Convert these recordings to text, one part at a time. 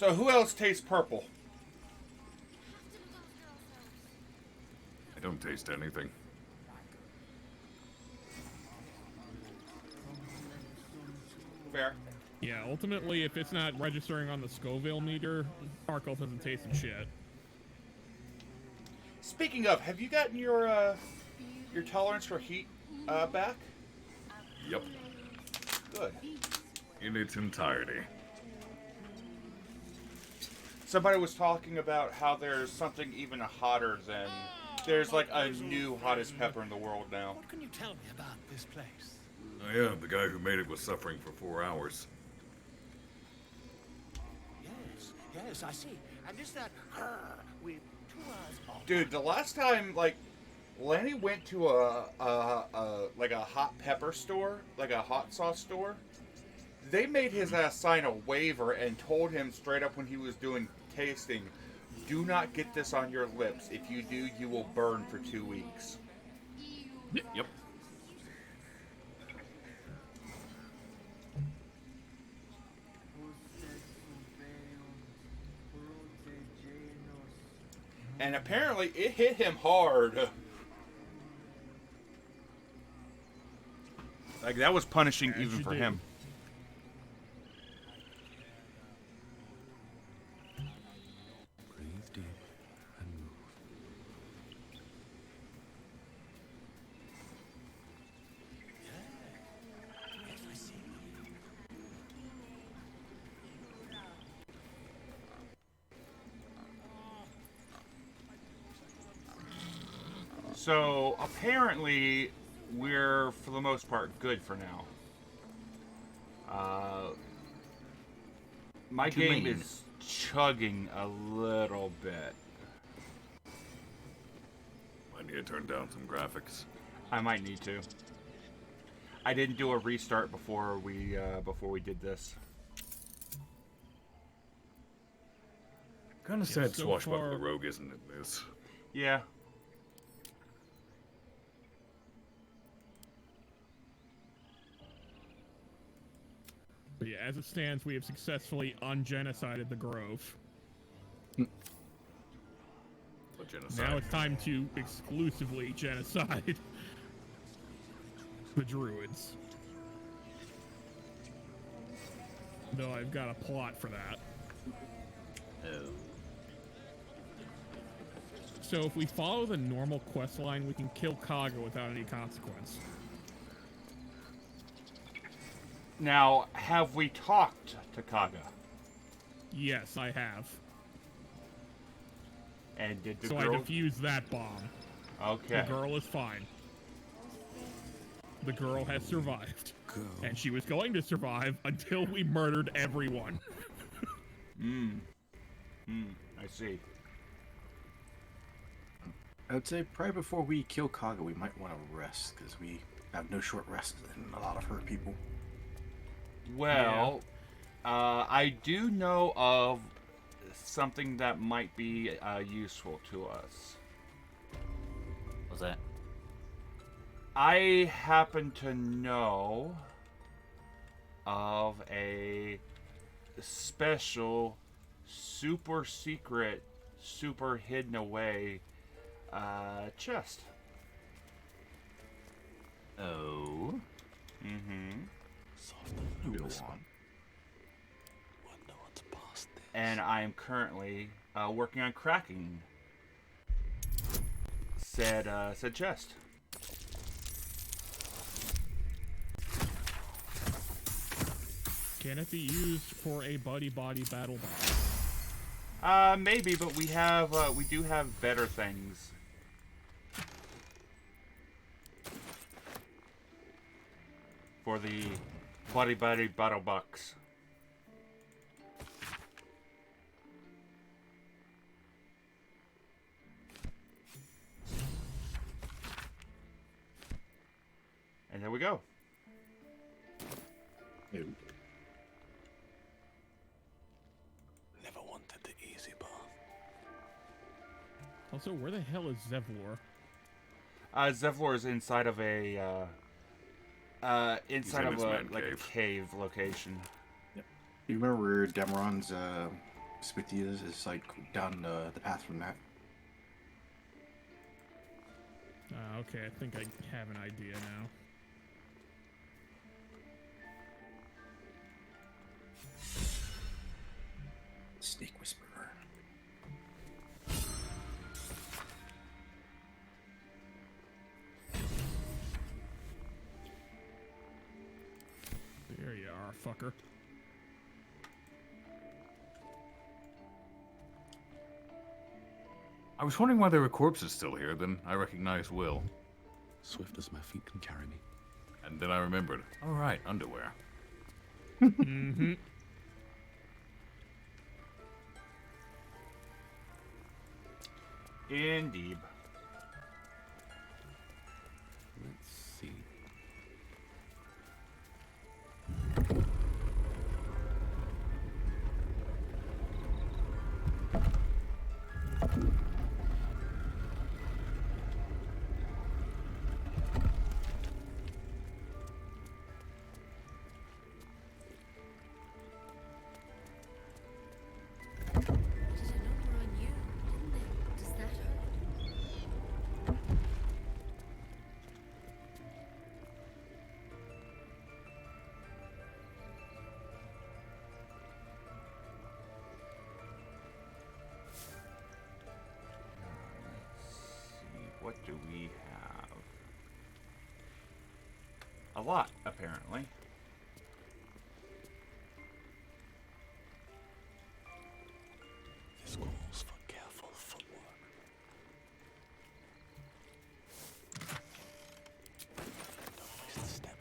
So who else tastes purple? I don't taste anything. Fair. Yeah, ultimately, if it's not registering on the Scoville meter, Dark doesn't taste of shit. Speaking of, have you gotten your tolerance for heat back? Yep. Good. In its entirety. Somebody was talking about how there's something even hotter than... There's like a new hottest pepper in the world now. What can you tell me about this place? Oh yeah, the guy who made it was suffering for 4 hours. Yes, I see. And is that her with 2 eyes off? Dude, the last time, like, Lanny went to a hot pepper store, like a hot sauce store, they made his ass sign a waiver and told him straight up when he was doing tasting, do not get this on your lips. If you do, you will burn for 2 weeks. Yep. And apparently it hit him hard. Like, that was punishing even for him. Breathe deep and move. Yes, I see. So, apparently, we're, for the most part, good for now. My game is chugging a little bit. I need to turn down some graphics. I might need to. I didn't do a restart before we did this. Kind of sad so swashbuckler far- rogue, isn't it, this? Yeah. But yeah, as it stands, we have successfully ungenocided the Grove. But genocide. Now it's time to exclusively genocide the Druids. Though I've got a plot for that. Oh. So if we follow the normal quest line, we can kill Kaga without any consequence. Now, have we talked to Kaga? Yes, I have. And did the So I girl... defused that bomb. Okay. The girl is fine. The girl has survived. Go. And she was going to survive until we murdered everyone. I see. I would say probably before we kill Kaga, we might want to rest, because we have no short rests and a lot of hurt people. Well, I do know of something that might be useful to us. What's that? I happen to know of a special, super secret, super hidden away chest. Oh. Mm-hmm. Ooh, this one. No one's past this. And I am currently working on cracking said chest. Can it be used for a buddy body battle box? Maybe, but we do have better things. For the buddy battle box. And there we go. Ooh. Never wanted the easy path. Also, where the hell is Zevlor? Zevlor is inside of a his like a man cave location. You remember where Demeron's Smithy is like down the path from that. Okay, I think I have an idea now. Snake Whisperer. There you are, fucker. I was wondering why there were corpses still here, then I recognized Will. Swift as my feet can carry me. And then I remembered. All right, underwear. Mm-hmm. Indeed. Let's see. Did a number on you, didn't they? Does that hurt? Let's see, what do we have? A lot, apparently. This calls for careful footwork. Don't waste a step.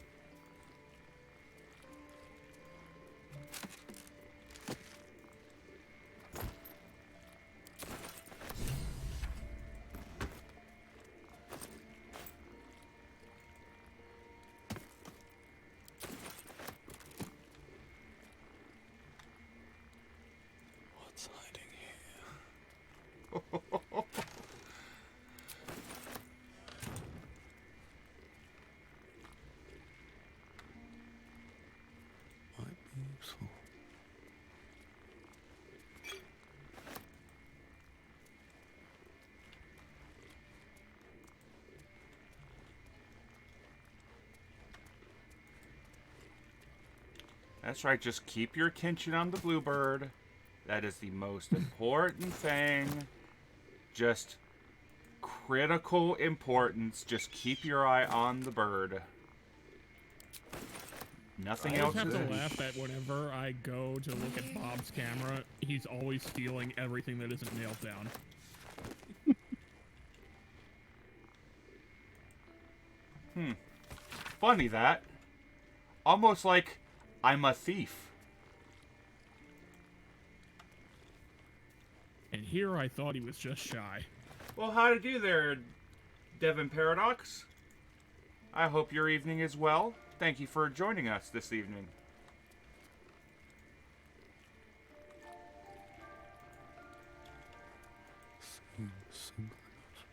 What's hiding here? Might be useful. That's right, just keep your attention on the bluebird. That is the most important thing. Just critical importance. Just keep your eye on the bird. Nothing I else just have is. to laugh that whenever I go to look at Bob's camera, he's always stealing everything that isn't nailed down. Funny that. Almost like I'm a thief. And here I thought he was just shy. Well, how to do there, Devon Paradox? I hope your evening is well. Thank you for joining us this evening. Seems simple enough.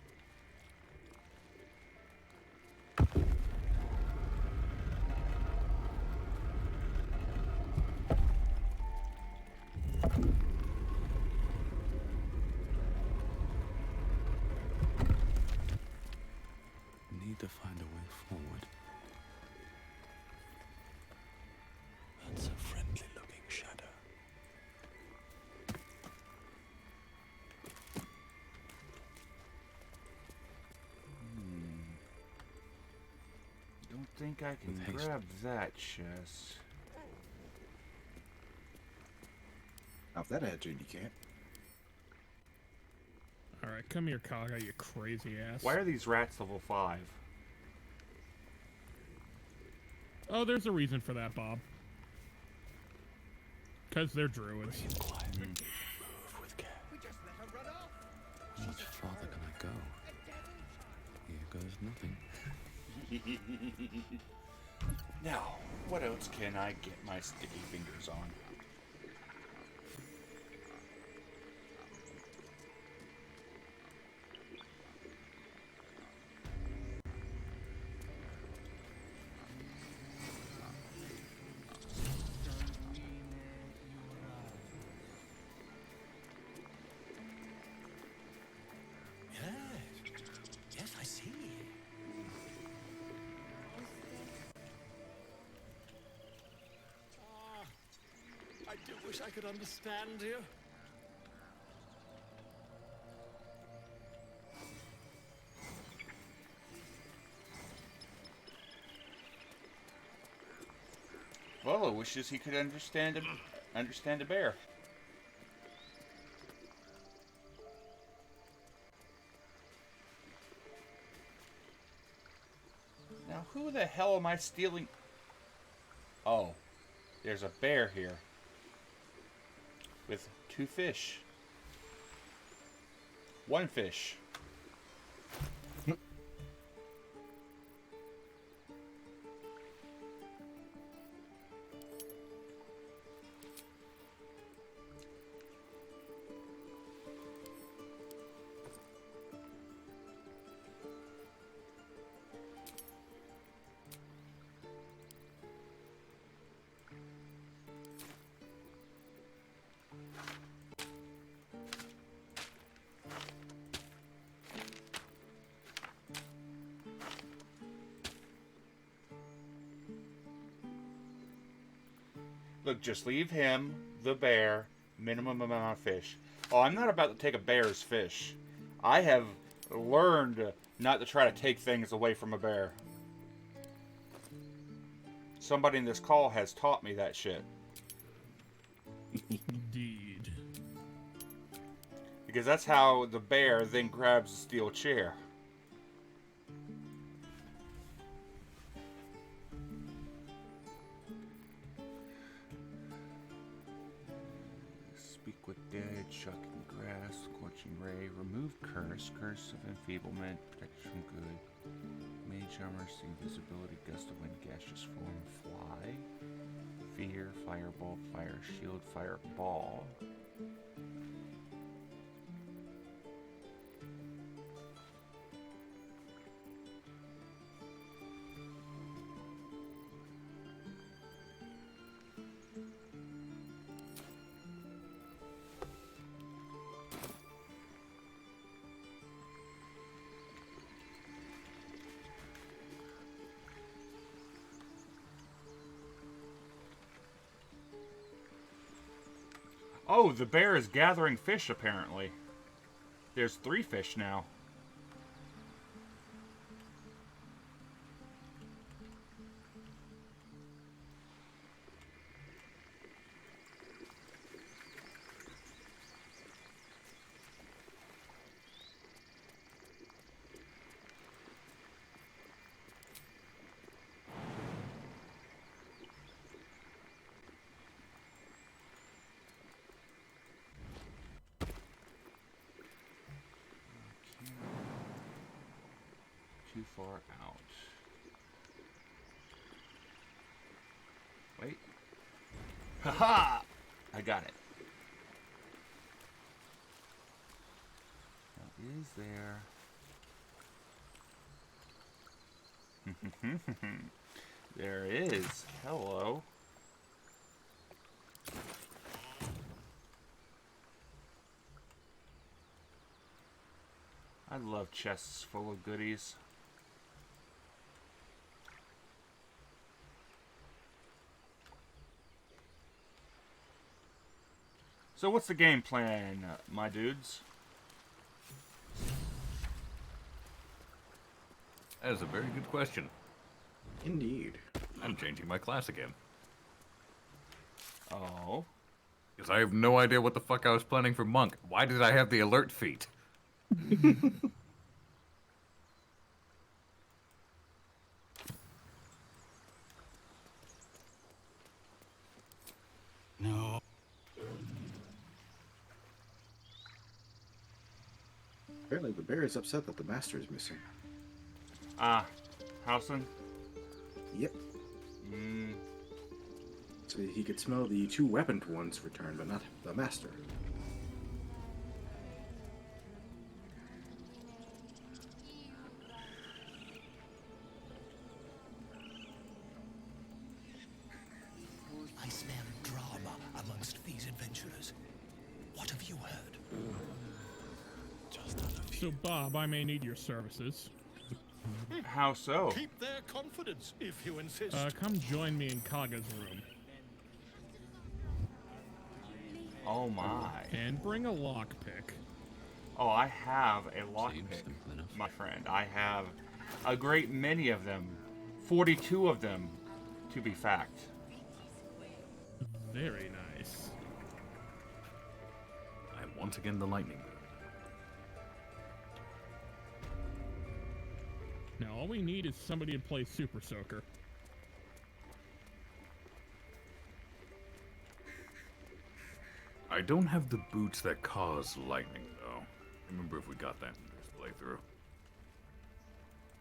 Need to find a way forward. That's a friendly looking shadow. Don't think I can With haste. grab that chest. Off that edge, and you can't. Alright, come here, Kaga, you crazy ass. Why are these rats level 5? Oh, there's a reason for that, Bob. Because they're druids. Quiet. Move with care. We just let her run off. How much farther can I go? Here goes nothing. Now, what else can I get my sticky fingers on? do wish I could understand you. Volo wishes he could understand a bear. Now, who the hell am I stealing? Oh, there's a bear here with 2 fish. 1 fish. Look, just leave him, the bear, minimum amount of fish. Oh, I'm not about to take a bear's fish. I have learned not to try to take things away from a bear. Somebody in this call has taught me that shit. Indeed. Because that's how the bear then grabs the steel chair. Speak with dead, shucking grass, scorching ray, remove curse of enfeeblement, protection from good. Mage armor, see visibility, gust of wind, gaseous form, fly. Fear, firebolt, fire shield, fireball. Oh, the bear is gathering fish, apparently. There's 3 fish now. Too far out. Wait. Haha! I got it. Now, is there... There is. Hello. I love chests full of goodies. So what's the game plan, my dudes? That is a very good question. Indeed. I'm changing my class again. Oh. Because I have no idea what the fuck I was planning for monk. Why did I have the alert feat? No. Apparently the bear is upset that the master is missing. Ah, Housen? Yep. So he could smell the 2 weaponed ones returned, but not the master. I smell drama amongst these adventurers. What have you heard? Just So, Bob, I may need your services. How so? keep their confidence if you insist. Come join me in Kaga's room. Oh my. And bring a lockpick. Oh, I have a Seems lockpick, simple enough. my friend. I have a great many of them. 42 of them, to be fact. Very nice. I am once again the lightning bird. Now all we need is somebody to play Super Soaker. I don't have the boots that cause lightning, though. Remember if we got that in this playthrough.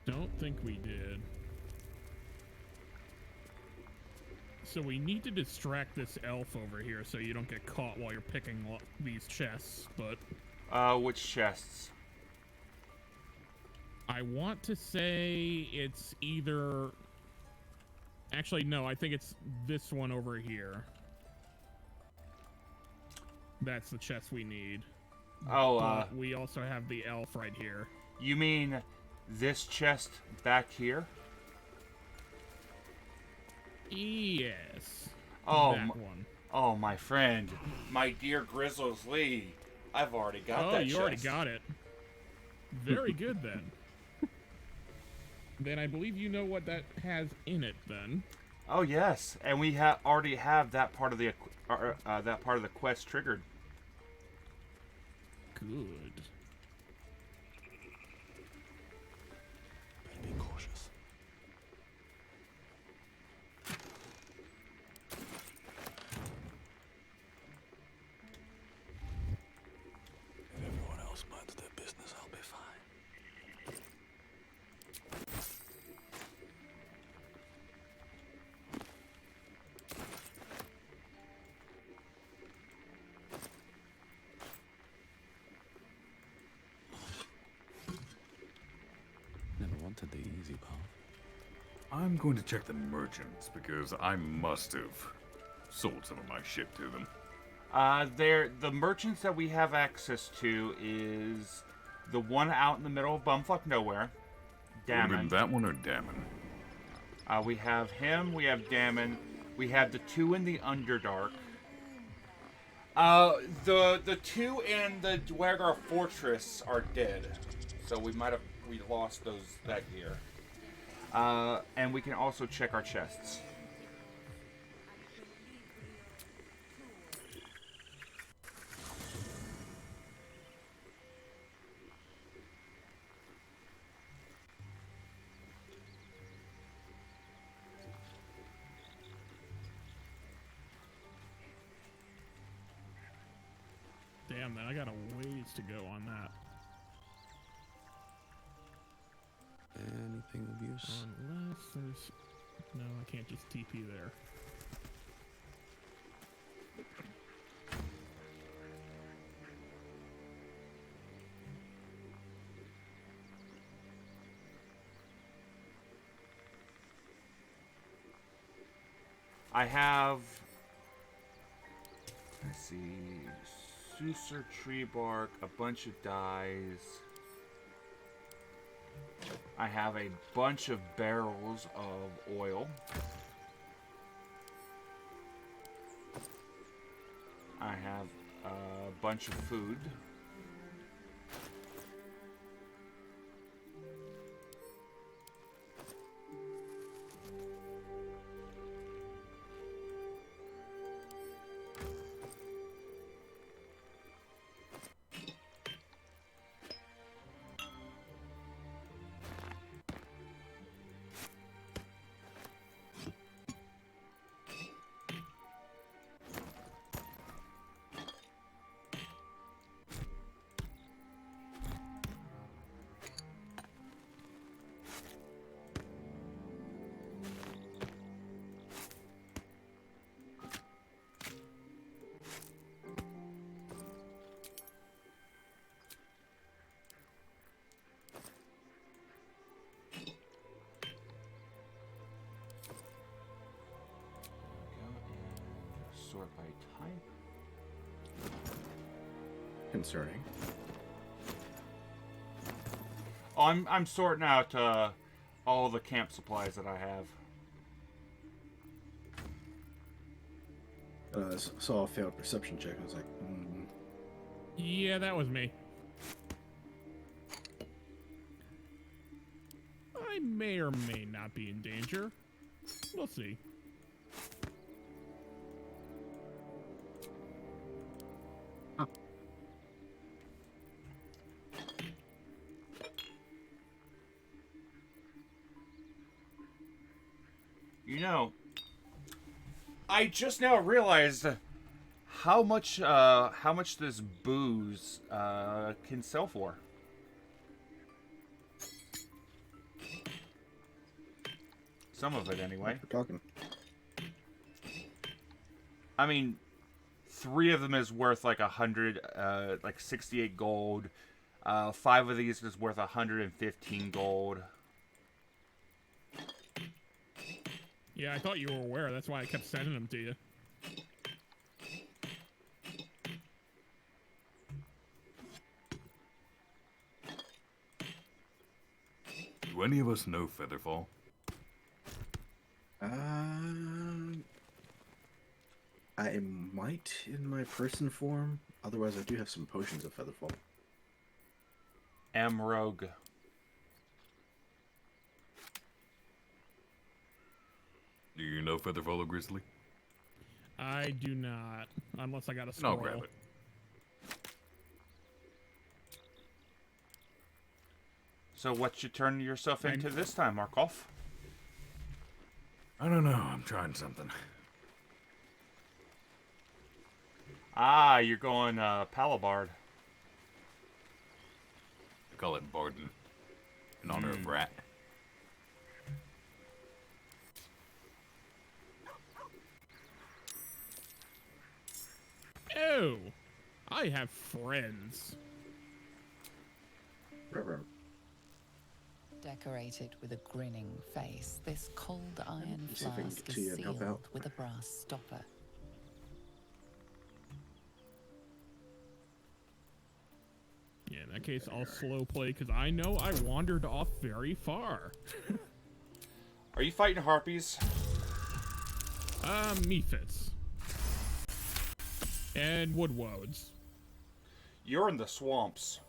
Don't think we did. So we need to distract this elf over here so you don't get caught while you're picking these chests, but... Which chests? I want to say it's either... Actually, no, I think it's this one over here. That's the chest we need. Oh, But we also have the elf right here. you mean this chest back here? Yes. Oh, that one. Oh, my friend. My dear Grizzles Lee. I've already got that you chest. already got it. Very good, then. Then I believe you know what that has in it, then. Oh, yes. And we already have that part of the quest triggered. Good. Better be cautious. If everyone else minds their business, I'll be fine. Never wanted the easy path. I'm going to check the merchants because I must have sold some of my shit to them. The merchants that we have access to is the one out in the middle of bumfuck nowhere, Would've been Damon. that one or Damon? We have him. We have Damon. We have the two in the Underdark. The two in the Dwegar Fortress are dead, so we lost those that year. And we can also check our chests. Damn, then I got a ways to go on that. Anything of use? Unless there's... No, I can't just TP there. I have... Let's see... Susur tree bark, a bunch of dyes. I have a bunch of barrels of oil. I have a bunch of food. Sort by type. Concerning. Oh, I'm sorting out all the camp supplies that I have. saw a failed perception check. I was like, Yeah, that was me. I may or may not be in danger. We'll see. You know, I just now realized how much this booze can sell for. Some of it, anyway. we're talking. I mean, 3 of them is worth like 100, like 68 gold. 5 of these is worth 115 gold. Yeah, I thought you were aware. That's why I kept sending them to you. Do any of us know Featherfall? I might in my person form. Otherwise, I do have some potions of Featherfall. Rogue. Do you know Featherfall or Grizzly? I do not, unless I got a No, scroll. I'll grab it. So what you turn yourself into this time, Markov? I don't know. I'm trying something. Ah, you're going Palabard. I call it Barden, in honor of Rat. Oh, I have friends. Decorated with a grinning face, this cold iron See if I can flask get to you is and help sealed out. with a brass stopper. Yeah, in that case, I'll slow play because I know I wandered off very far. Are you fighting harpies? Mephits. And woodwoads. You're in the swamps.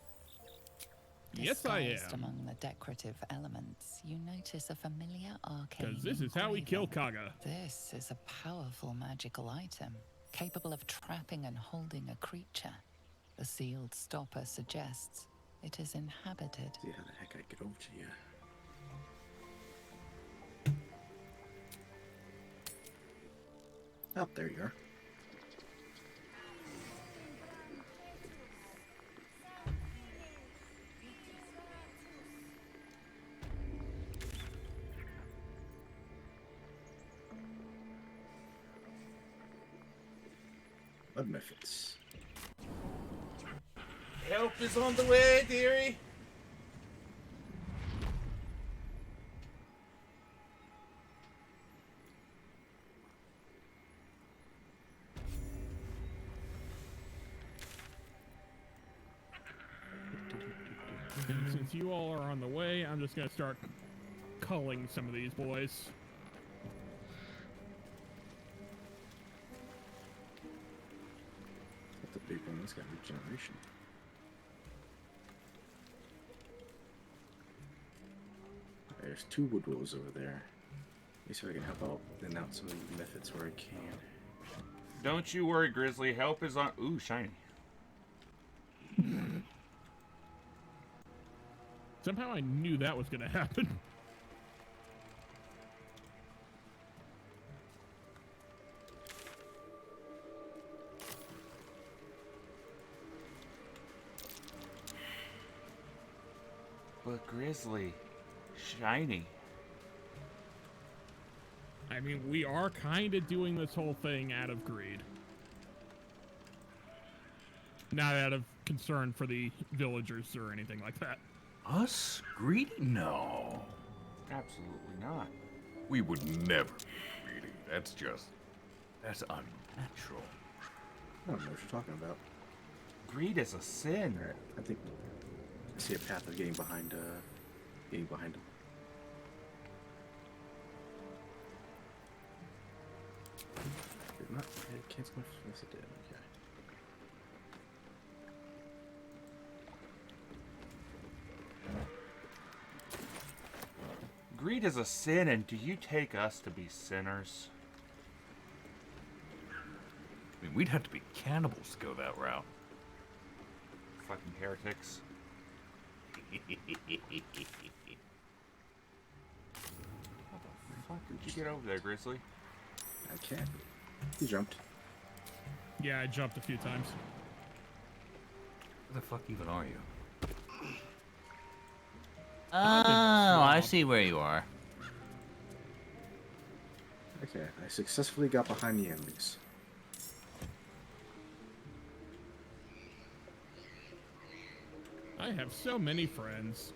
Yes, I Disguised am. among the decorative elements, you notice a familiar arcane Because this is how we kill engraving. Kaga. This is a powerful magical item, capable of trapping and holding a creature. The sealed stopper suggests it is inhabited. See how the heck I get over to you. Oh, there you are. Blood methods. Help is on the way, dearie. And since you all are on the way, I'm just going to start culling some of these boys. That's a big one. That's got regeneration. There's 2 wood wolves over there. Let me see if I can help out and out some of the methods where I can. Don't you worry, Grizzly. Help is on. Ooh, shiny. Somehow I knew that was going to happen. But Grizzly, shiny. I mean, we are kind of doing this whole thing out of greed. Not out of concern for the villagers or anything like that. Us? Greedy? No. Absolutely not. We would never be greedy. That's unnatural. I don't know what you're talking about. Greed is a sin. Alright, I think I see a path of getting behind him. Did not okay. cancel my... Yes, it did. Okay. Greed is a sin, and do you take us to be sinners? I mean, we'd have to be cannibals to go that route. Fucking heretics. How the fuck did you get over there, Grizzly? I can't. He jumped. Yeah, I jumped a few times. Where the fuck even are you? Oh, I see where you are. Okay, I successfully got behind the enemies. I have so many friends.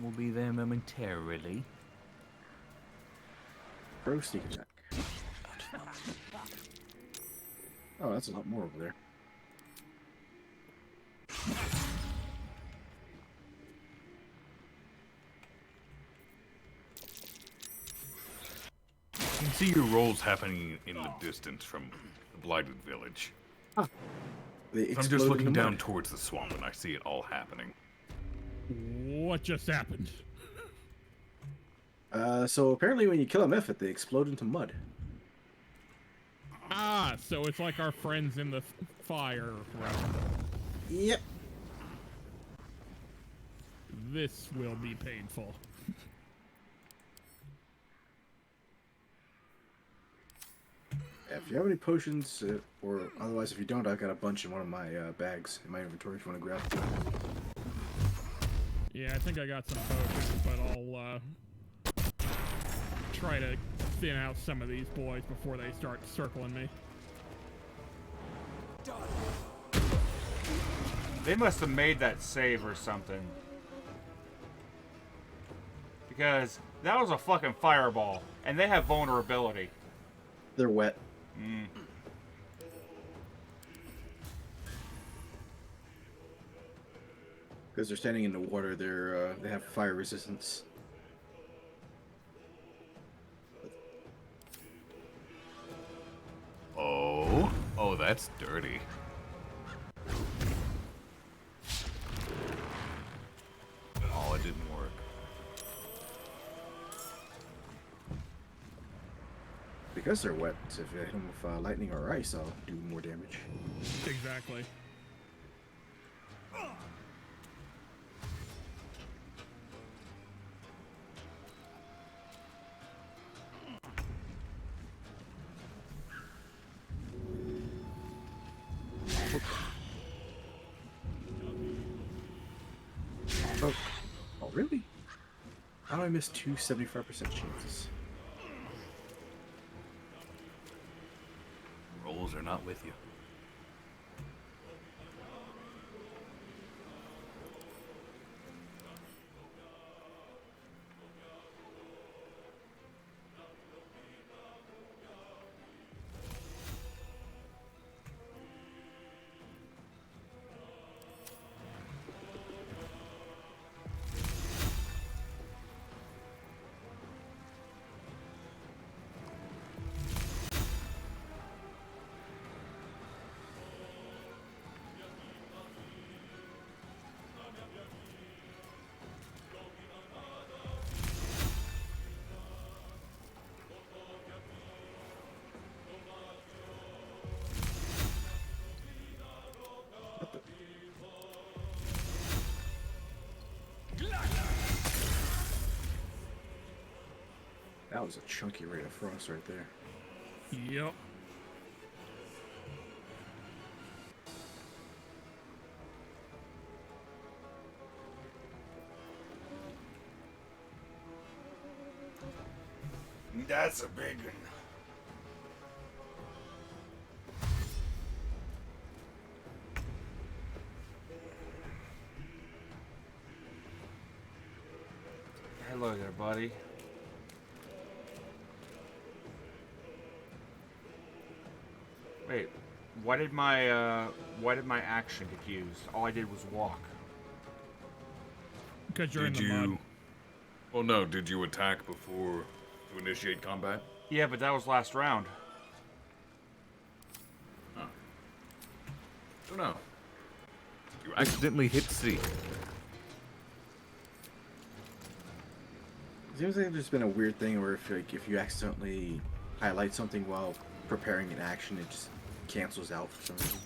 We'll be there momentarily. Pro sneak attack. Oh, that's a lot more over there. You can see your rolls happening in the distance from the Blighted Village. They I'm just explode in looking the down mud. towards the swamp and I see it all happening. What just happened? So apparently when you kill a mephit, they explode into mud. Ah, so it's like our friends in the fire realm. Yep. This will be painful. If you have any potions, or otherwise if you don't, I've got a bunch in one of my bags in my inventory if you want to grab. Yeah, I think I got some potions, but I'll try to thin out some of these boys before they start circling me. They must have made that save or something. Because that was a fucking fireball, and they have vulnerability. They're wet. Because they're standing in the water, they have fire resistance. Oh, that's dirty. Oh, it didn't work. Because they're wet, so if you hit them with lightning or ice, I'll do more damage. Exactly. Oh, really? How do I miss two 75% chances? Rolls are not with you. That was a chunky ray of frost right there. Yep. That's a big one. Hello there, buddy. Wait, why did my action get used? All I did was walk. Because you're Did in the you... mud. Well, no, did you attack before To initiate combat? Yeah, but that was last round. Oh. Oh no. You accidentally hit C. It seems like there's been a weird thing where if you accidentally highlight something while preparing an action, it just cancels out for some reason.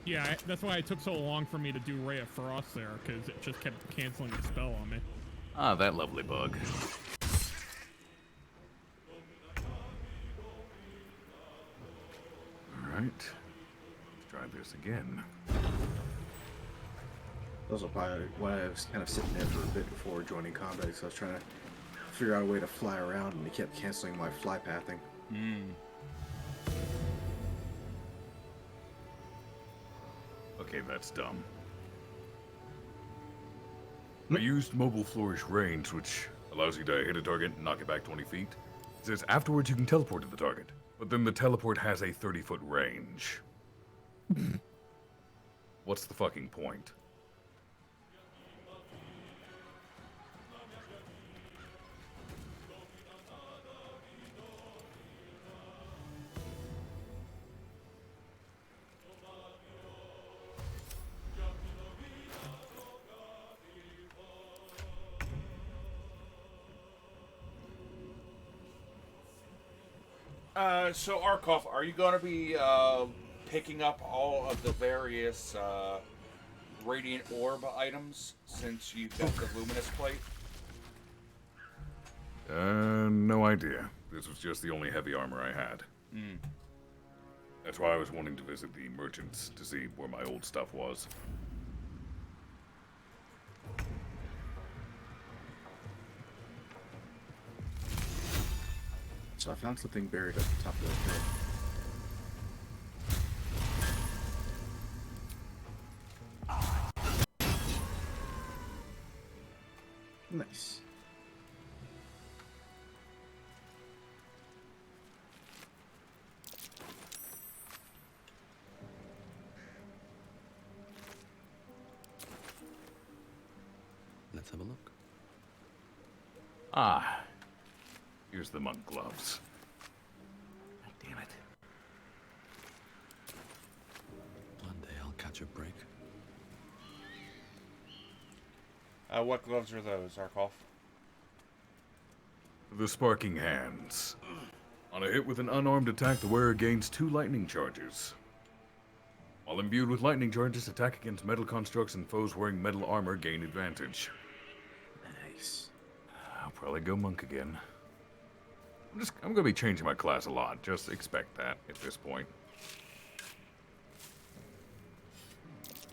Yeah, that's why it took so long for me to do Ray of Frost there, because it just kept canceling the spell on me. Ah, that lovely bug. Alright. Let's try this again. Also, probably why I was kind of sitting there for a bit before joining combat, because I was trying to figure out a way to fly around, and it kept canceling my fly pathing. Okay, that's dumb. I used Mobile Flourish range, which allows you to hit a target and knock it back 20 feet. It says afterwards you can teleport to the target, but then the teleport has a 30-foot range. What's the fucking point? So Arkoff, are you going to be picking up all of the various Radiant Orb items since you've got the Luminous Plate? No idea. This was just the only heavy armor I had. That's why I was wanting to visit the merchants to see where my old stuff was. So I found something buried at the top of the hill. Nice. Let's have a look. Ah. Here's the monk gloves. God damn it. One day I'll catch a break. What gloves are those, Arkoff? The Sparking Hands. On a hit with an unarmed attack, the wearer gains 2 lightning charges. While imbued with lightning charges, attack against metal constructs and foes wearing metal armor gain advantage. Nice. I'll probably go monk again. I'm gonna be changing my class a lot. Just expect that at this point.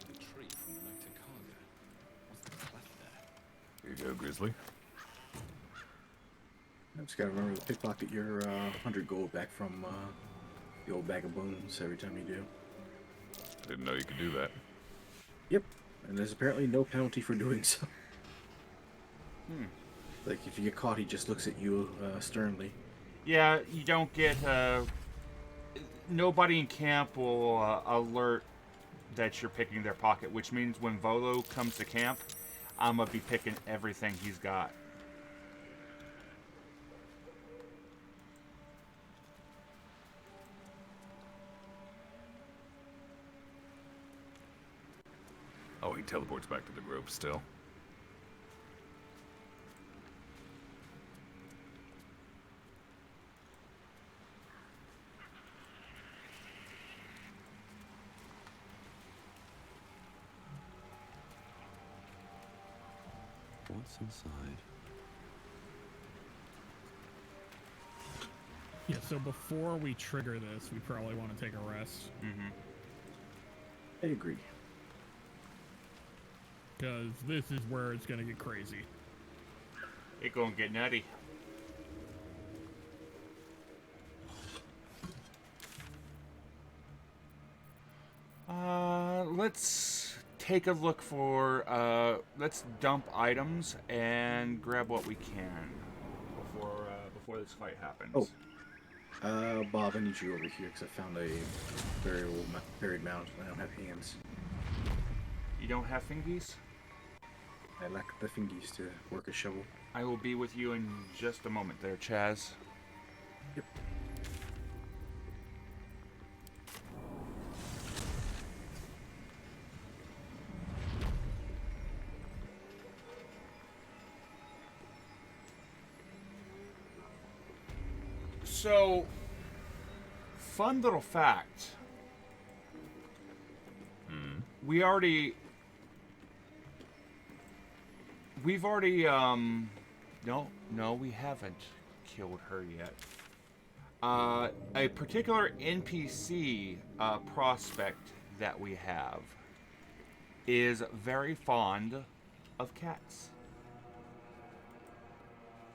The tree from Nocticaga. What's the cleft there? Here you go, Grizzly. I just gotta remember to pickpocket your 100 gold back from the old bag of bones every time you do. I didn't know you could do that. Yep, and there's apparently no penalty for doing so. Like, if you get caught, he just looks at you sternly. Yeah, you don't get, nobody in camp will alert that you're picking their pocket, which means when Volo comes to camp, I'm gonna be picking everything he's got. Oh, he teleports back to the group still. What's inside? Yeah, so before we trigger this, we probably want to take a rest. I agree. Because this is where it's going to get crazy. It gonna get nutty. Let's take a look for, let's dump items and grab what we can before this fight happens. Oh. Bob, I need you over here because I found a very old buried mound and I don't have hands. You don't have fingies? I lack the fingies to work a shovel. I will be with you in just a moment there, Chaz. Yep. So, fun little fact. We've already, no, we haven't killed her yet. A particular NPC prospect that we have is very fond of cats.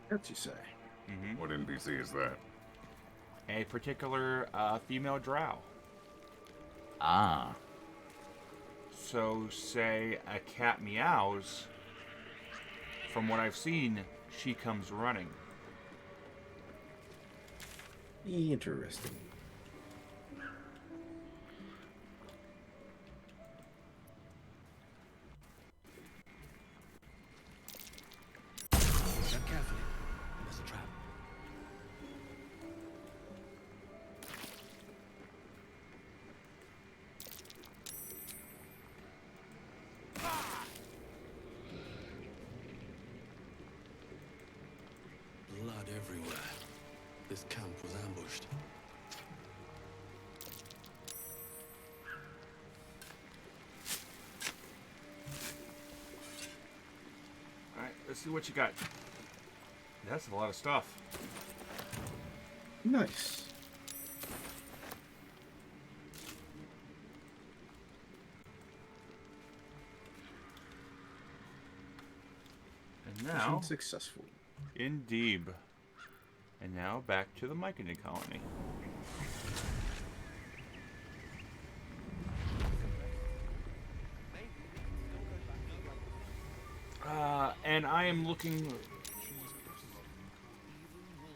Cats, you say? Mm-hmm. What NPC is that? A particular female drow. Ah. So, say a cat meows, from what I've seen, she comes running. Interesting. Tread carefully. There's a trap. Blood everywhere. This camp was ambushed. Alright, let's see what you got. That's a lot of stuff. Nice. And now, Mission successful. indeed. And now back to the Myconid colony. And I am looking.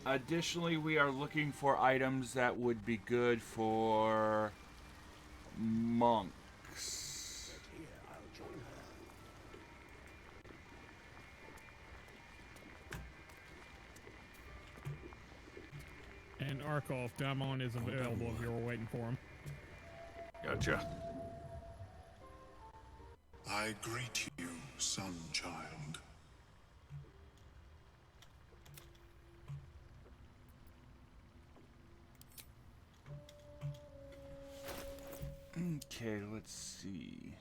Additionally, we are looking for items that would be good for monks. And Arkolf, Damon is available if you were waiting for him. Gotcha. I greet you, son child. Okay, let's see.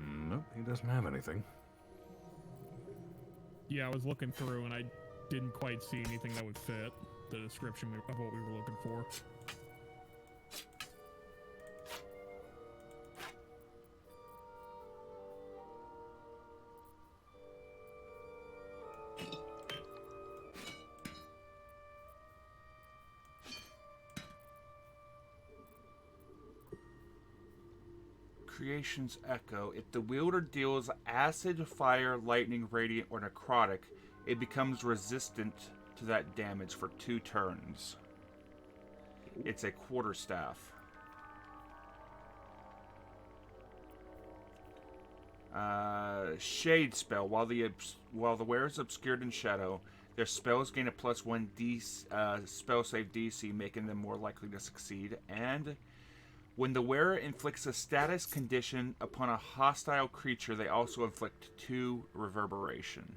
Nope, he doesn't have anything. Yeah, I was looking through and I didn't quite see anything that would fit the description of what we were looking for. Creation's Echo. If the wielder deals acid, fire, lightning, radiant, or necrotic, it becomes resistant to that damage for 2 turns. It's a quarterstaff. Shade spell. While the wearer is obscured in shadow, their spells gain a +1 spell save DC, making them more likely to succeed. And when the wearer inflicts a status condition upon a hostile creature, they also inflict 2 reverberation.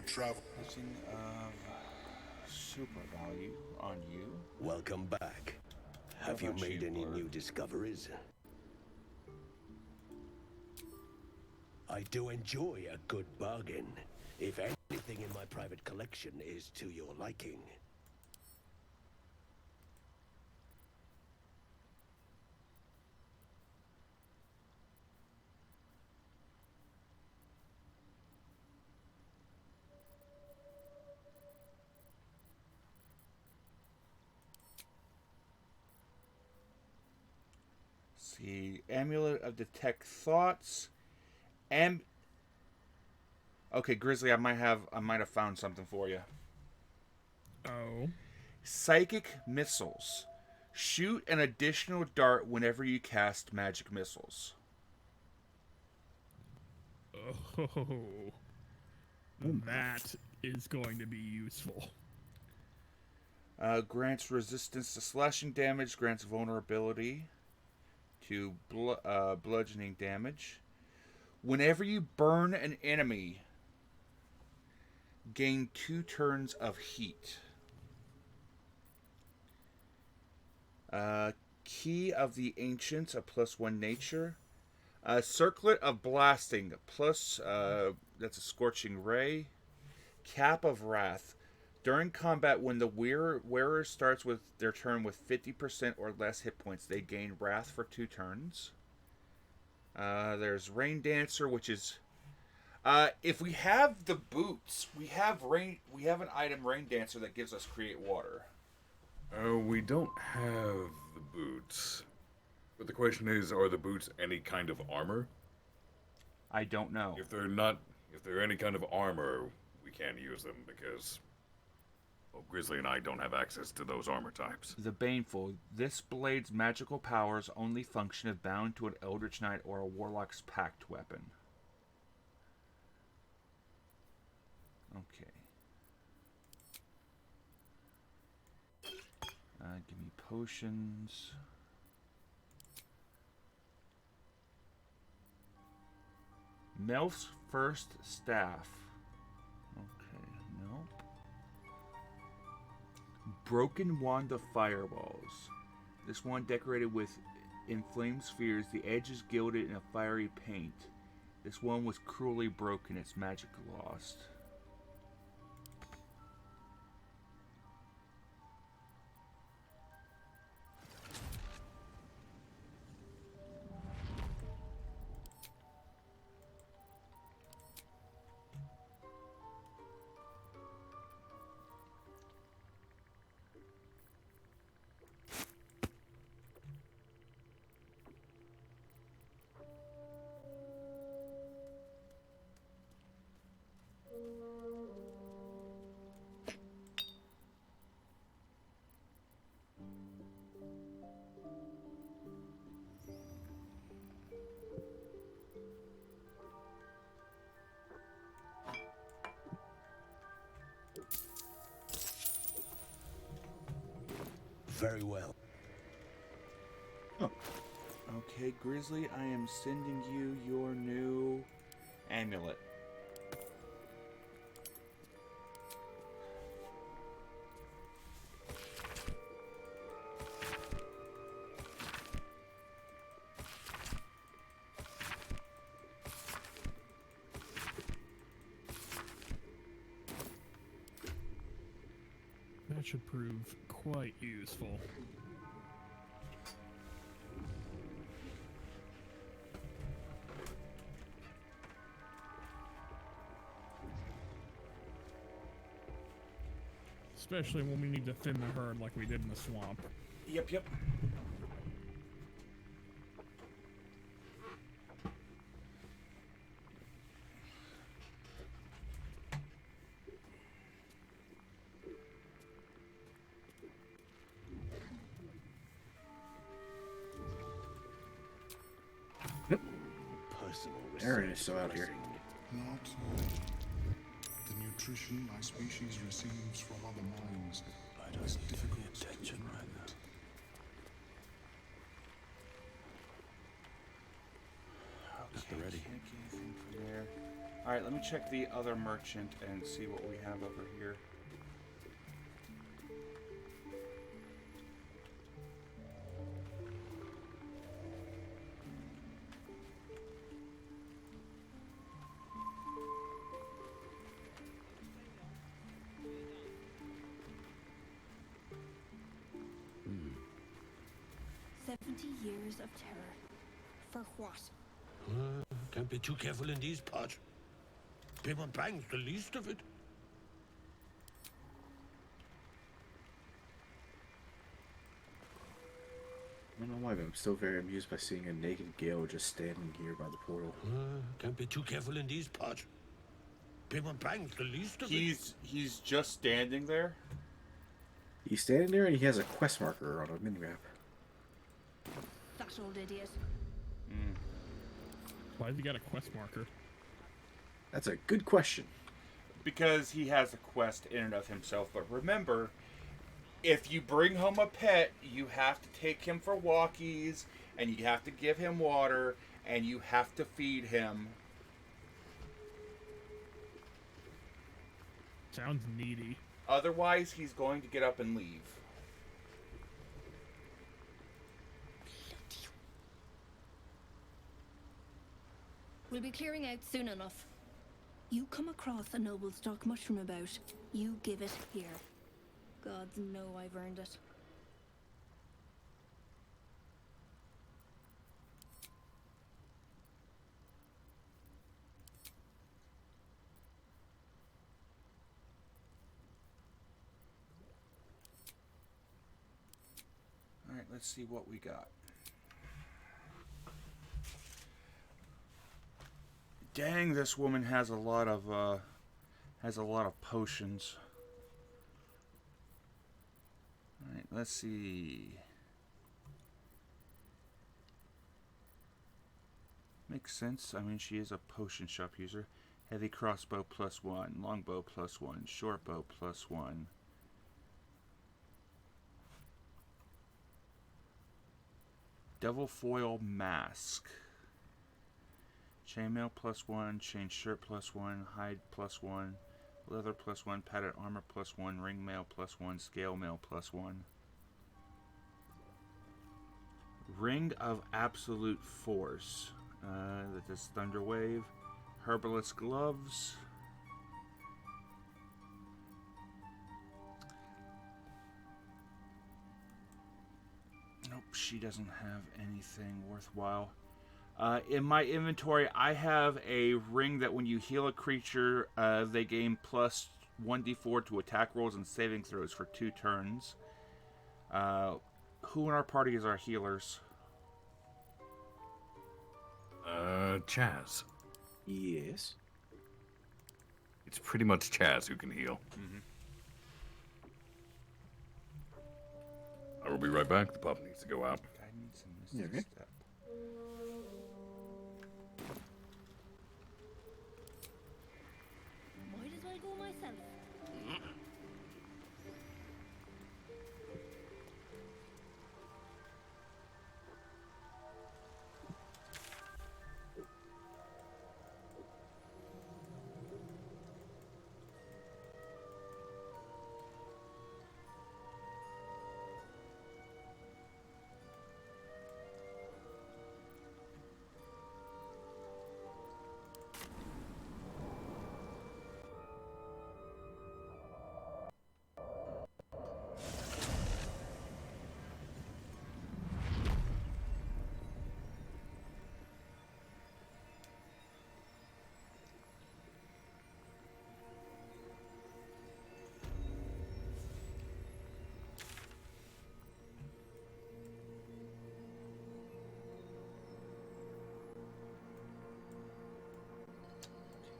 Travel. Using of super value on you. Welcome back. Have you made any new discoveries? I do enjoy a good bargain, if anything in my private collection is to your liking. See, amulet of detect thoughts. Okay, Grizzly, I might have found something for you. Oh. Psychic missiles. Shoot an additional dart whenever you cast magic missiles. Oh. That is going to be useful. Grants resistance to slashing damage. Grants vulnerability to bludgeoning damage. Whenever you burn an enemy, gain 2 turns of heat. Key of the Ancients, a +1 nature. Circlet of Blasting, plus, that's a Scorching Ray. Cap of Wrath. During combat, when the wearer starts with their turn with 50% or less hit points, they gain Wrath for 2 turns. There's Rain Dancer, which is... if we have the boots, we have an item, Rain Dancer, that gives us Create Water. We don't have the boots. But the question is, are the boots any kind of armor? I don't know. If they're any kind of armor, we can't use them because, well, Grizzly and I don't have access to those armor types. The Baneful. This blade's magical powers only function if bound to an Eldritch Knight or a Warlock's Pact weapon. Okay. Give me potions. Melf's First Staff. Okay, nope. Broken Wand of Fireballs. This one decorated with inflamed spheres. The edge is gilded in a fiery paint. This one was cruelly broken. Its magic lost. Very well. Oh. Okay, Grizzly, I am sending you your new amulet. That should prove quite useful. Especially when we need to thin the herd like we did in the swamp. Yep. Aaron is still out here. Not the nutrition my species receives from other minds is difficult attention right now. Okay, ready. Can't get anything from there. All right, let me check the other merchant and see what we have over here. 70 years of terror. For what? Can't be too careful in these parts. Paper bang's the least of it. I don't know why, but I'm still very amused by seeing a naked Gale just standing here by the portal. Can't be too careful in these parts. Paper bang's the least of it. He's just standing there. He's standing there and he has a quest marker on a minimap. That old idiot. Why has he got a quest marker? That's a good question. Because he has a quest in and of himself. But remember, if you bring home a pet, you have to take him for walkies, and you have to give him water, and you have to feed him. Sounds needy. Otherwise, he's going to get up and leave. We'll be clearing out soon enough. You come across a noble stock mushroom about, you give it here. Gods know I've earned it. Alright, let's see what we got. Dang, this woman has a lot of potions. Alright, let's see. Makes sense. I mean, she is a potion shop user. Heavy crossbow +1, longbow +1, short bow +1. Devil foil mask. Chainmail +1, chain shirt +1, hide +1, leather +1, padded armor +1, ring mail +1, scale mail +1. Ring of absolute force. That is thunder wave. Herbalist gloves. Nope, she doesn't have anything worthwhile. In my inventory, I have a ring that when you heal a creature, they gain plus 1d4 to attack rolls and saving throws for 2 turns. Who in our party is our healers? Chaz. Yes. It's pretty much Chaz who can heal. I will be right back. The pup needs to go out. I need some mystic step. Might as well go myself.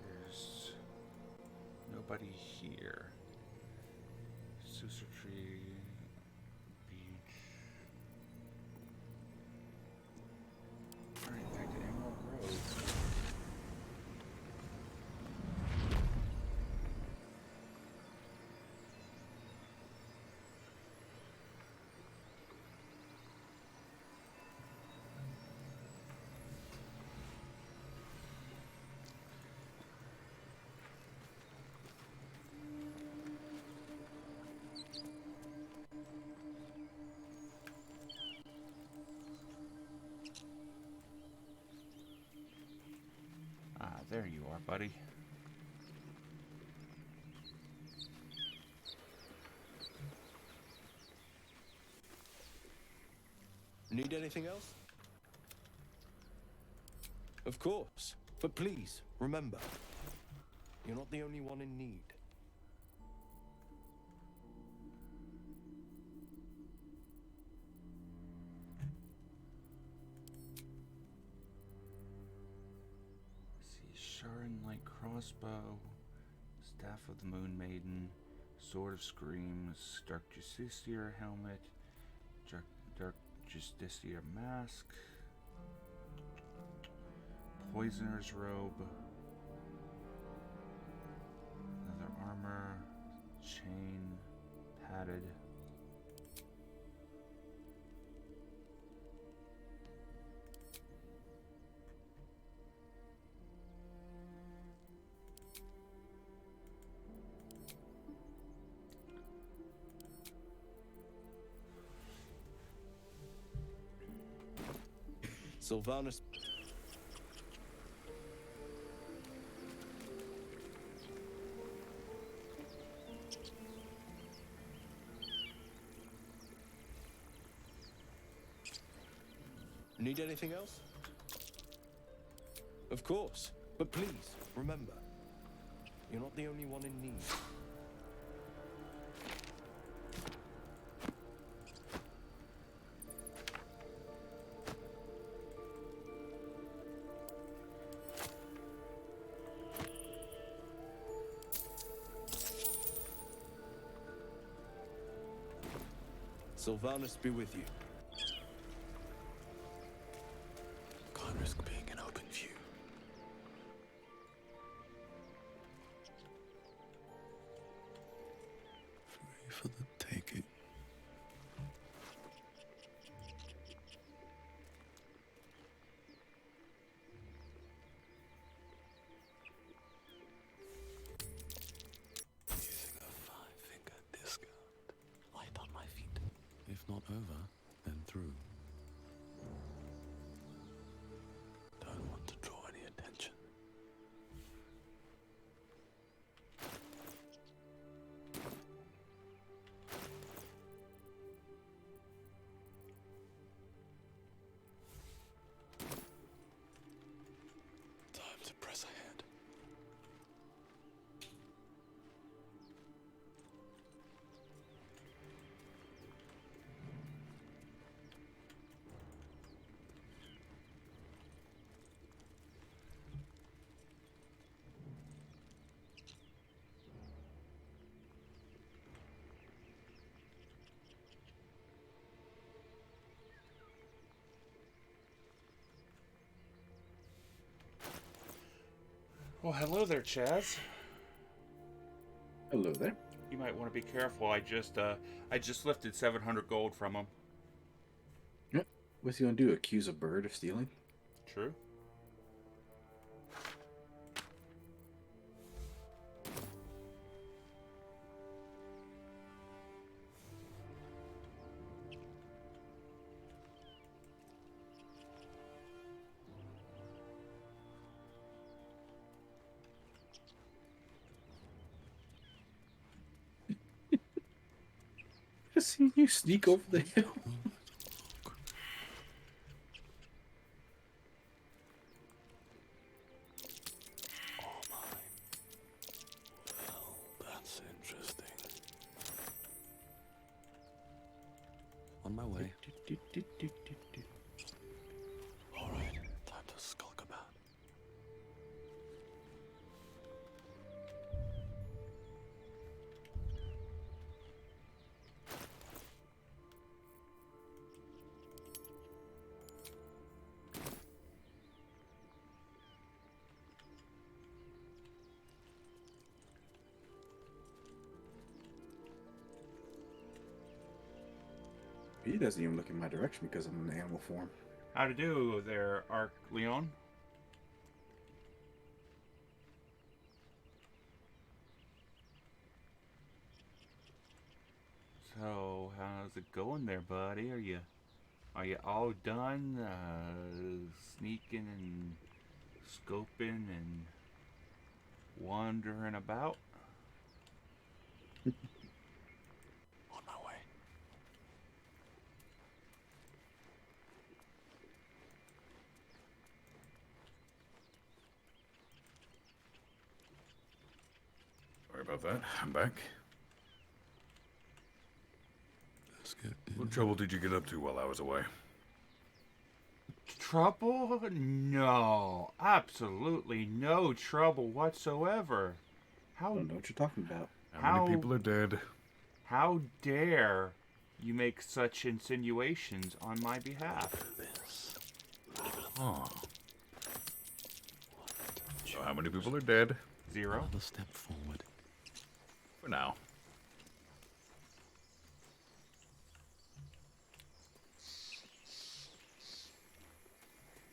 There's nobody here. Susa Tree Beach. Alright, back to Emerald Grove. Ah, there you are, buddy. Need anything else? Of course. But please, remember, you're not the only one in need. Sharon Light Crossbow, Staff of the Moon Maiden, Sword of Screams, Dark Justiciar Helmet, Dark Justiciar Mask, Poisoner's Robe, Leather Armor, Chain, Padded. Sylvanus. Need anything else? Of course. But please, remember, you're not the only one in need. Sylvanus be with you. Can't risk being in open view. Free for the taking. Using a five-finger discount. Light on my feet. If not over, then through. Don't want to draw any attention. Time to press ahead. Well, hello there, Chaz. Hello there. You might want to be careful. I just lifted 700 gold from him. Yep. What's he gonna do? Accuse a bird of stealing? True. Just see you sneak over the hill. Oh my. Well, that's interesting. On my way. Alright, time to skulk about. He doesn't even look in my direction because I'm in animal form. How to do there, Arc Leon? So, how's it going there, buddy? Are you all done sneaking and scoping and wandering about? On my way. Sorry about that. I'm back. Let's get What trouble did you get up to while I was away? Trouble? No. Absolutely no trouble whatsoever. I don't know what you're talking about. How many people are dead? How dare you make such insinuations on my behalf? Oh. So how many people are dead? 0. Another step forward. For now.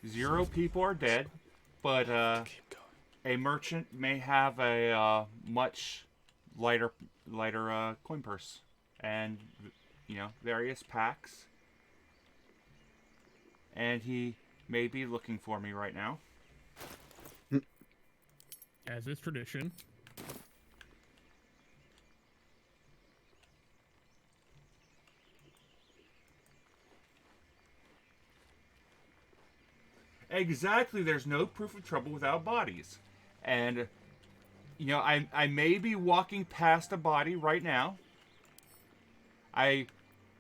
Zero people are dead, but a merchant may have a much lighter coin purse, and various packs, and he may be looking for me right now. As is tradition. Exactly, there's no proof of trouble without bodies. And, I may be walking past a body right now. I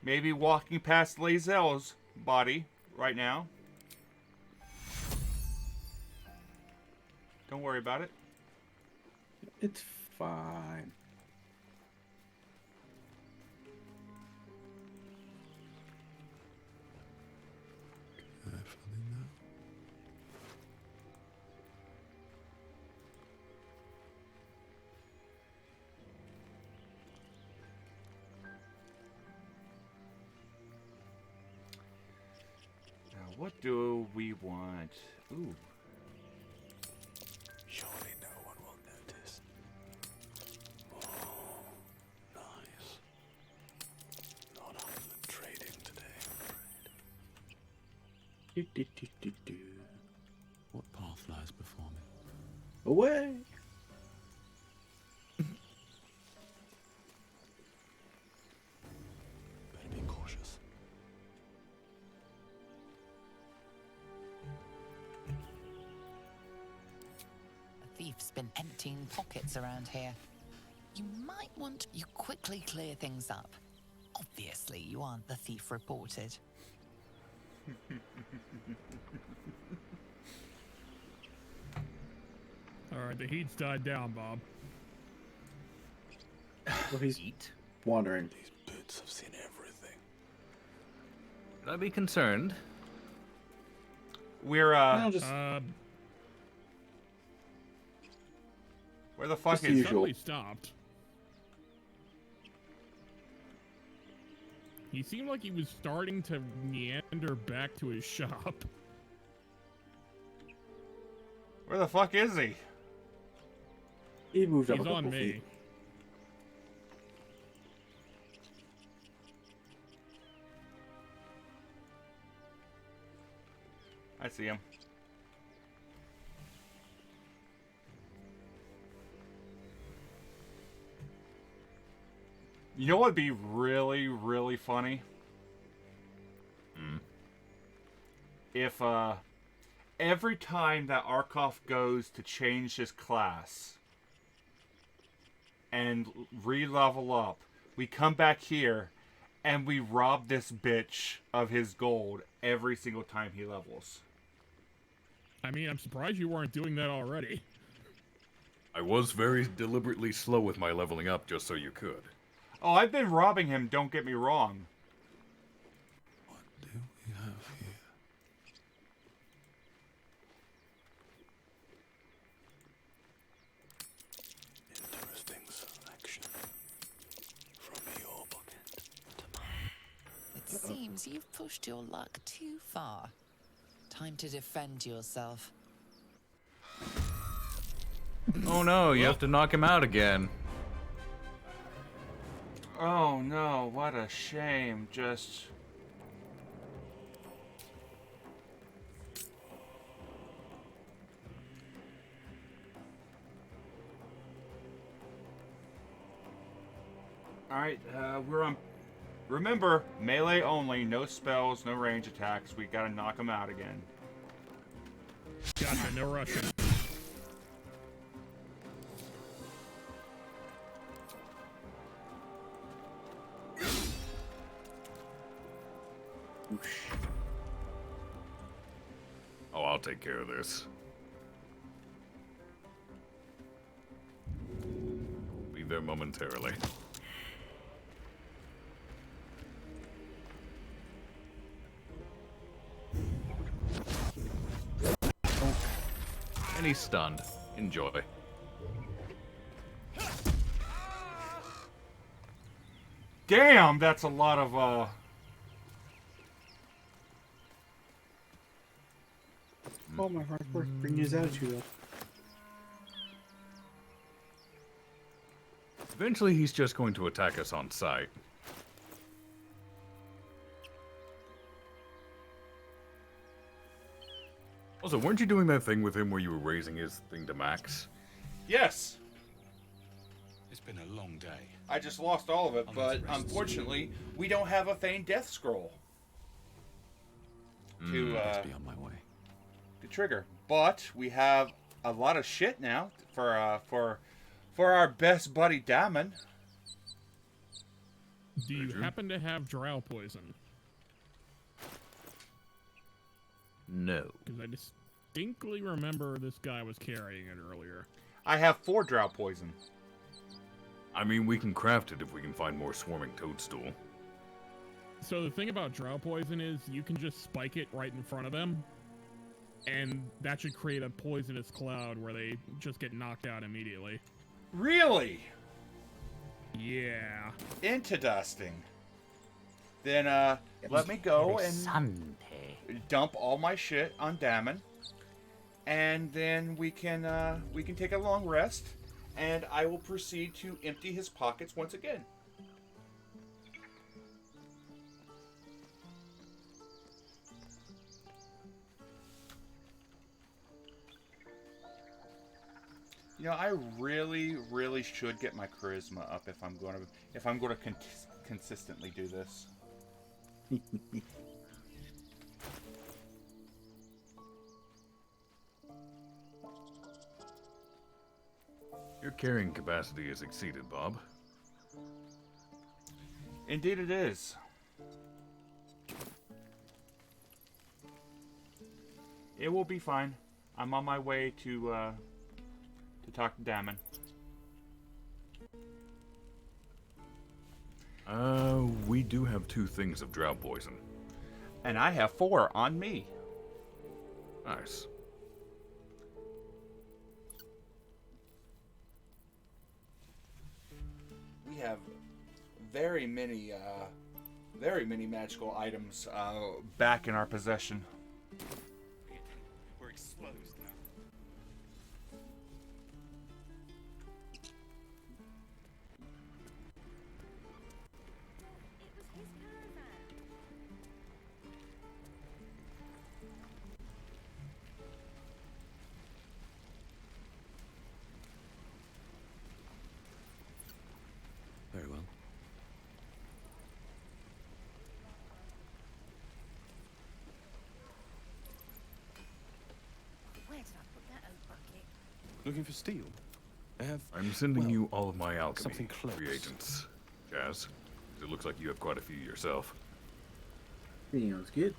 may be walking past Lae'zel's body right now. Don't worry about it. It's fine. Carefully now. Now, what do we want? Ooh. Surely no one will notice. Oh, nice. Not opulent trading today, I'm afraid. What path lies before me? Away! Better be cautious. A thief's been emptying pockets around here. You might want you quickly clear things up. Obviously, you aren't the thief reported. Alright, the heat's died down, Bob. Well, he's Eat? wandering. These boots have seen everything. Should I be concerned? We're, No, just where the fuck just the is... usual. Suddenly stopped. He seemed like he was starting to meander back to his shop. Where the fuck is he? He moved up He's a couple on me. feet. I see him. You know what would be really, really funny? If, every time that Arkoff goes to change his class and re-level up, we come back here and we rob this bitch of his gold every single time he levels. I mean, I'm surprised you weren't doing that already. I was very deliberately slow with my leveling up just so you could. Oh, I've been robbing him, don't get me wrong. What do we have here? Interesting selection. From your bucket to mine. It seems you've pushed your luck too far. Time to defend yourself. Oh no, you have to knock him out again. Oh no, what a shame. Just... Alright, we're on... Remember, melee only, no spells, no range attacks. We gotta knock them out again. Gotcha, no rushing. Oh, I'll take care of this. Be there momentarily. And he's stunned. Enjoy. Damn, that's a lot of, Oh, my hard work bringing his attitude up. Eventually, he's just going to attack us on sight. Also, weren't you doing that thing with him where you were raising his thing to max? Yes. It's been a long day. I just lost all of it, but unfortunately, we don't have a Feigned Death Scroll to Must be on my way. to trigger. But we have a lot of shit now for our best buddy Damon. Do you happen to have drow poison? No. Because I distinctly remember this guy was carrying it earlier. I have 4 drow poison. I mean, we can craft it if we can find more swarming toadstool. So the thing about drow poison is you can just spike it right in front of them, and that should create a poisonous cloud where they just get knocked out immediately. Really? Yeah. Interesting. Then let me go and dump all my shit on Damon, and then we can take a long rest, and I will proceed to empty his pockets once again. You know, I really should get my charisma up if I'm going to consistently do this. Your carrying capacity is exceeded, Bob. Indeed it is. It will be fine. I'm on my way to talk to Damon. We do have 2 things of drow poison. And I have 4 on me. Nice. We have very many magical items back in our possession. We're exposed now. Very well. Where did I put that old bucket? Looking for steel? I have. I'm sending well, you all of my alchemy something close. reagents, Jazz. It looks like you have quite a few yourself. Sounds good.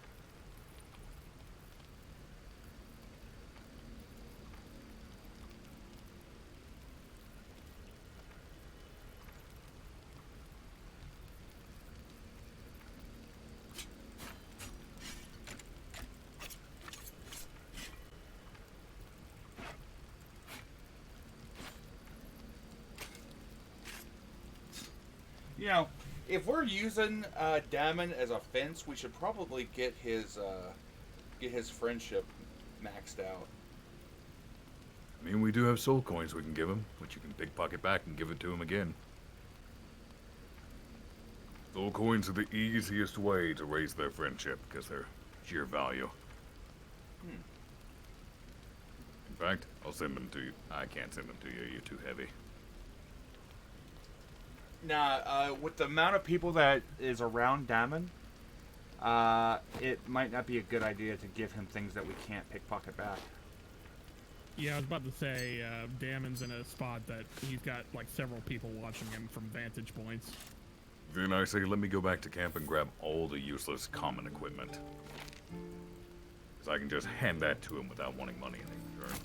You know, if we're using Damon as a fence, we should probably get his friendship maxed out. I mean, we do have soul coins we can give him, which you can pickpocket back and give it to him again. Soul coins are the easiest way to raise their friendship, because they're sheer value. In fact, I'll send them to you. I can't send them to you, you're too heavy. Now, with the amount of people that is around Damon, it might not be a good idea to give him things that we can't pickpocket back. Yeah, I was about to say, Damon's in a spot that he's got like several people watching him from vantage points. Then I say let me go back to camp and grab all the useless common equipment. Because I can just hand that to him without wanting money in return.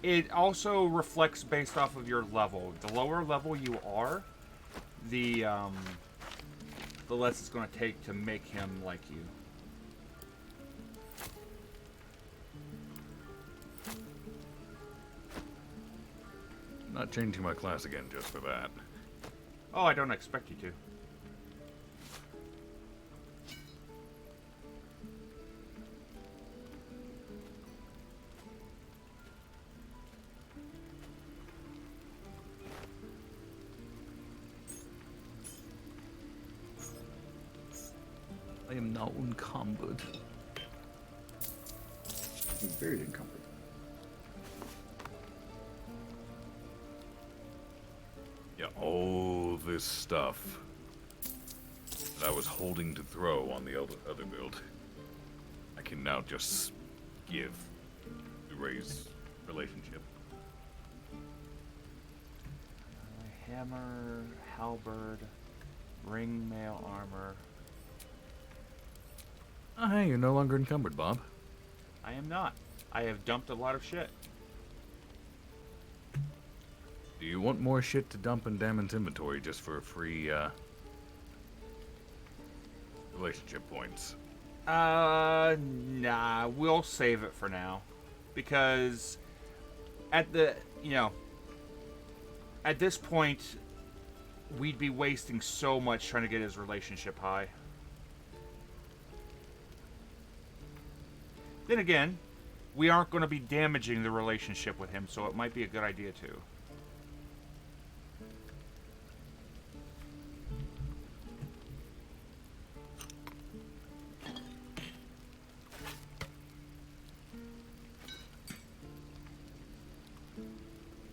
It also reflects based off of your level. The lower level you are, the less it's going to take to make him like you. Not changing my class again just for that. Oh, I don't expect you to. I am now encumbered. I'm very encumbered. Yeah, all this stuff that I was holding to throw on the other build, I can now just give to raise relationship. Hammer, halberd, ring mail armor. Oh, hey, you're no longer encumbered, Bob. I am not. I have dumped a lot of shit. Do you want more shit to dump in Damon's inventory just for free, relationship points? Nah, we'll save it for now. Because at the, at this point, we'd be wasting so much trying to get his relationship high. Then again, we aren't going to be damaging the relationship with him, so it might be a good idea too.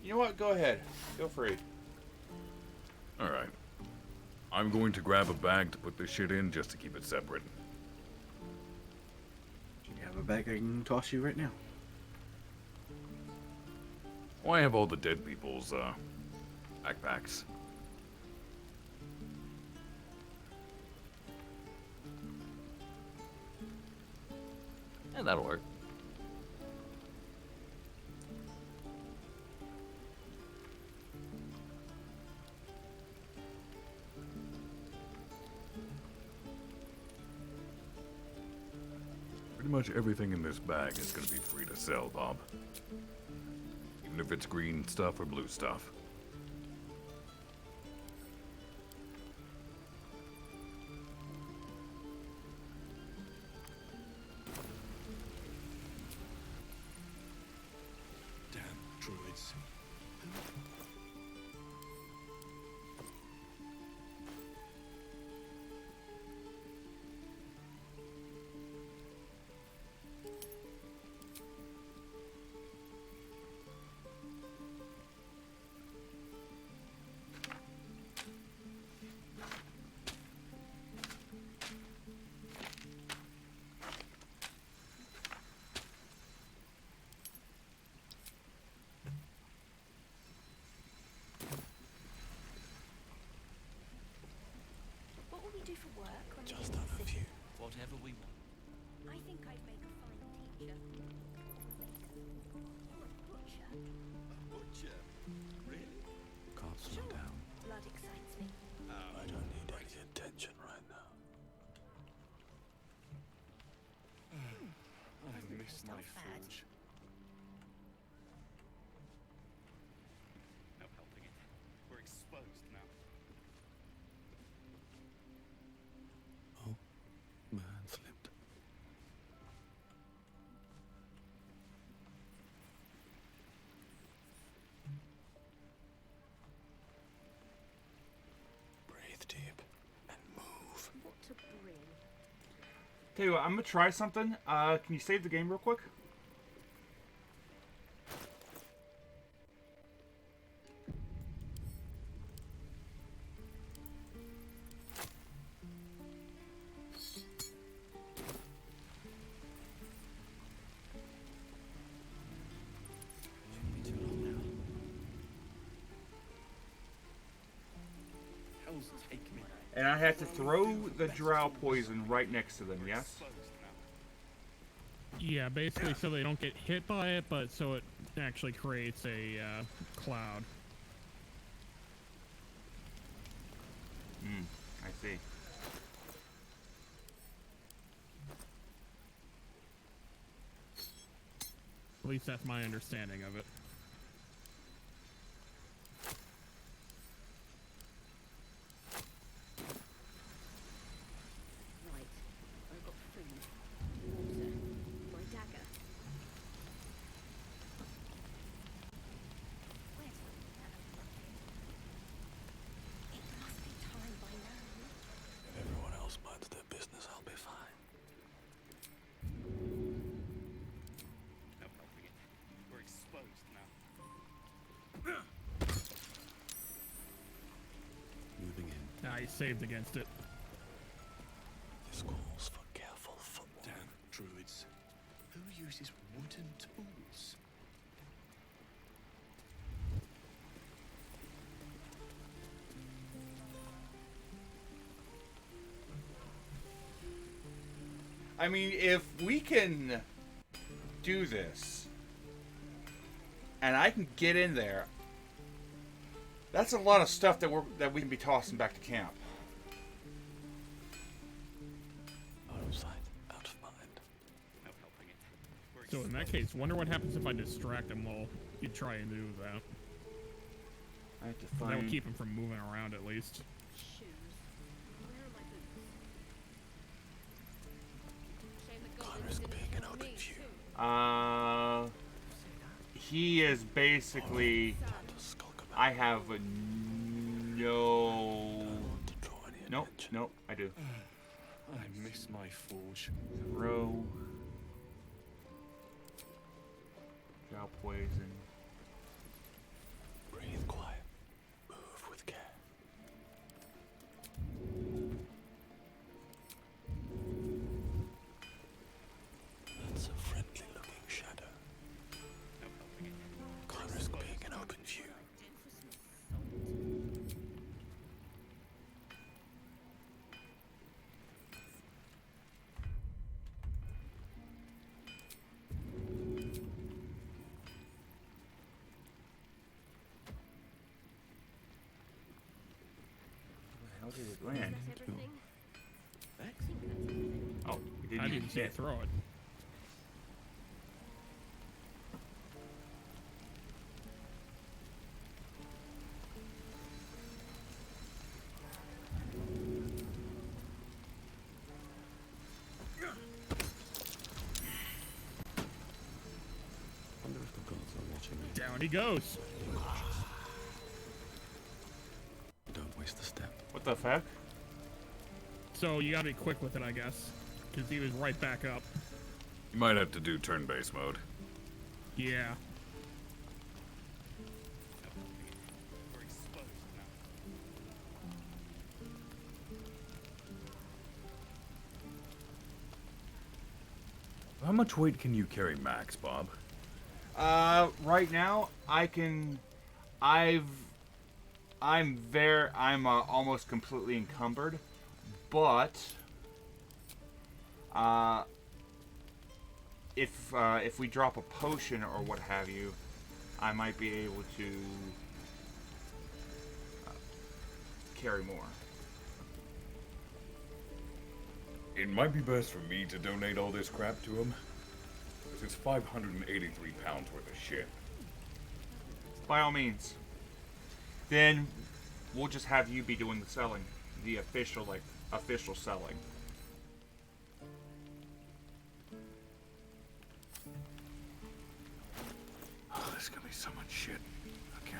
You know what? Go ahead. Feel free. Alright. I'm going to grab a bag to put this shit in just to keep it separate. You have a bag I can toss you right now. Oh, I have all the dead people's, backpacks. Yeah, that'll work. Pretty much everything in this bag is going to be free to sell, Bob. Even if it's green stuff or blue stuff. Damn druids. What will we do for work when we Just get on to a the few. city? Whatever we want. I think I'd make a fine teacher. Or a butcher. Butcher? Really? Can't slow down. Blood excites me. I don't need any attention right now. I miss my food. No helping it. We're exposed now. Oh, my hand slipped. Breathe deep and move. What to bring? Tell you what, I'm gonna try something. Can you save the game real quick? And I have to throw the drow poison right next to them, yes? Yeah, basically so they don't get hit by it, but so it actually creates a cloud. I see. At least that's my understanding of it. Right. I've got food, water, my dagger. Where's that? It must be time by now. If everyone else minds their business, I'll be fine. We're exposed now. Moving in. Ah, he saved against it. This calls for careful footwork. Damn druids. Who uses wooden tools? I mean, if we can do this, and I can get in there, that's a lot of stuff that we can be tossing back to camp. Out of sight, out of mind. No helping it. We're So in that case, wonder what happens if I distract him while you try and do that. I have to That would find. keep him from moving around at least. Shoes. Where are my boots? Shame the goblins risk didn't being in kill open me, view. too. He is basically. I have no. Nope, nope, I do. I miss my forge. Throw. Drow poison. Breathe quiet. Move with care. That's a friendly looking shadow. No helping it. Can't risk being in open view. How did it land? That's everything? Oh, we didn't I even didn't see it hit. throw it. Wonder if the gods are watching me. Down he goes. Don't waste a step. What the fuck? So you gotta be quick with it, I guess. Because he was right back up. You might have to do turn-based mode. Yeah. We're exposed now. How much weight can you carry max, Bob? Right now I can. I'm almost completely encumbered, but if we drop a potion or what have you, I might be able to carry more. It might be best for me to donate all this crap to him. Because it's 583 pounds worth of shit. By all means. Then we'll just have you be doing the selling, the official selling. Oh, there's gonna be so much shit. Okay.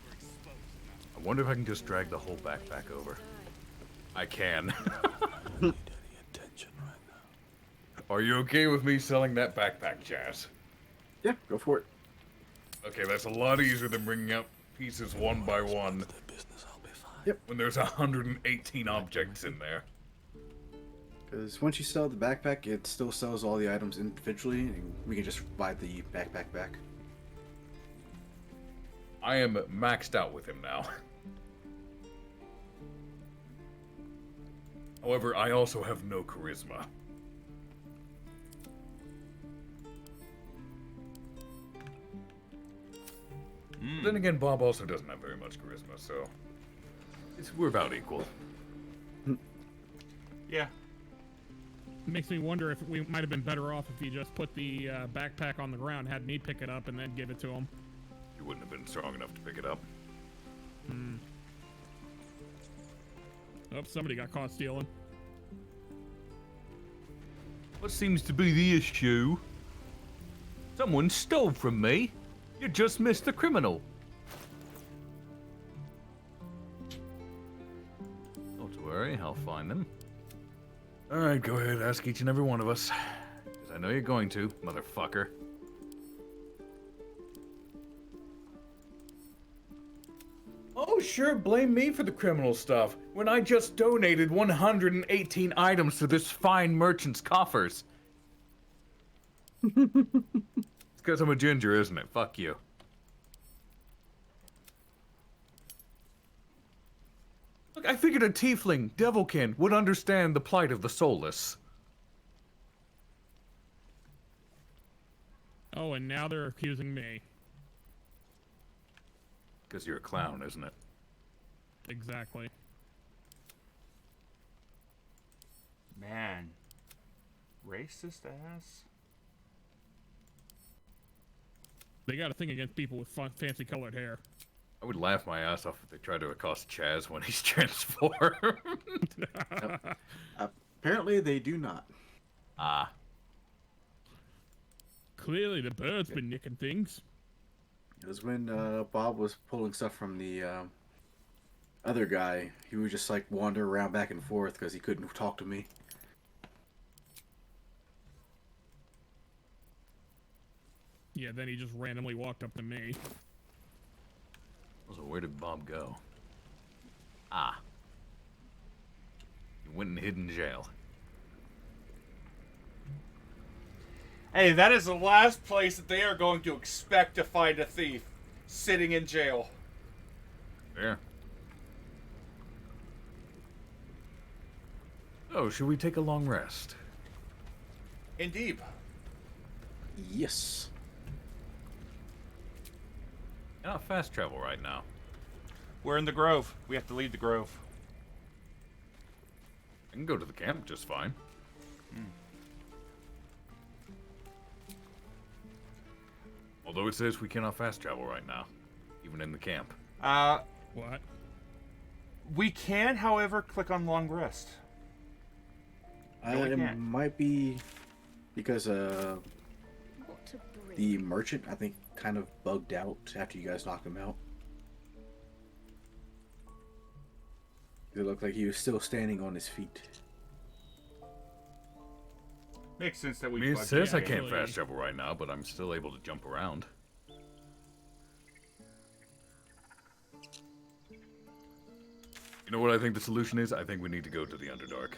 We're exposed now. I wonder if I can just drag the whole backpack over. I can. I don't need any attention right now. Are you okay with me selling that backpack, Jazz? Yeah, go for it. Okay, that's a lot easier than bringing out pieces one by one. Their business, I'll be fine. Yep. When there's 118 objects in there. Because once you sell the backpack, it still sells all the items individually, and we can just buy the backpack back. I am maxed out with him now. However, I also have no charisma. But then again, Bob also doesn't have very much charisma, so we're about equal. Yeah. Makes me wonder if we might have been better off if he just put the backpack on the ground, had me pick it up, and then give it to him. You wouldn't have been strong enough to pick it up. Oh, somebody got caught stealing. What seems to be the issue? Someone stole from me. You just missed the criminal. Not to worry, I'll find them. Alright, go ahead, ask each and every one of us. Because I know you're going to, motherfucker. Oh, sure, blame me for the criminal stuff, when I just donated 118 items to this fine merchant's coffers. It's because I'm a ginger, isn't it? Fuck you. Look, I figured a tiefling, devilkin, would understand the plight of the soulless. Oh, and now they're accusing me. Because you're a clown, isn't it? Exactly. Man. Racist ass. They got a thing against people with fancy colored hair. I would laugh my ass off if they tried to accost Chaz when he's transformed. Apparently they do not. Ah. Clearly the bird's been nicking things. It was when Bob was pulling stuff from the other guy. He would just like wander around back and forth because he couldn't talk to me. Yeah, then he just randomly walked up to me. So where did Bob go? Ah. He went and hid in jail. Hey, that is the last place that they are going to expect to find a thief. Sitting in jail. Fair. Oh, should we take a long rest? Indeed. Yes. Not fast travel right now. We're in the grove. We have to leave the grove. I can go to the camp just fine. Although it says we cannot fast travel right now, even in the camp. What? We can, however, click on long rest. No, we It can't. might be because the merchant, I think, kind of bugged out after you guys knocked him out. It looked like he was still standing on his feet. Makes sense that I we. mean, it bugged says you. I can't fast travel right now, but I'm still able to jump around. You know what I think the solution is? I think we need to go to the Underdark.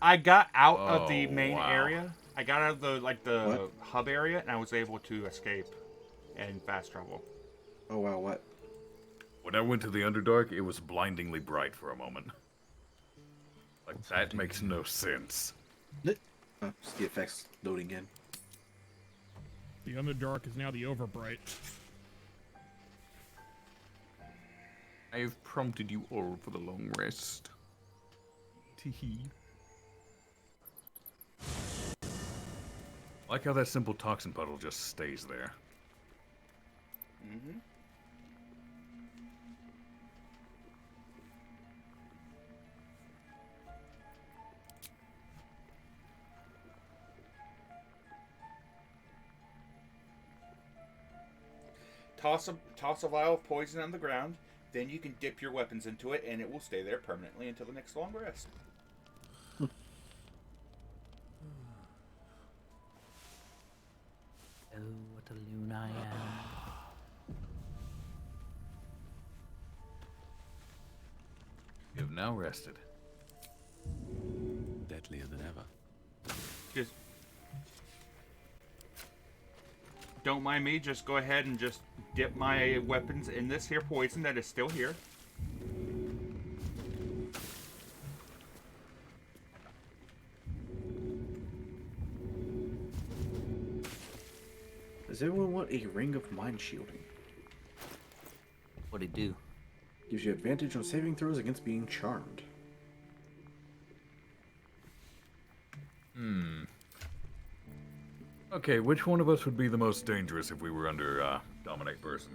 I got out of the Oh, main wow. area. I got out of the the What? hub area, and I was able to escape and fast travel. Oh wow, what? When I went to the Underdark, it was blindingly bright for a moment. Like, that makes no sense. Just the effects loading in. The Underdark is now the Overbright. I have prompted you all for the long rest. Teehee. I like how that simple toxin puddle just stays there. Mm-hmm. Toss a vial of poison on the ground. Then you can dip your weapons into it, and it will stay there permanently until the next long rest. Oh, what a loon I am. You have now rested. Deadlier than ever. Just don't mind me. Just go ahead and just dip my weapons in this here poison that is still here. Does everyone want a ring of mind shielding? What'd it do? Gives you advantage on saving throws against being charmed. Okay, which one of us would be the most dangerous if we were under dominate person?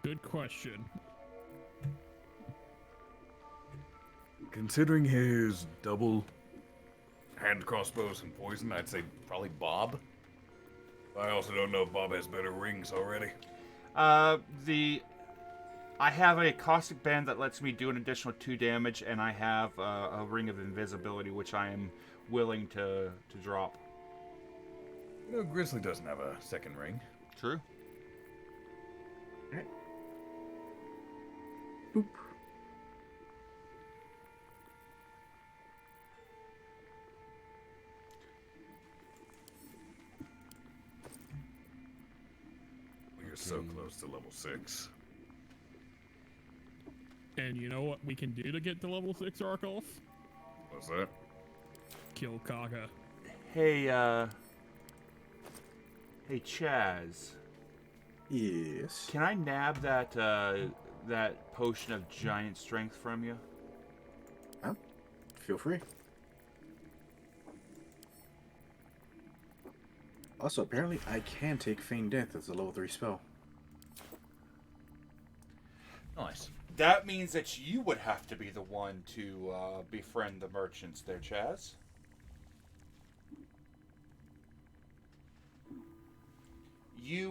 Good question. Considering his double hand crossbows and poison, I'd say probably Bob. I also don't know if Bob has better rings already. I have a caustic band that lets me do an additional 2 damage, and I have a ring of invisibility, which I am willing to drop. You know, Grizzly doesn't have a second ring. True. Alright. Boop. You're so close to level 6. And you know what we can do to get to level 6 Arkolf? What's that? Kill Kaga. Hey, hey, Chaz. Yes. Can I nab that potion of giant strength from you? Huh? Feel free. Also, apparently, I can take Feign Death as a level 3 spell. Nice. That means that you would have to be the one to befriend the merchants there, Chaz. You,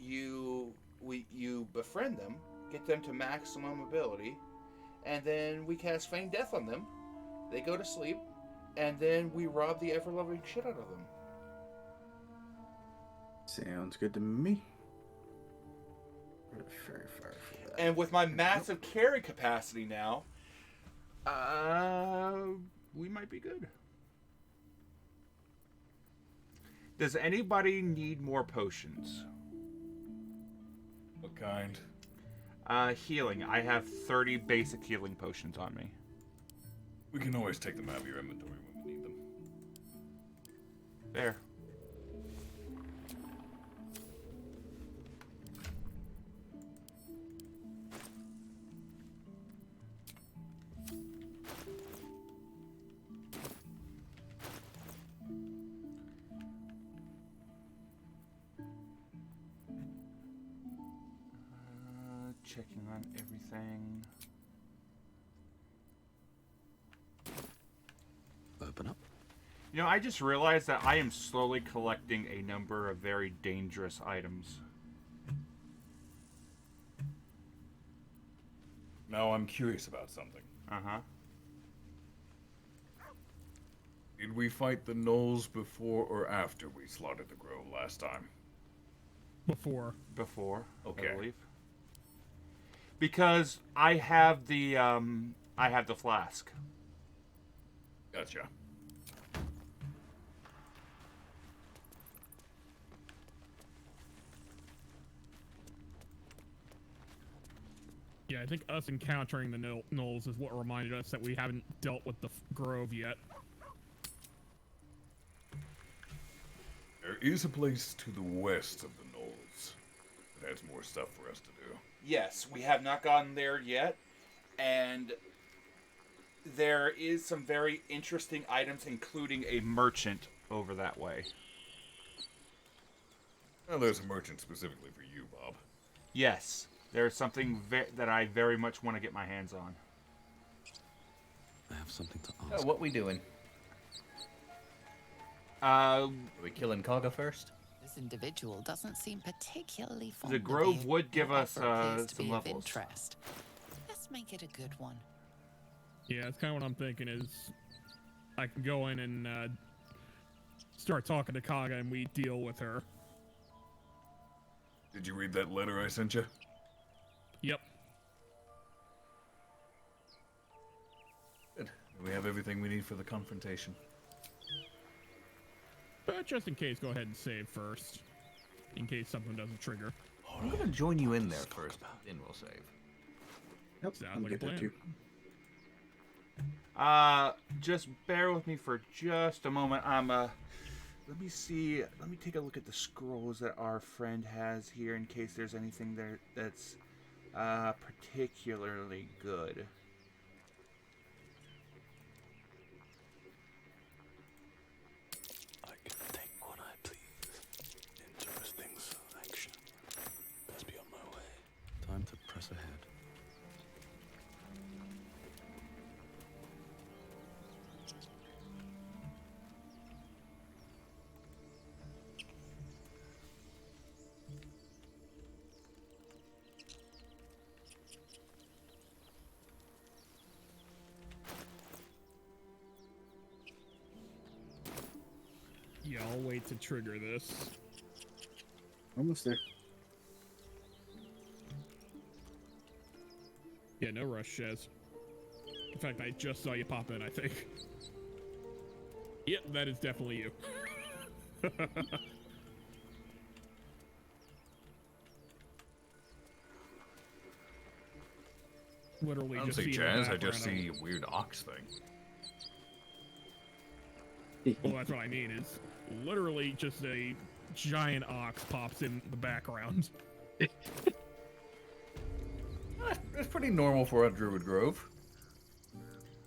you befriend them, get them to maximum ability, and then we cast Feign Death on them. They go to sleep, and then we rob the ever-loving shit out of them. Sounds good to me. Very far for that. And with my massive carry capacity now, we might be good. Does anybody need more potions? What kind? Healing. I have 30 basic healing potions on me. We can always take them out of your inventory when we need them. There. Checking on everything. Open up. You know, I just realized that I am slowly collecting a number of very dangerous items. Now I'm curious about something. Uh-huh. Did we fight the gnolls before or after we slaughtered the grove last time? Before. Before, Okay. I believe. Because I have the flask. Gotcha. Yeah, I think us encountering the gnolls is what reminded us that we haven't dealt with the grove yet. There is a place to the west of the gnolls that has more stuff for us to do. Yes, we have not gotten there yet, and there is some very interesting items, including a merchant over that way. Well, there's a merchant specifically for you, Bob. Yes, there's something that I very much want to get my hands on. I have something to ask. Oh, what we doing? Are we killing Kaga first? This individual doesn't seem particularly fond The of grove you. would give Your us offer appears to some be of levels. interest. Let's make it a good one. Yeah, that's kind of what I'm thinking is I can go in and start talking to Kaga and we deal with her. Did you read that letter I sent you? Yep. Good. We have everything we need for the confrontation. But just in case, go ahead and save first. In case something doesn't trigger. I'm gonna join you in there first, then we'll save. Yep, Sounds I'm like a get that plan. too. Just bear with me for just a moment. Let me see. Let me take a look at the scrolls that our friend has here in case there's anything there that's particularly good. I can take what I please. Interesting selection. Best be on my way. Time to press ahead. Yeah, I'll wait to trigger this. Almost there. Yeah, no rush, Shaz. In fact, I just saw you pop in, I think. Yep, that is definitely you. Literally I don't just see see in the Jazz, I just background see a weird ox thing. Well, that's what I mean, is literally just a giant ox pops in the background. That's pretty normal for a Druid Grove.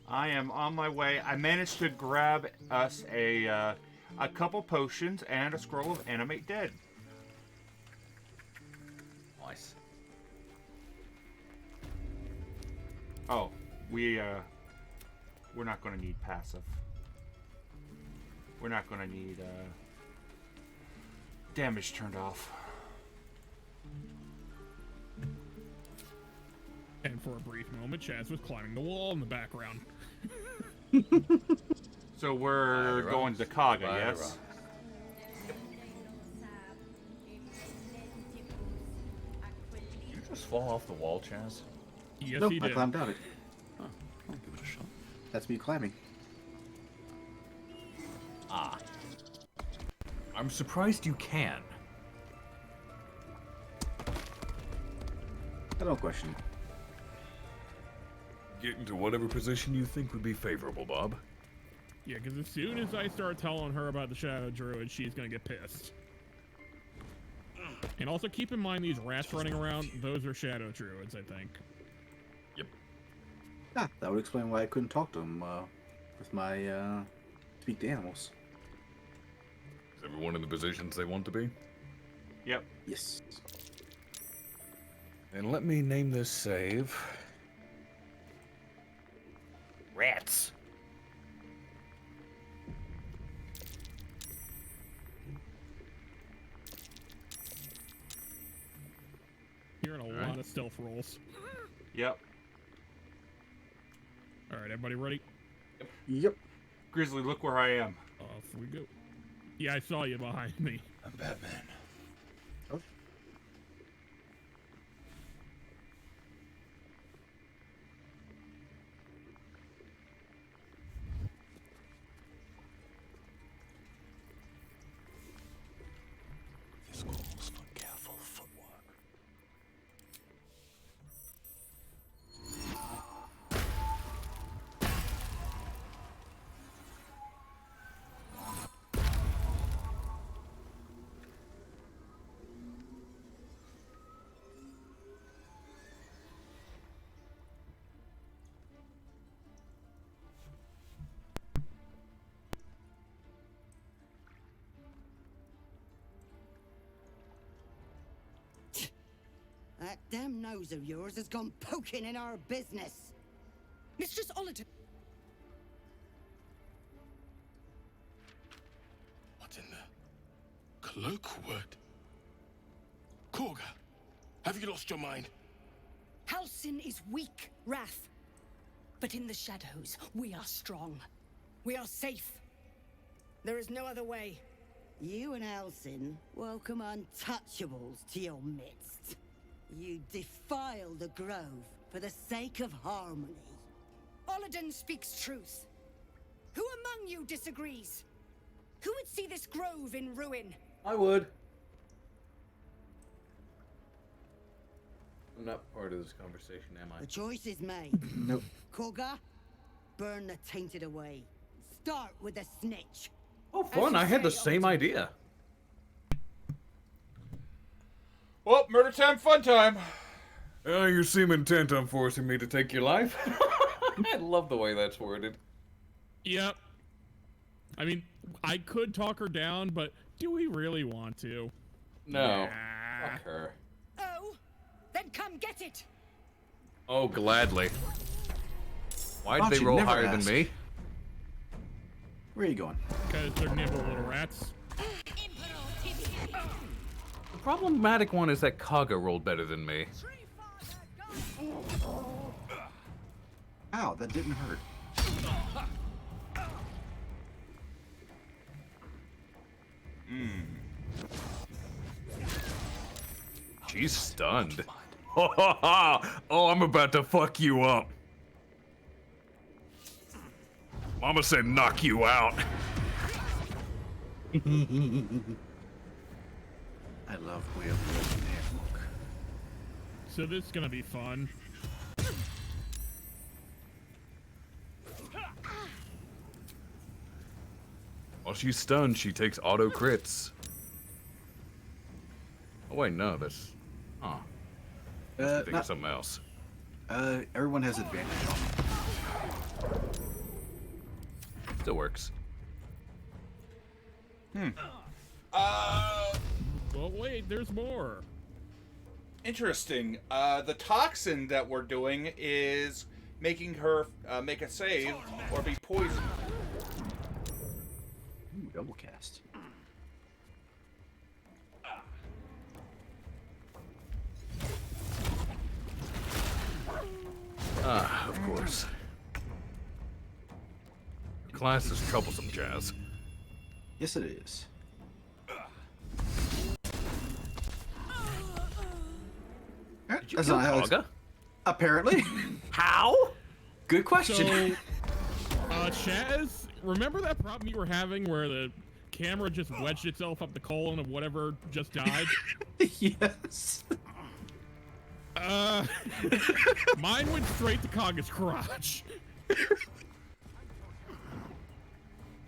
I am on my way. I managed to grab us a couple potions and a scroll of animate dead. Nice. Oh, we're not going to need passive. We're not going to need damage turned off. And for a brief moment, Chaz was climbing the wall in the background. So we're going to Kaga, yes? Did you just fall off the wall, Chaz? Yes, Nope, he I did. climbed down it. I'll give it a shot. That's me climbing. Ah. I'm surprised you can. I don't question it. Get into whatever position you think would be favorable, Bob. Yeah, because as soon as I start telling her about the Shadow Druid, she's going to get pissed. And also keep in mind these rats running around, those are Shadow Druids, I think. Yep. Ah, that would explain why I couldn't talk to him with my speak to animals. Is everyone in the positions they want to be? Yep. Yes. And let me name this save. Rats. You're in a lot of stealth rolls. Yep. Alright, everybody ready? Yep. Grizzly, look where I am. Off we go. Yeah, I saw you behind me. I'm Batman. This calls for careful footwork. That damn nose of yours has gone poking in our business. Mistress Ollerton. What's in the cloakwood? Korga, have you lost your mind? Halsin is weak, Wrath. But in the shadows, we are strong. We are safe. There is no other way. You and Halsin welcome untouchables to your midst. You defile the grove for the sake of harmony. Ollerton speaks truth. Who among you disagrees? Who would see this grove in ruin? I would. I'm not part of this conversation, am I? The choice is made. Nope. Korga, burn the tainted away. Start with the snitch. Oh, fun! I had the same idea. Well, murder time, fun time. You seem intent on forcing me to take your life. I love the way that's worded. Yep. I mean, I could talk her down, but do we really want to? No. Nah. Fuck her. Oh, then come get it. Oh, gladly. Why'd Why'd they you roll never higher ask? than me? Where are you going? Because they're nimble little rats. The problematic one is that Kaga rolled better than me. Ow, that didn't hurt. She's stunned. Oh, I'm about to fuck you up. Mama said knock you out. I love Way of the Legend Handbook. So this is gonna be fun. While she's stunned, she takes auto crits. Oh wait, no, that's... Huh. I think of Not, something else. everyone has advantage on me. Still works. But wait, there's more. Interesting. The toxin that we're doing is making her make a save or be poisoned. Ooh, double cast. Ah, of course. Class is troublesome, Jazz. Yes, it is. Did you That's kill not how it's- Kaga? Apparently. How? Good question. So, Chaz, remember that problem you were having where the camera just wedged itself up the colon of whatever just died? Yes. Mine went straight to Kaga's crotch.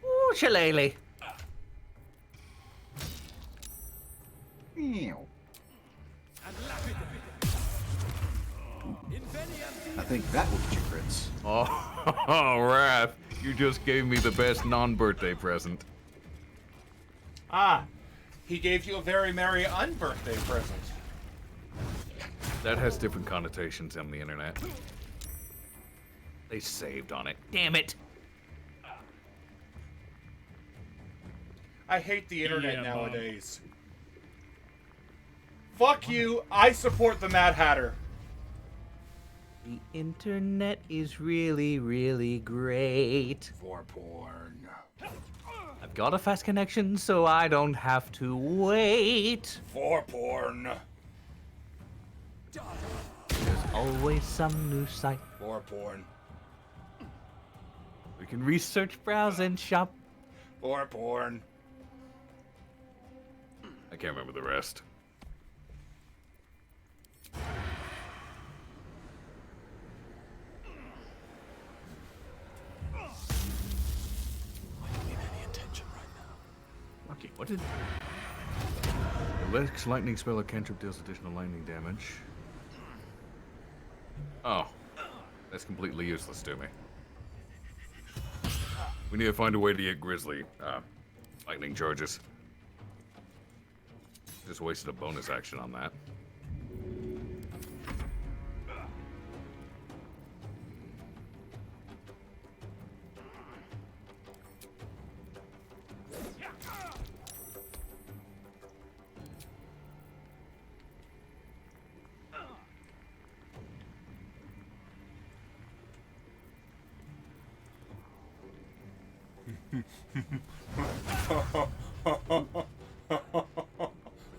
Ooh, shillelagh. Meow. I think that will get you crits. Oh, Wrath, you just gave me the best non-birthday present. Ah, he gave you a very merry unbirthday present. That has different connotations on the internet. They saved on it. Damn it! I hate the internet Yeah, Bob. nowadays. Fuck you, I support the Mad Hatter. The internet is really, really great. For porn. I've got a fast connection, so I don't have to wait. For porn. There's always some new site. For porn. We can research, browse, and shop. For porn. I can't remember the rest. Okay. What did... The Lex lightning spell or cantrip deals additional lightning damage. Oh. That's completely useless to me. We need to find a way to get Grizzly lightning charges. Just wasted a bonus action on that.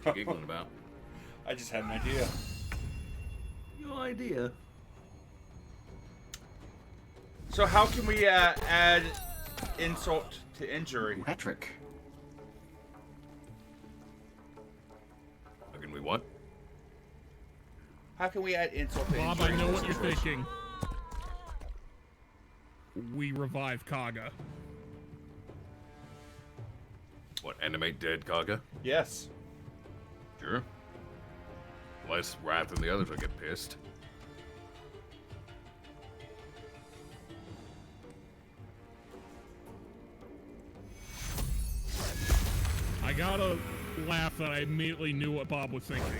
What you giggling about? I just had an idea. No idea. So how can we add insult to injury? Patrick. How can we what? How can we add insult to Bob, injury? I know in what this you're situation? thinking. we revive Kaga. What, animate dead Kaga? Yes. Sure. Less Wrath than the others will get pissed. I gotta laugh that I immediately knew what Bob was thinking.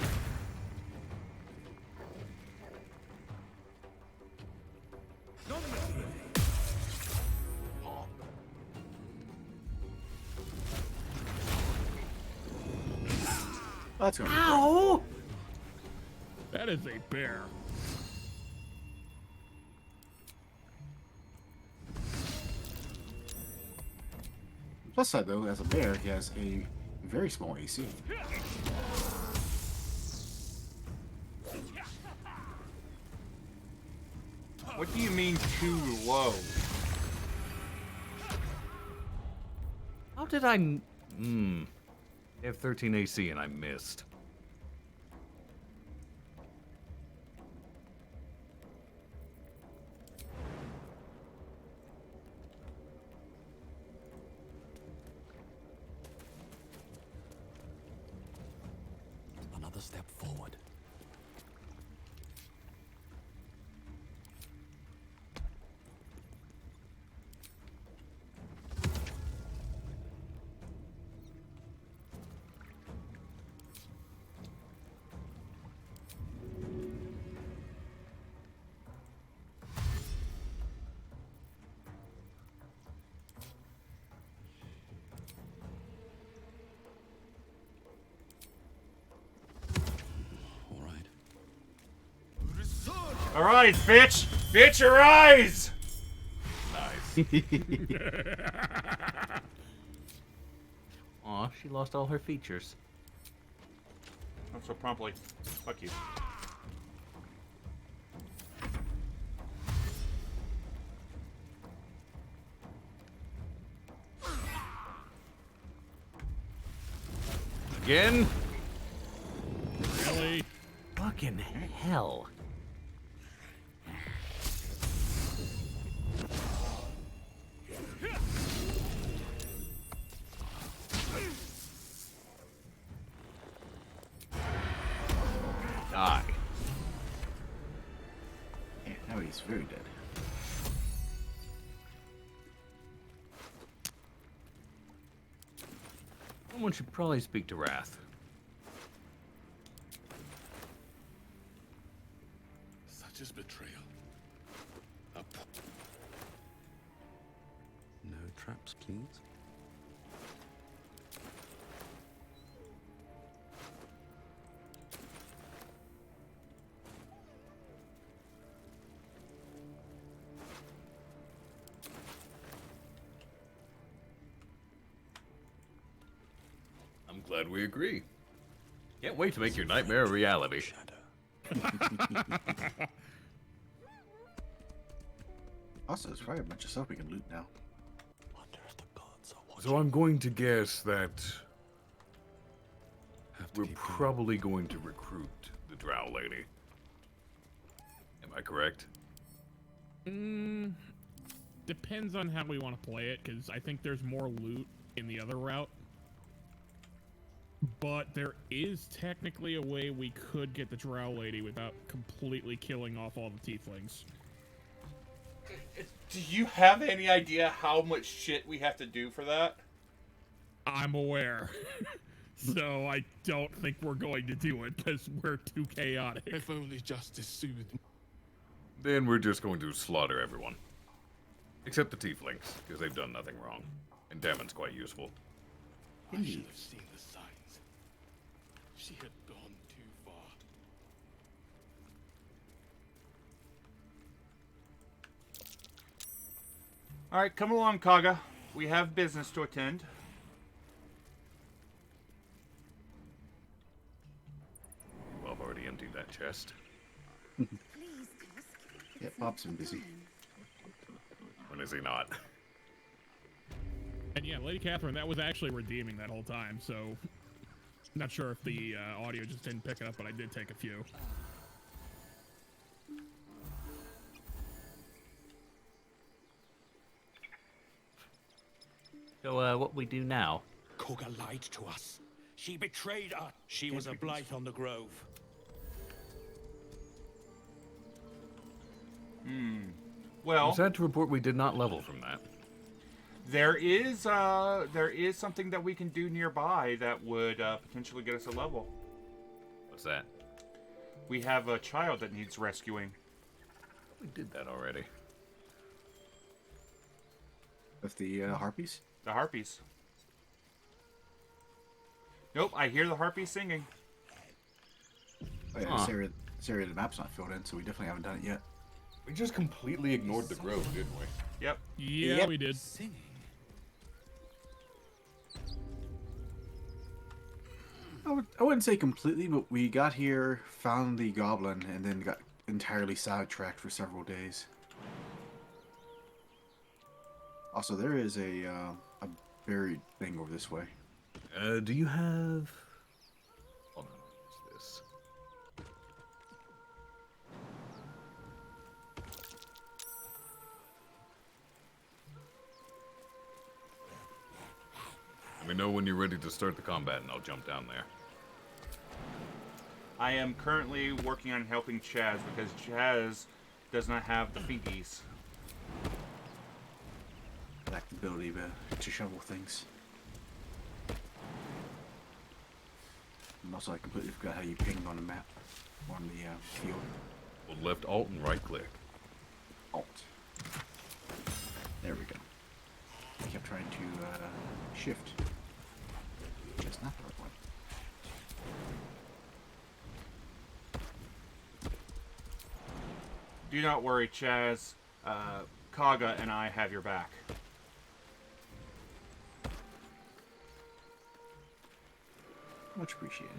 That's gonna Ow! That is a bear. Plus side though, as a bear, he has a very small AC. What do you mean too low? How did I... They have 13 AC and I missed. Another step forward. Arise, bitch! Bitch, arise! Nice. Aw, she lost all her features. Not so promptly. Fuck you. Again? Really? Fucking hell. Die. Yeah, now he's very dead. Someone should probably speak to Wrath. Such is betrayal. No traps, please. I'm glad we agree. Can't wait to make your nightmare a reality. Also, there's probably a bunch of stuff we can loot now. So I'm going to guess that we're probably going to recruit the Drow Lady. Am I correct? Depends on how we want to play it, because I think there's more loot in the other route. But there is technically a way we could get the Drow Lady without completely killing off all the tieflings. Do you have any idea how much shit we have to do for that? I'm aware. So I don't think we're going to do it, because we're too chaotic. If only justice soothed. Then we're just going to slaughter everyone. Except the tieflings, because they've done nothing wrong. And Damon's quite useful. I should have seen the signs. She had gone too far. Alright, come along, Kaga. We have business to attend. Well, I've already emptied that chest. Yeah, Pop's been busy. When is he not? And yeah, Lady Catherine, that was actually redeeming that whole time, so... Not sure if the audio just didn't pick it up, but I did take a few. So, what we do now? Koga lied to us. She betrayed us. She was a blight on the grove. Well, I'm sad to report we did not level from that. there is something that we can do nearby that would potentially get us a level. What's that? We have a child that needs rescuing. We did that already. With the harpies? The harpies. Nope, I hear the harpies singing. Oh, yeah, this area of the map's not filled in, so we definitely haven't done it yet. We just completely ignored the grove, didn't we? Yep. Yeah, we did. Singing. I wouldn't say completely, but we got here, found the goblin, and then got entirely sidetracked for several days. Also, there is a buried thing over this way. Do you have... Hold on, what's this? Let me know when you're ready to start the combat, and I'll jump down there. I am currently working on helping Chaz because Chaz does not have the fingies. Lack the ability to shovel things. And also, I completely forgot how you ping on the map, on the field. Hold left Alt and right click. Alt. There we go. I kept trying to shift. Just not the right one. Do not worry, Chaz. Kaga and I have your back. Much appreciated.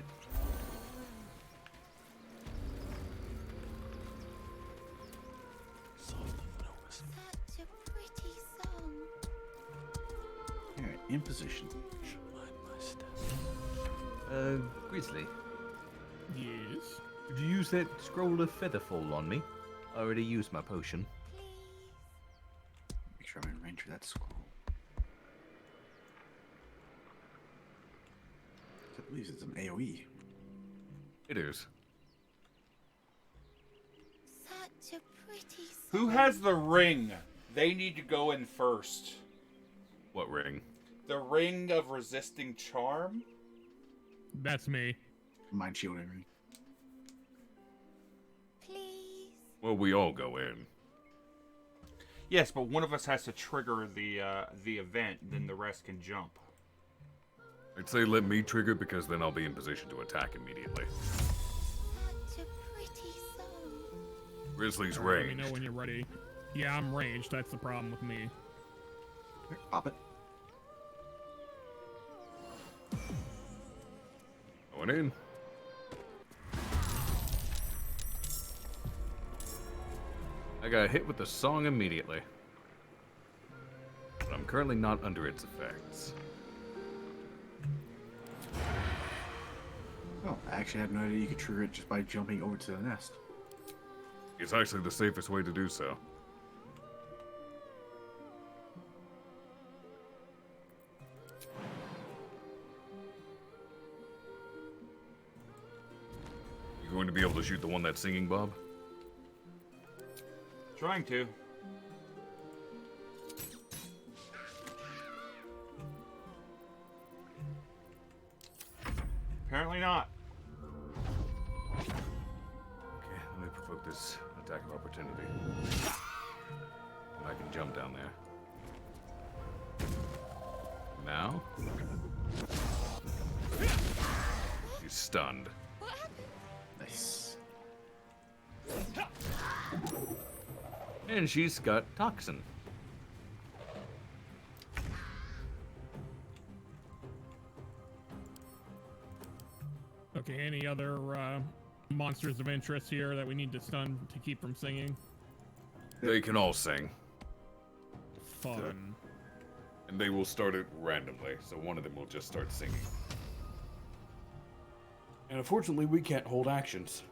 Such a pretty song. Alright, in position. Grizzly, Yes. could you use that scroll of featherfall on me? I already used my potion. Make sure I'm in range for that scroll. I believe it's an AoE. It is. Such a pretty song. Who has the ring? They need to go in first. What ring? The ring of resisting charm? That's me. Mind shielding ring. Please. Well, we all go in. Yes, but one of us has to trigger the event, then the rest can jump. I'd say let me trigger because then I'll be in position to attack immediately. Such a pretty song. Grizzly's Let me ranged. know when you're ready. Yeah, I'm ranged. That's the problem with me. Here, pop it. Going in. I got hit with the song immediately. But I'm currently not under its effects. Oh, I actually had no idea you could trigger it just by jumping over to the nest. It's actually the safest way to do so. You going to be able to shoot the one that's singing, Bob? Trying to. Apparently not. Okay, let me provoke this attack of opportunity. And I can jump down there. Now? She's stunned. Nice. And she's got toxin. Okay, any other monsters of interest here that we need to stun to keep from singing? They can all sing. Fun. And they will start it randomly, so one of them will just start singing. And unfortunately, we can't hold actions.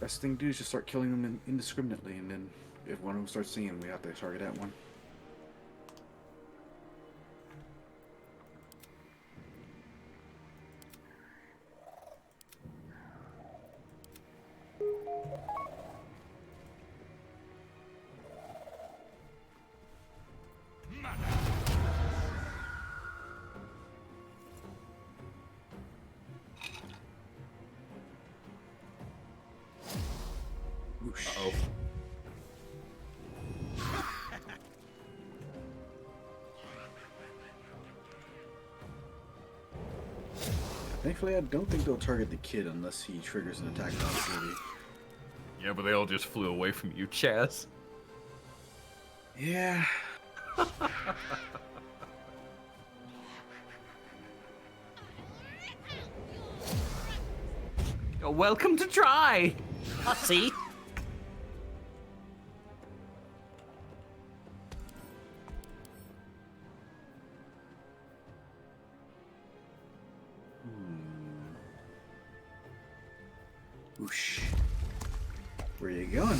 Best thing to do is just start killing them indiscriminately, and then if one of them starts singing, we have to target that one. Uh-oh. Thankfully, I don't think they'll target the kid unless he triggers an attack opportunity. Yeah, but they all just flew away from you, Chaz. Yeah. You're welcome to try, hussy. Whoosh. Where you going?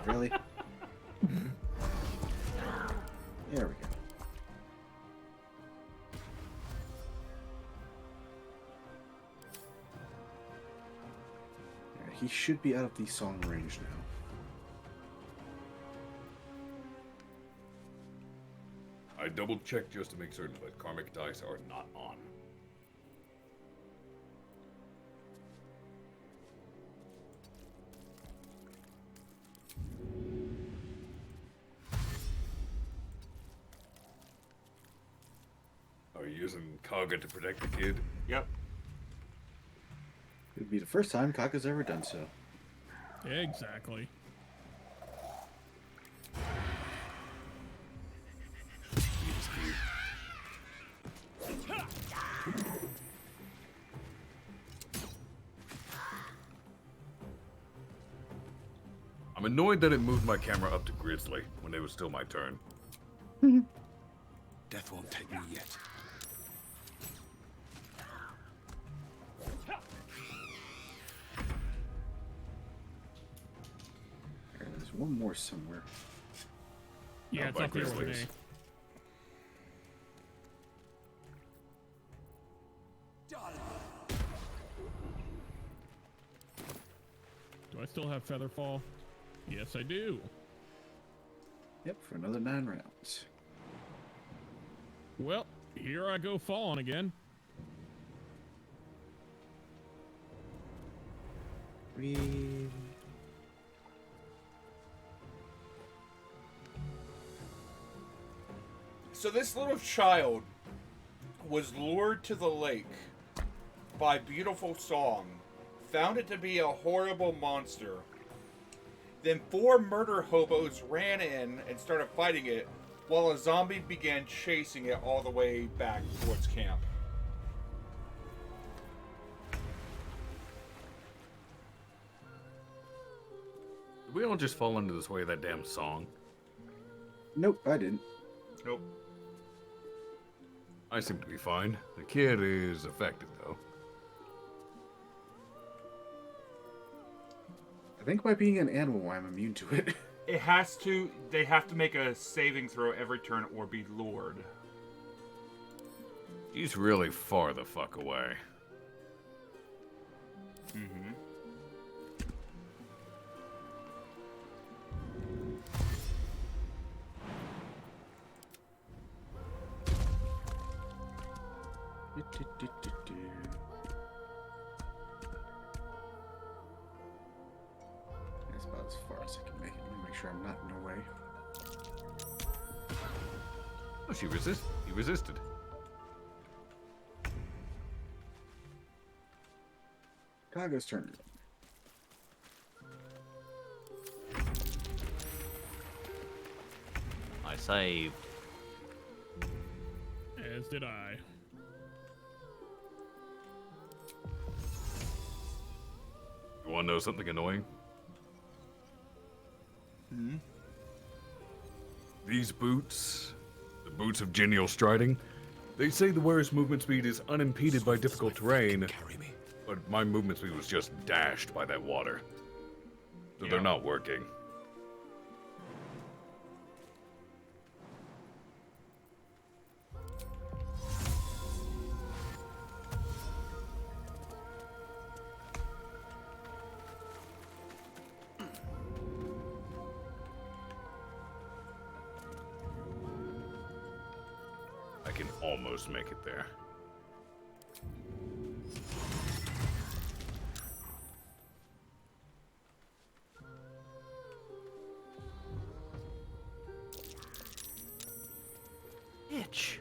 Really? There we go. Yeah, he should be out of the song range now. I double checked just to make certain that karmic dice are not on. Are you using Kaga to protect the kid? Yep. It would be the first time Kaka's ever done so. Exactly. I'm annoyed that it moved my camera up to Grizzly when it was still my turn. Death won't take me yet. There's one more somewhere. Yeah, it's by up there with me. Grizzlies. Do I still have Featherfall? Yes, I do. Yep, for another 9 rounds. Well, here I go falling again. So this little child was lured to the lake by beautiful song, found it to be a horrible monster. Then 4 murder hobos ran in and started fighting it, while a zombie began chasing it all the way back towards camp. Did we all just fall into this way of that damn song? Nope, I didn't. Nope. I seem to be fine. The kid is affected, though. I think by being an animal, I'm immune to it. It has to. They have to make a saving throw every turn or be lured. He's really far the fuck away. Mm-hmm. That's about as far as I can make it. Let me make sure I'm not in the way. Oh, he resisted. Kaga's turn. I saved. As did I. You want to know something annoying? Hmm? These boots, the boots of genial striding, they say the wearer's movement speed is unimpeded by difficult terrain, But my movement speed was just dashed by that water. So they're not working. I can almost make it there. Itch.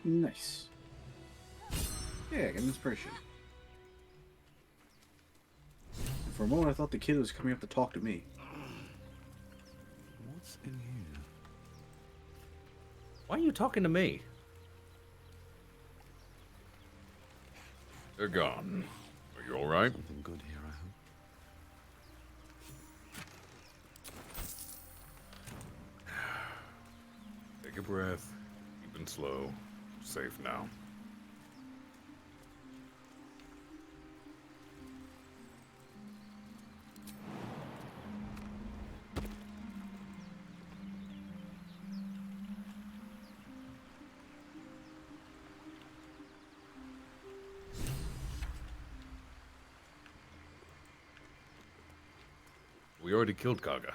Nice. Yeah, get inspiration. And for a moment, I thought the kid was coming up to talk to me. What's in here? Why are you talking to me? They're gone. Are you alright? Something good here, I hope. Take a breath. Keep it slow. Safe now. We already killed Kaga.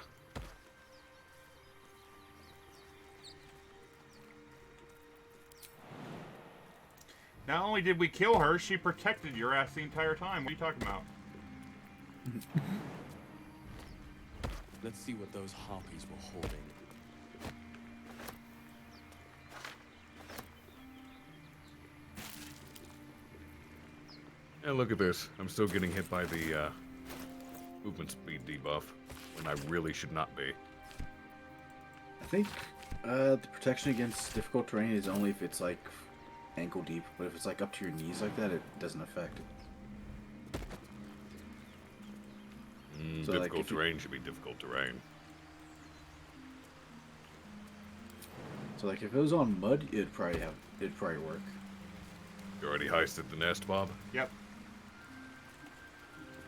Not only did we kill her, she protected your ass the entire time. What are you talking about? Let's see what those harpies were holding. And look at this. I'm still getting hit by the movement speed debuff when I really should not be. I think the protection against difficult terrain is only if it's like ankle deep, but if it's like up to your knees like that, it doesn't affect it. So, like, Difficult if you- terrain should be difficult terrain. So like if it was on mud, it'd probably work. You already heisted the nest, Bob? Yep.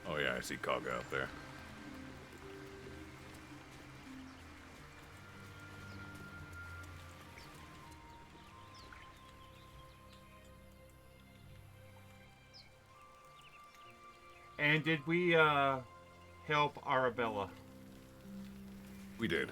Oh yeah, I see Kaga up there. And did we help Arabella? We did.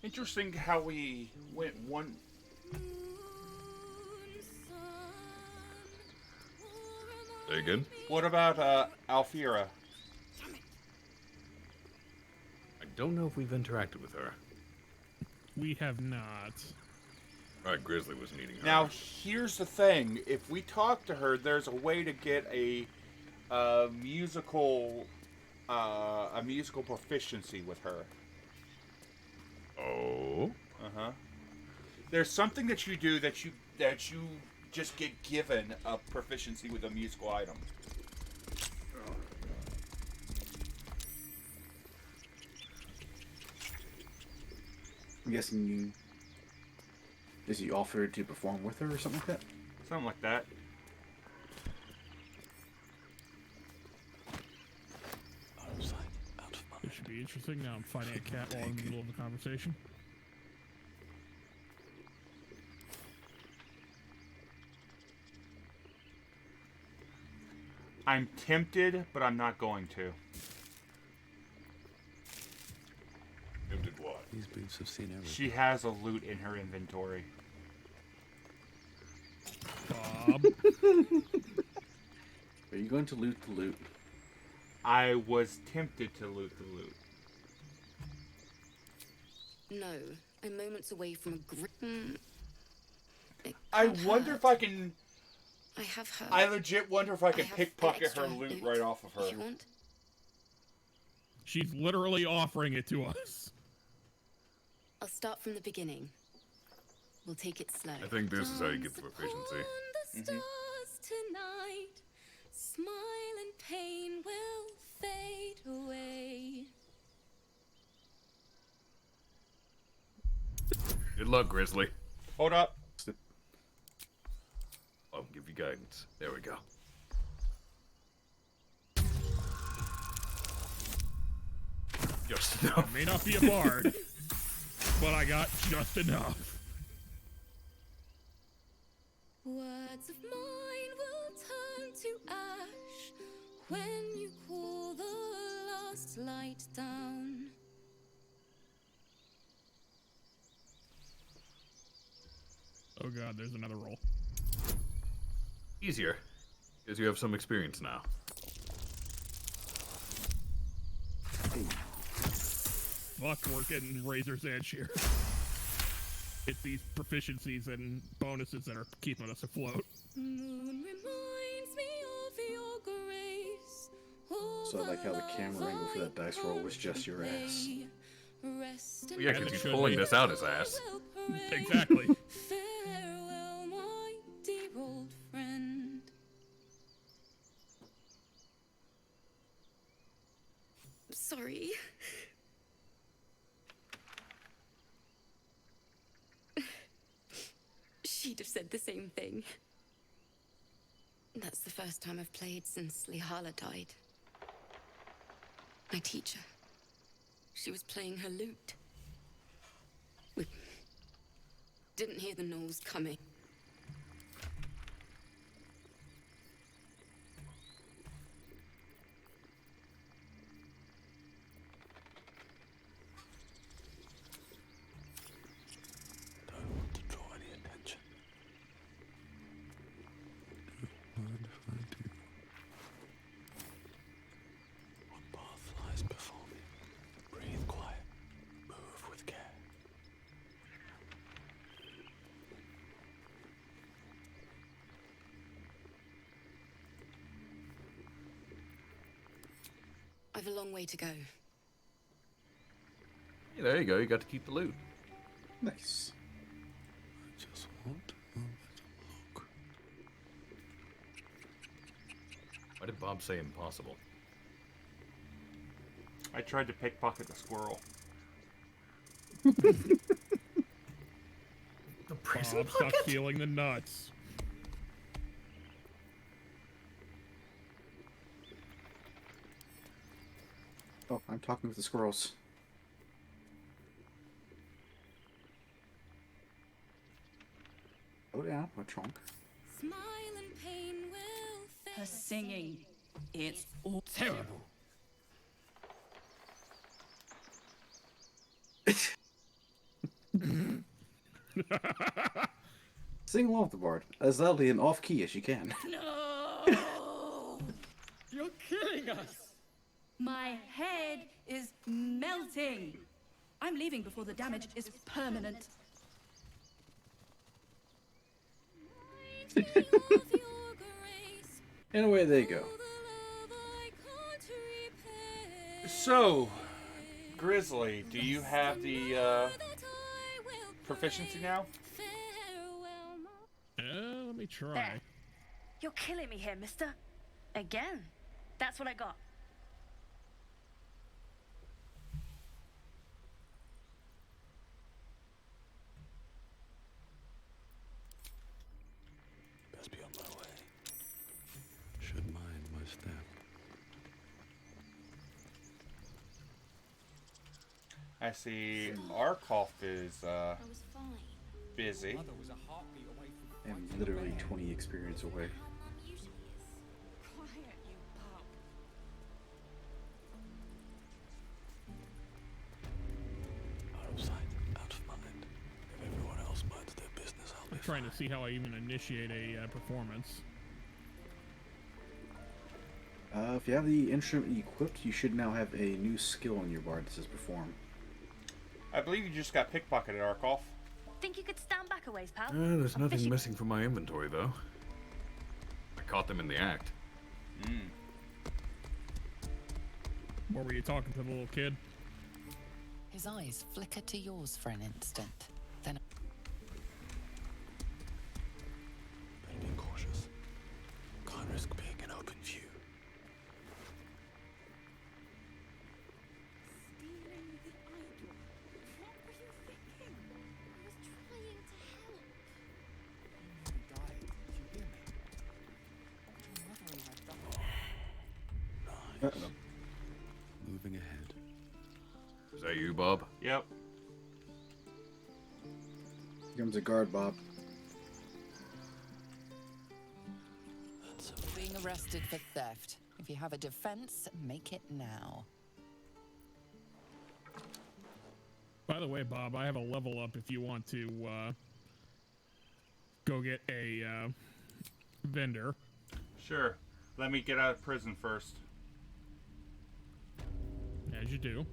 Interesting how we went one. Say again? What about Alfira? I don't know if we've interacted with her. We have not. Right, Grizzly was needing her. Now, here's the thing: if we talk to her, there's a way to get a musical proficiency with her. Oh. Uh-huh. There's something that you do that you just get given a proficiency with a musical item. I'm guessing is he offered to perform with her or something like that? Something like that. It should be interesting. Now I'm fighting a cat while in the middle of the conversation. I'm tempted, but I'm not going to. Tempted what? These boots have seen everything. She has a loot in her inventory. Bob. Are you going to loot the loot? I was tempted to loot the loot. No, I'm moments away from a I wonder if I can. I have her. I legit wonder if I can have pickpocket her extra loot loot, right off of her. If you want. She's literally offering it to us. I'll start from the beginning. We'll take it slow. I think this is how you get the proficiency. The stars tonight, smile and pain will fade away. Good luck, Grizzly. Hold up. I'll give you guidance. There we go. Just enough. I may not be a bard, but I got just enough. Words of mine will turn to ash when you cool the last light down. Oh god, there's another roll. Easier, because you have some experience now. Fuck, we're getting Razor's Edge here. It's these proficiencies and bonuses that are keeping us afloat. Moon reminds me of your grace. So I like how the camera angle for that dice roll was just your ass. Yeah, because he's pulling this out his ass. Exactly. Farewell, my dear old friend. Sorry. She'd have said the same thing. That's the first time I've played since Lihala died. My teacher. She was playing her lute. We didn't hear the gnolls coming. Don't want to draw any attention. Don't mind if I do. What path lies before me? Breathe quiet. Move with care. I've a long way to go. Hey, there you go. You got to keep the loot. Nice. I just want a little look. Why did Bob say impossible? I tried to pickpocket the squirrel. The prison Bob, stop feeling the nuts. Oh, I'm talking with the squirrels. Go down, my trunk. Smile and pain will fade. Her singing, it's all terrible. Sing along with the bard, as loudly and off key as you can. No! You're killing us! My head is melting. I'm leaving before the damage is permanent. And away they go. So, Grizzly, do you have the proficiency now? Let me try. There. You're killing me here, mister. Again. That's what I got. Best be on my way. Should mind my step. I see Arkoff is busy. And literally 20 experience away. Out of sight, out of mind. If everyone else minds their business, I'll be I'm trying to see how I even initiate a performance. If you have the instrument equipped, you should now have a new skill in your bar that says perform. I believe you just got pickpocketed, Arkoff. Think you could stand back a ways, pal? There's I'm nothing fishing. missing from my inventory, though. I caught them in the act. What were you talking to the little kid? His eyes flicker to yours for an instant, then Better be cautious. Can't risk being in open view. Stealing the idol. What were you thinking? I was trying to help. You died. Did you hear me? Your mother and I died. Nice. Moving ahead. Is that you, Bob? Yep. Here comes a guard, Bob. being arrested for theft. If you have a defense, make it now. By the way, Bob, I have a level up if you want to go get a vendor. Sure. Let me get out of prison first. As you do.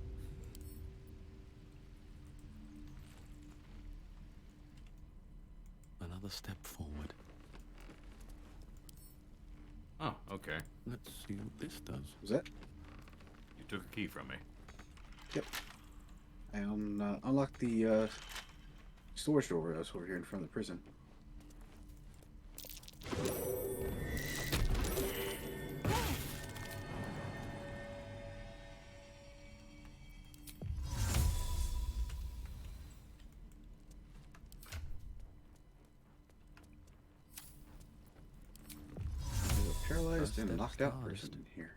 Another step forward. Oh, okay. Let's see what this does. Was that? You took a key from me. Yep. I unlocked the storage door that's over here in front of the prison. There's a paralyzed and knocked out person in here.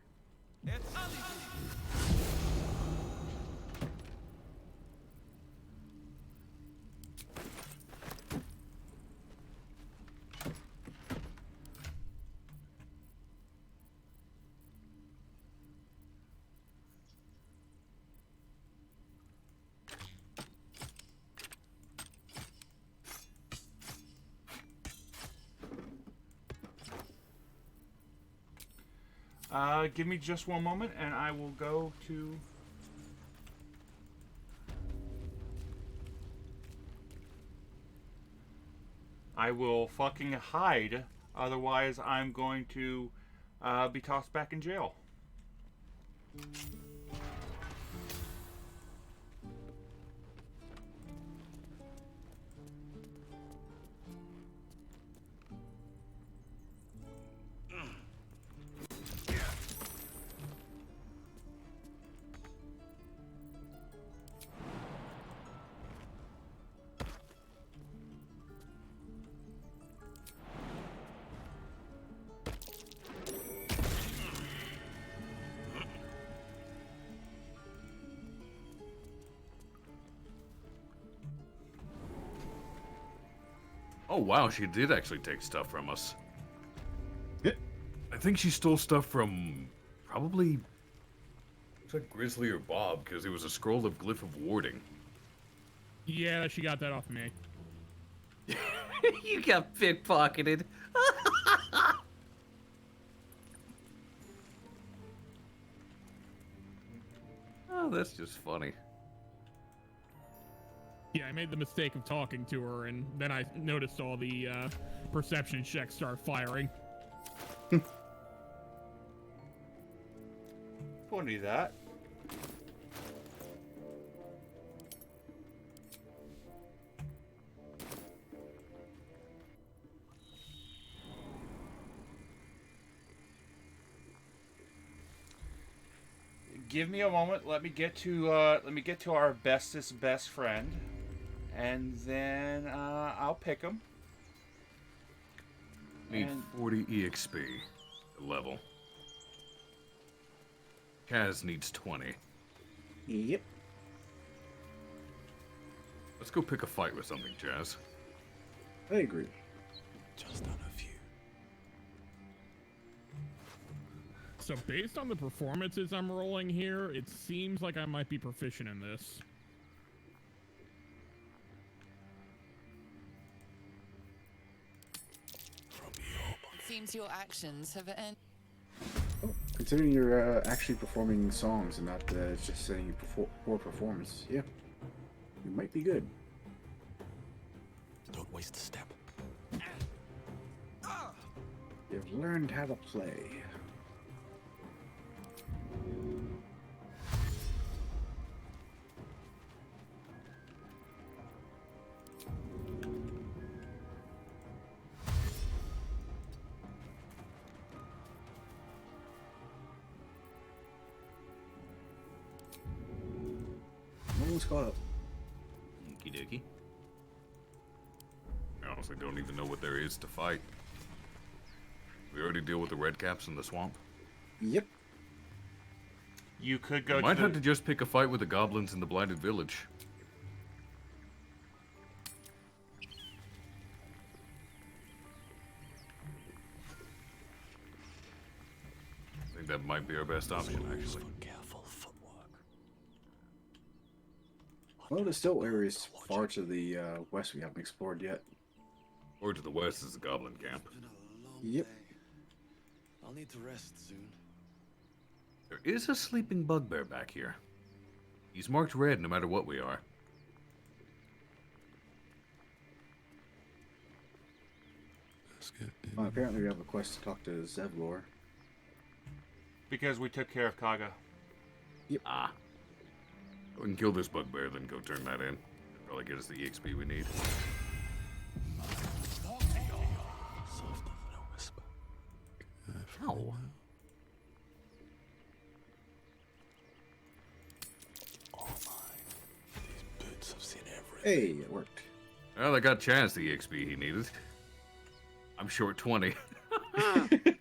Give me just one moment and I will go to... I will fucking hide, otherwise I'm going to be tossed back in jail. Oh wow, she did actually take stuff from us. Yeah. I think she stole stuff from probably looks like Grizzly or Bob, because it was a scroll of glyph of warding. Yeah, she got that off me. You got pickpocketed. Oh, that's just funny. Yeah, I made the mistake of talking to her, and then I noticed all the perception checks start firing. Funny that. Give me a moment. Let me get to our bestest best friend, and then I'll pick him. Need 40 EXP level. Kaz needs 20. Yep. Let's go pick a fight with something, Jazz. I agree. Just done a few. So based on the performances I'm rolling here, it seems like I might be proficient in this. It seems your actions have earned. Oh, Considering you're actually performing songs and not just saying poor performance, yeah, you might be good. Don't waste a step. You've learned how to play. No one's caught up. Okie dokie. I honestly don't even know what there is to fight. We already deal with the red caps in the swamp. Yep. You could go. Might have to just pick a fight with the goblins in the blinded village. I think that might be our best option, actually. Careful footwork. Well, there's still areas far to the west we haven't explored yet. Or to the west is the goblin camp. Yep. I'll need to rest soon. There is a sleeping bugbear back here. He's marked red no matter what we are. Apparently we have a quest to talk to Zevlor. Because we took care of Kaga. Yep. Ah. We can kill this bugbear, then go turn that in. Probably get us the EXP we need. Softer than a whisper. Ow. All mine. These boots have seen everything. Hey, it worked. Well, I got Chaz the EXP he needed. I'm short 20.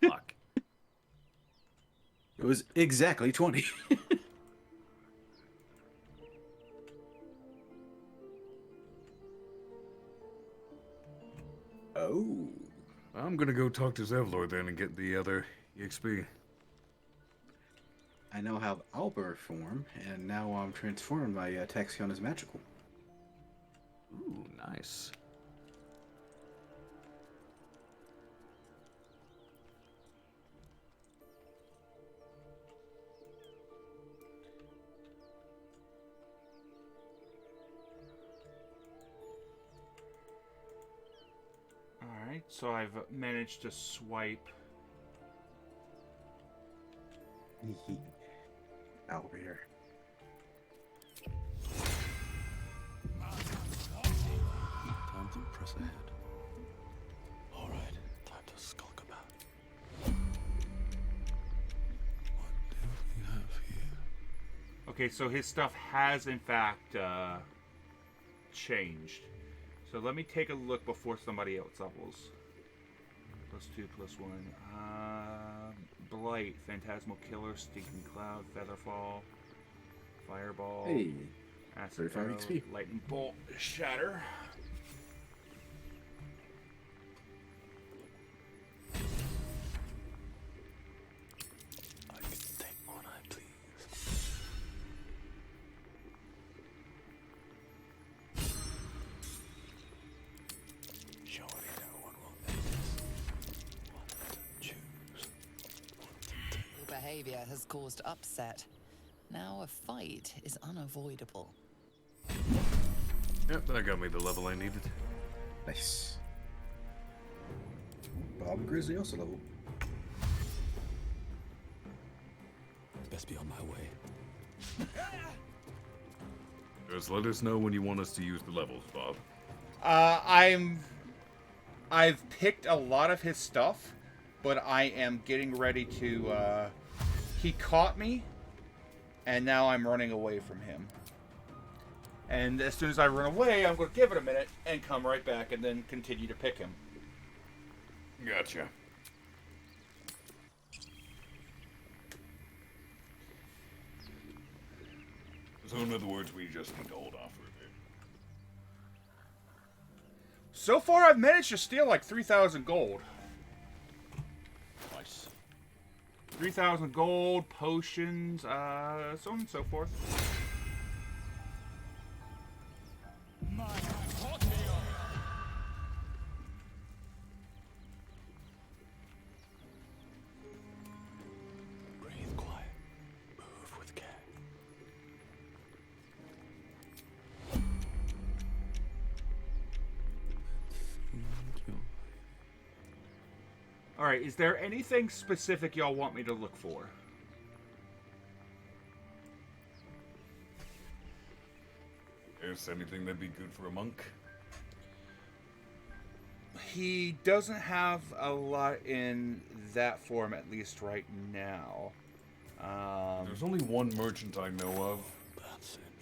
Fuck. It was exactly 20. Oh. I'm gonna go talk to Zevlor then and get the other EXP. I now have Albert form, and now I'm transforming my Taxion as magical. Ooh, nice. Alright, so I've managed to swipe. Albert here. Time to press ahead. All right, time to skulk about. What do we have here? Okay, so his stuff has in fact changed. So let me take a look before somebody else levels. +2, +1. Blight, Phantasmal Killer, Stinking Cloud, Featherfall, Fireball, Hey, Acid 35 Arrow, XP. Lightning Bolt, Shatter. I can take what I please. Surely no one will notice. What to choose. Your behavior has caused upset. Now a fight is unavoidable. Yep, that got me the level I needed. Nice. Bob and Grizzly also level. Best be on my way. Just let us know when you want us to use the levels, Bob. I've picked a lot of his stuff, but I am getting ready to, he caught me, and now I'm running away from him. And as soon as I run away, I'm going to give it a minute and come right back and then continue to pick him. Gotcha. So in other words, we just need to hold off for a bit. So far, I've managed to steal like 3,000 gold. Nice. 3,000 gold, potions, so on and so forth. Alright, is there anything specific y'all want me to look for? Is anything that'd be good for a monk? He doesn't have a lot in that form, at least right now. There's only one merchant I know of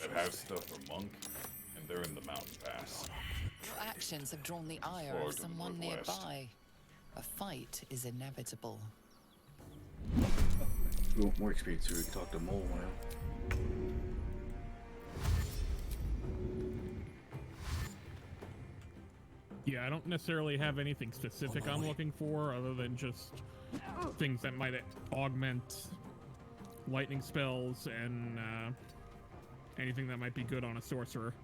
that has stuff for monk, and they're in the mountain pass. Your actions have drawn the ire Far of to the someone northwest. nearby. A fight is inevitable. We want more experience so we can talk to Mole now. Yeah, I don't necessarily have anything specific I'm looking for other than just things that might augment lightning spells and anything that might be good on a sorcerer.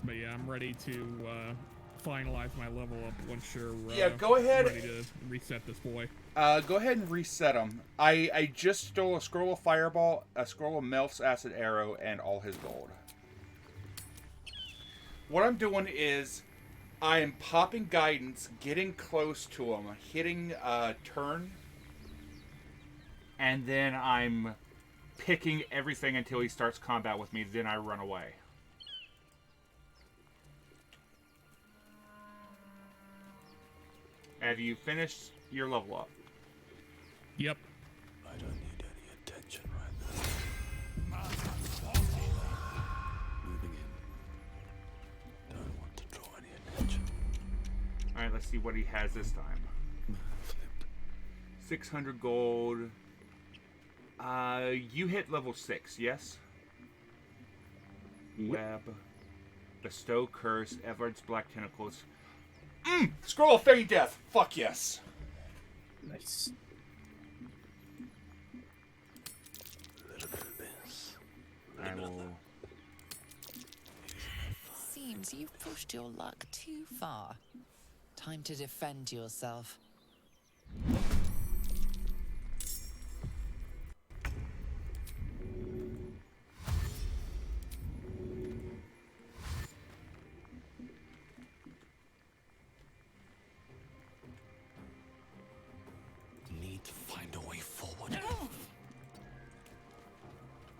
But yeah, I'm ready to finalize my level up once you're Yeah, go ahead. ready to reset this boy. Go ahead and reset him. I just stole a scroll of Fireball, a scroll of Melf's Acid Arrow, and all his gold. What I'm doing is I am popping Guidance, getting close to him, hitting turn, and then I'm picking everything until he starts combat with me, then I run away. Have you finished your level up? Yep. I don't need any attention right now. Moving in. Don't want to draw any attention. Alright, let's see what he has this time. 600 gold. You hit level 6, yes? Yep. Web. Bestow Curse. Everard's Black Tentacles. Scroll of Fairy Death! Fuck yes! Nice. I will... Seems you've pushed your luck too far. Time to defend yourself. Need to find a way forward.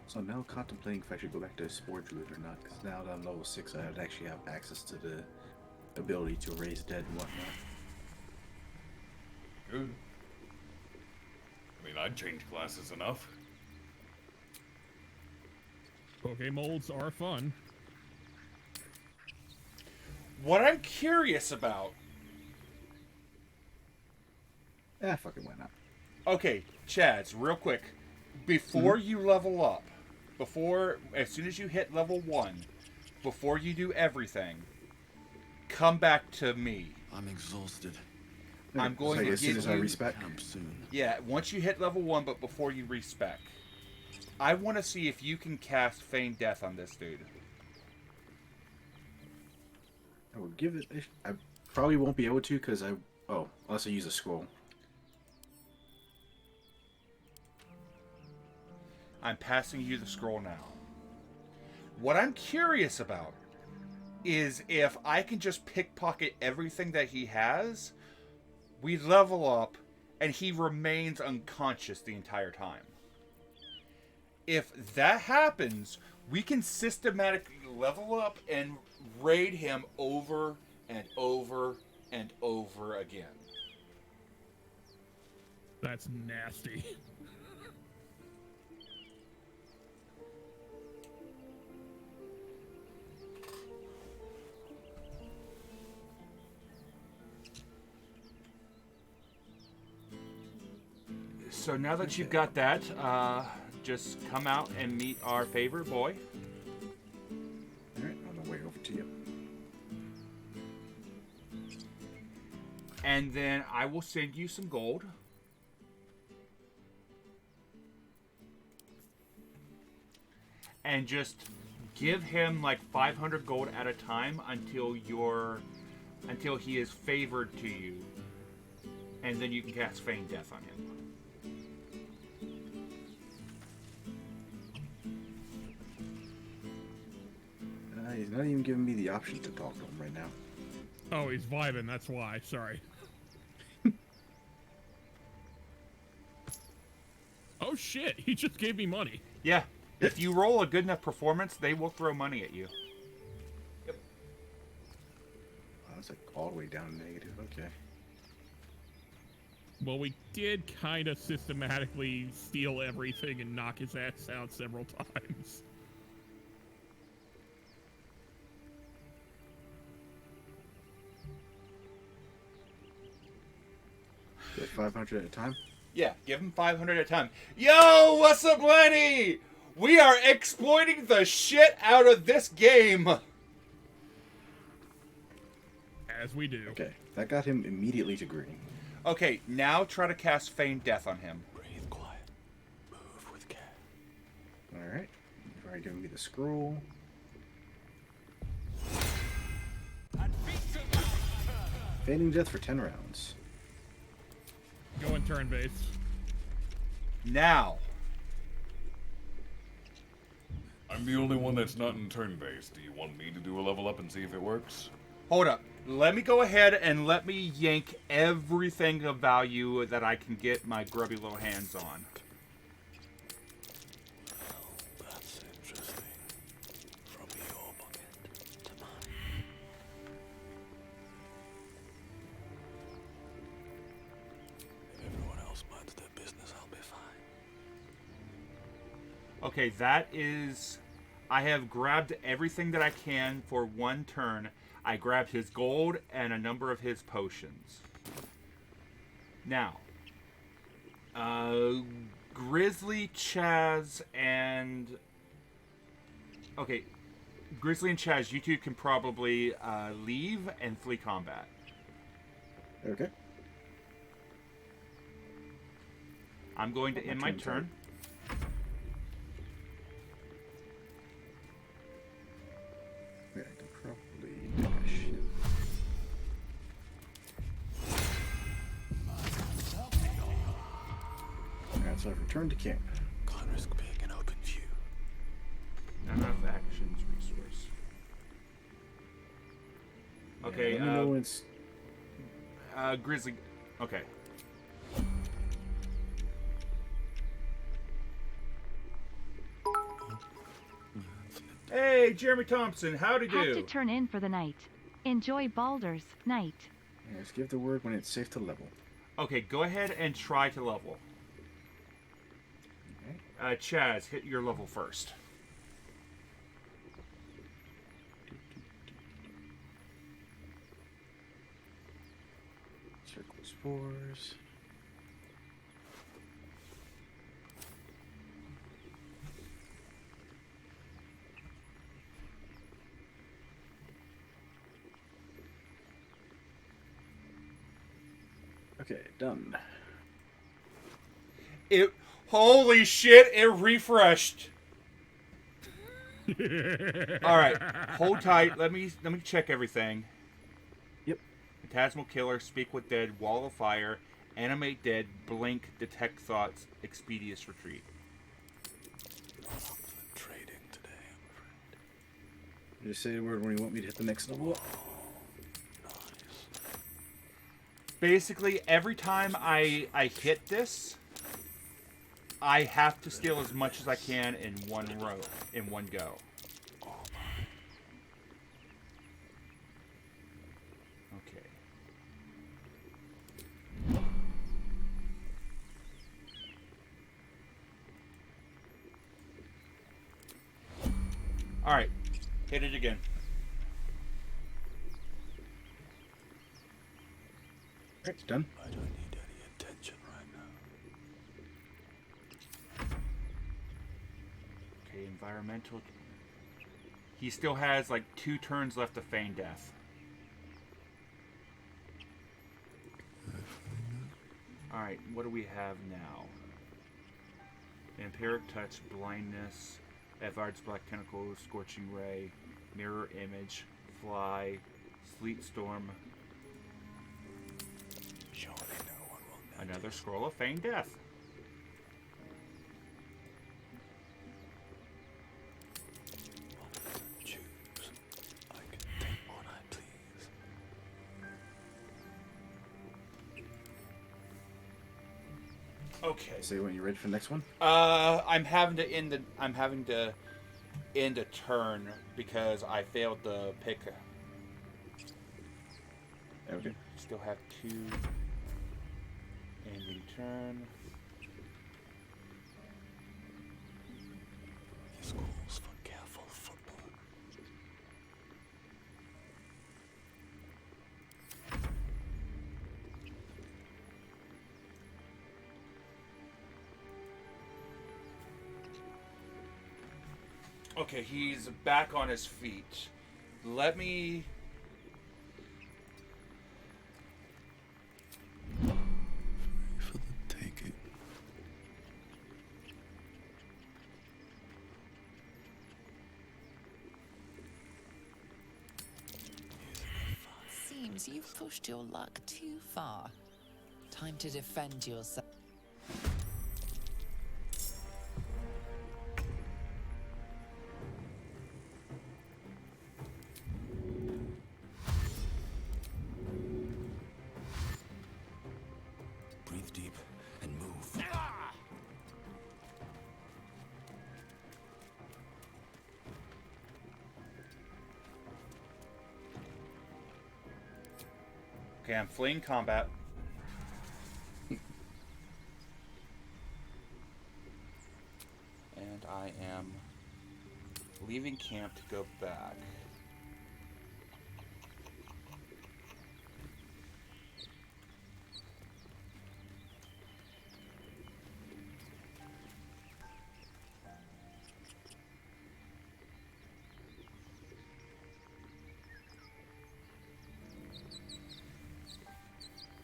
So I'm now contemplating if I should go back to Spore Druid or not, because now that I'm level 6, I would actually have access to the ability to raise dead and whatnot. Good. I mean, I'd change classes enough. Molds are fun. What I'm curious about... Fucking why not? Okay, Chads, real quick. Before you level up, as soon as you hit level 1, before you do everything, come back to me. I'm exhausted. I'm going to as soon give as you... I respec? Soon. Yeah, once you hit level 1, but before you respec. I want to see if you can cast Feign Death on this dude. I will give it... I probably won't be able to, because I... Oh, unless I use a scroll. I'm passing you the scroll now. What I'm curious about is if I can just pickpocket everything that he has, we level up, and he remains unconscious the entire time. If that happens, we can systematically level up and raid him over and over and over again. That's nasty. So now that you've got that, just come out and meet our favorite boy. Alright, on the way over to you. And then I will send you some gold. And just give him like 500 gold at a time until he is favored to you. And then you can cast Feign Death on him. He's not even giving me the option to talk to him right now. Oh, he's vibing, that's why. Sorry. Oh shit, he just gave me money. Yeah. If you roll a good enough performance, they will throw money at you. Yep. Oh, that's like all the way down negative. Okay. Well, we did kind of systematically steal everything and knock his ass out several times. Get 500 at a time? Yeah, give him 500 at a time. Yo, what's up, Lenny? We are exploiting the shit out of this game. As we do. Okay, that got him immediately to green. Okay, now try to cast Feign Death on him. Breathe quiet. Move with care. Alright. You've already given me the scroll. Feigning death for 10 rounds. Go in turn base. Now. I'm the only one that's not in turn-based. Do you want me to do a level up and see if it works? Hold up. Let me go ahead and let me yank everything of value that I can get my grubby little hands on. That's interesting. From your bucket to mine. If everyone else minds their business, I'll be fine. Okay, that is... I have grabbed everything that I can for one turn. I grabbed his gold and a number of his potions. Now, Grizzly, Chaz, and... Okay, Grizzly and Chaz, you two can probably leave and flee combat. Okay. I'm going to end my turn. Yeah, I can probably dash. Alright, so I've returned to camp. Can't risk being an open view. Enough actions resource. Okay, let me know when it's... Grizzly... Okay. Hey, Jeremy Thompson, how'd it Have do? to turn in for the night. Enjoy Baldur's night. Yeah, just give the word when it's safe to level. Okay, go ahead and try to level. Okay. Chaz, hit your level first. Circle spores. Okay, done. Holy shit, it refreshed. All right, hold tight. Let me check everything. Yep. Phantasmal Killer, Speak with Dead, Wall of Fire, Animate Dead, Blink, Detect Thoughts, Expeditious Retreat. Trading today, I'm afraid. Just say the word when you want me to hit the next level up. Basically, every time I hit this, I have to steal as much as I can in one go. Okay. All right, hit it again. It's done. I don't need any attention right now. Okay, environmental. He still has like 2 turns left to feign death. Alright, what do we have now? Empiric Touch, Blindness, Evard's Black Tentacle, Scorching Ray, Mirror Image, Fly, Sleet Storm. Surely no one will know. Another Scroll of Feign Death. Choose. Okay. Say when you're ready for the next one. I'm having to end a turn because I failed to pick. Okay. Still have 2 ending turn. This calls for careful football. Okay, he's back on his feet. Let me... For the taking. Seems you've pushed your luck too far. Time to defend yourself. Breathe deep and move. Okay, I'm fleeing combat. And I am leaving camp to go back.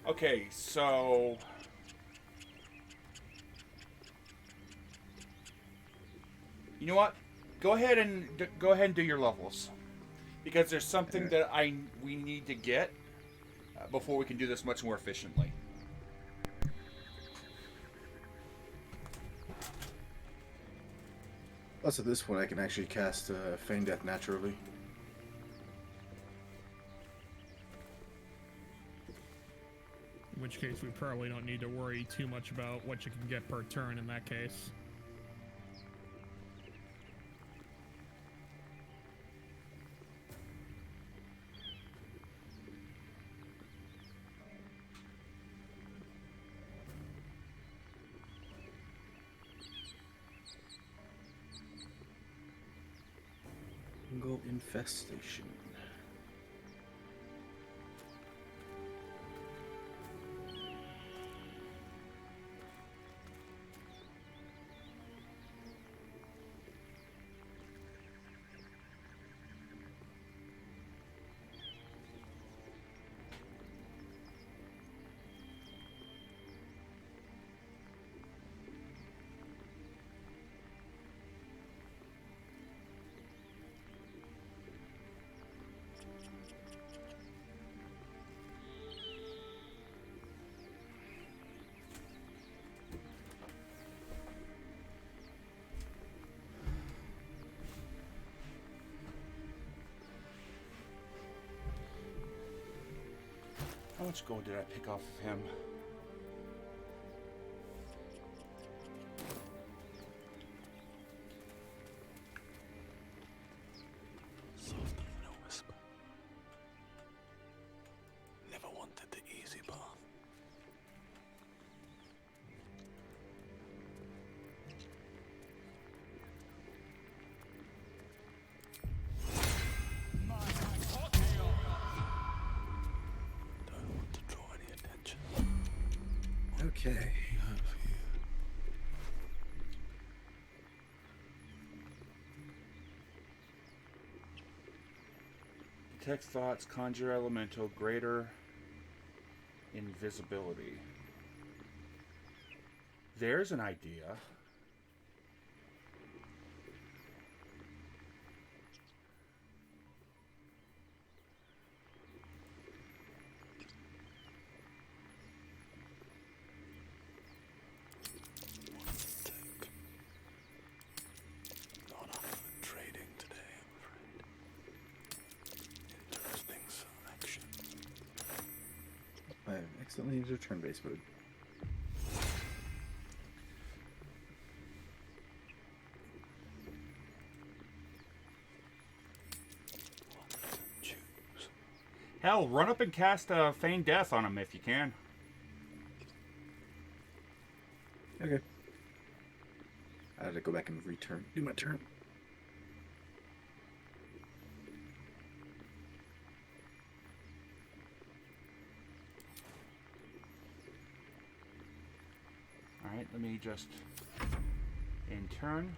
Okay, so you know what? Go ahead and do your levels, because there's something that we need to get before we can do this much more efficiently. Plus, at this point, I can actually cast Feign Death naturally. In which case, we probably don't need to worry too much about what you can get per turn in that case. Fungal infestation. How much gold did I pick off of him? Softer than a whisper. Never wanted the easy path. Don't want to draw any attention. Okay. Detect thoughts, conjure elemental, greater invisibility. There's an idea. Not up for trading today, I'm afraid. Interesting selection. I have accidentally entered turn-based mode. Hell, run up and cast Feign Death on him if you can. Okay. I had to go back and do my turn. Alright, let me just in turn.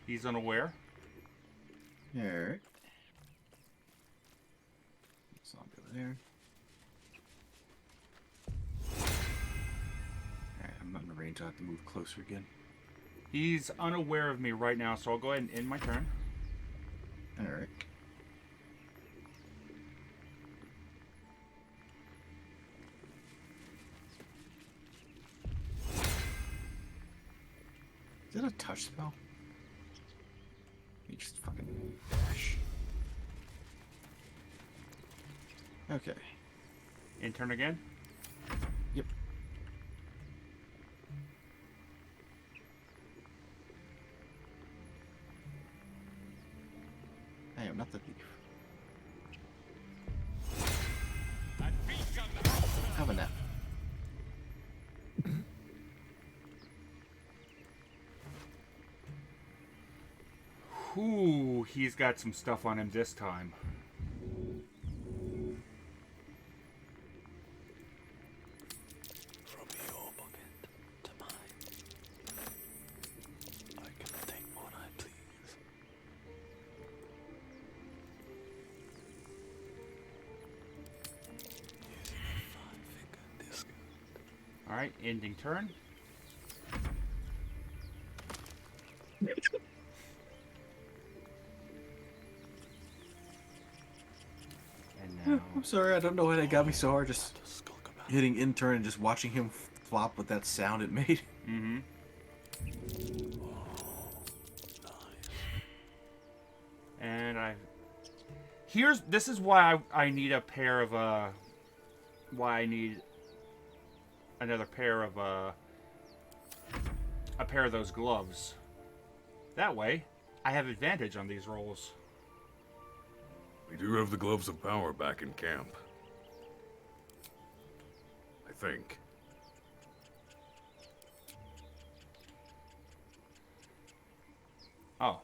He's unaware. Alright. Let's not go there. Alright, I'm not in the range. I have to move closer again. He's unaware of me right now, so I'll go ahead and end my turn. Alright. Is that a touch spell? You just fucking dash. Okay. In turn again? Yep. I am not the thief. Have a nap. Ooh, he's got some stuff on him this time. From your pocket to mine, I can take what I please. Using a 5-finger discard. Alright, ending turn. I'm sorry, I don't know why that got me so hard. Just hitting in turn and just watching him flop with that sound it made. Mm-hmm. And this is why I need a pair of why I need another pair of a pair of those gloves. That way, I have advantage on these rolls. We do have the gloves of power back in camp. I think. Oh.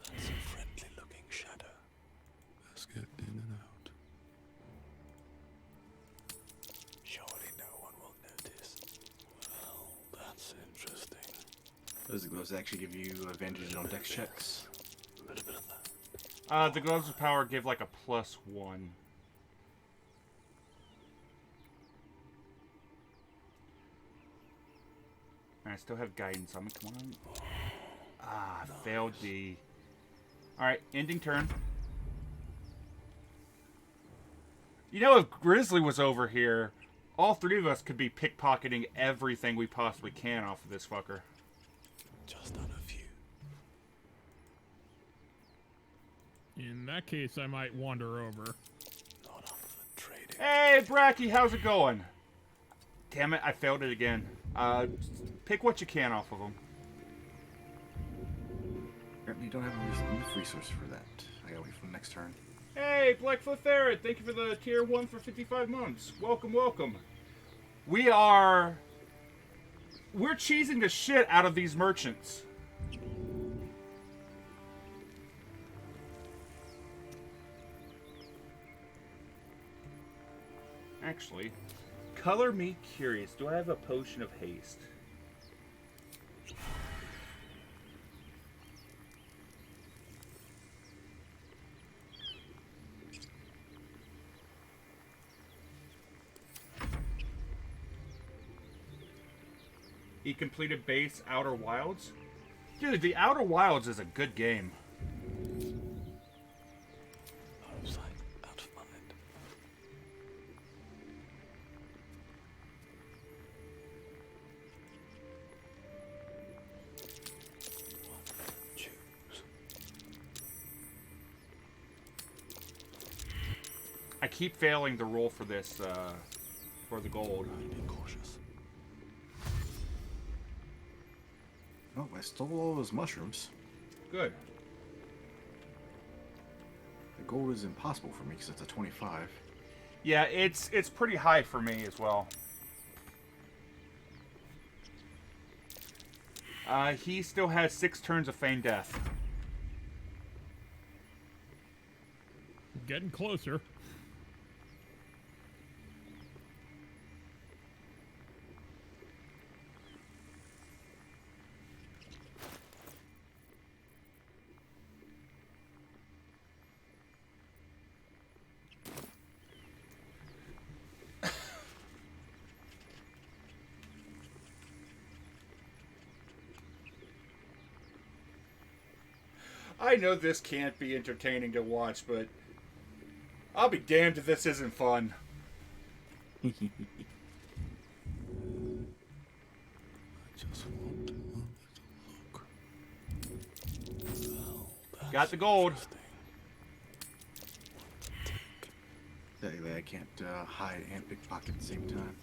That's a friendly-looking shadow. Let's get in and out. Surely no one will notice. Well, that's interesting. Those gloves actually give you advantage on dex checks. A little bit of that. The gloves of power give like a +1. And I still have guidance on me. Come on. Ah, nice. Failed the. Alright, ending turn. You know, if Grizzly was over here, all three of us could be pickpocketing everything we possibly can off of this fucker. Just on a few. In that case, I might wander over. Not up for trading. Hey, Bracky, how's it going? Damn it, I failed it again. Pick what you can off of them. Apparently you don't have enough resources for that. I gotta wait for the next turn. Hey, Blackfoot Ferret, thank you for the tier 1 for 55 months. Welcome, welcome. We're cheesing the shit out of these merchants. Actually, color me curious. Do I have a potion of haste? He completed base Outer Wilds. Dude, the Outer Wilds is a good game. Out of sight, out of mind. What choose? I keep failing the roll for this, for the gold. Be cautious. Oh, I stole all those mushrooms. Good. The gold is impossible for me because it's a 25. Yeah, it's pretty high for me as well. He still has 6 turns of feigned death. Getting closer. I know this can't be entertaining to watch, but I'll be damned if this isn't fun. Got the gold. Technically, I can't hide and pickpocket at the same time.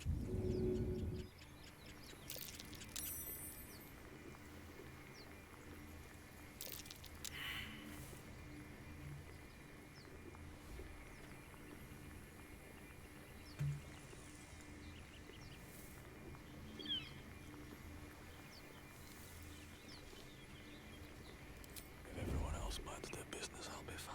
If everyone else minds their business, I'll be fine.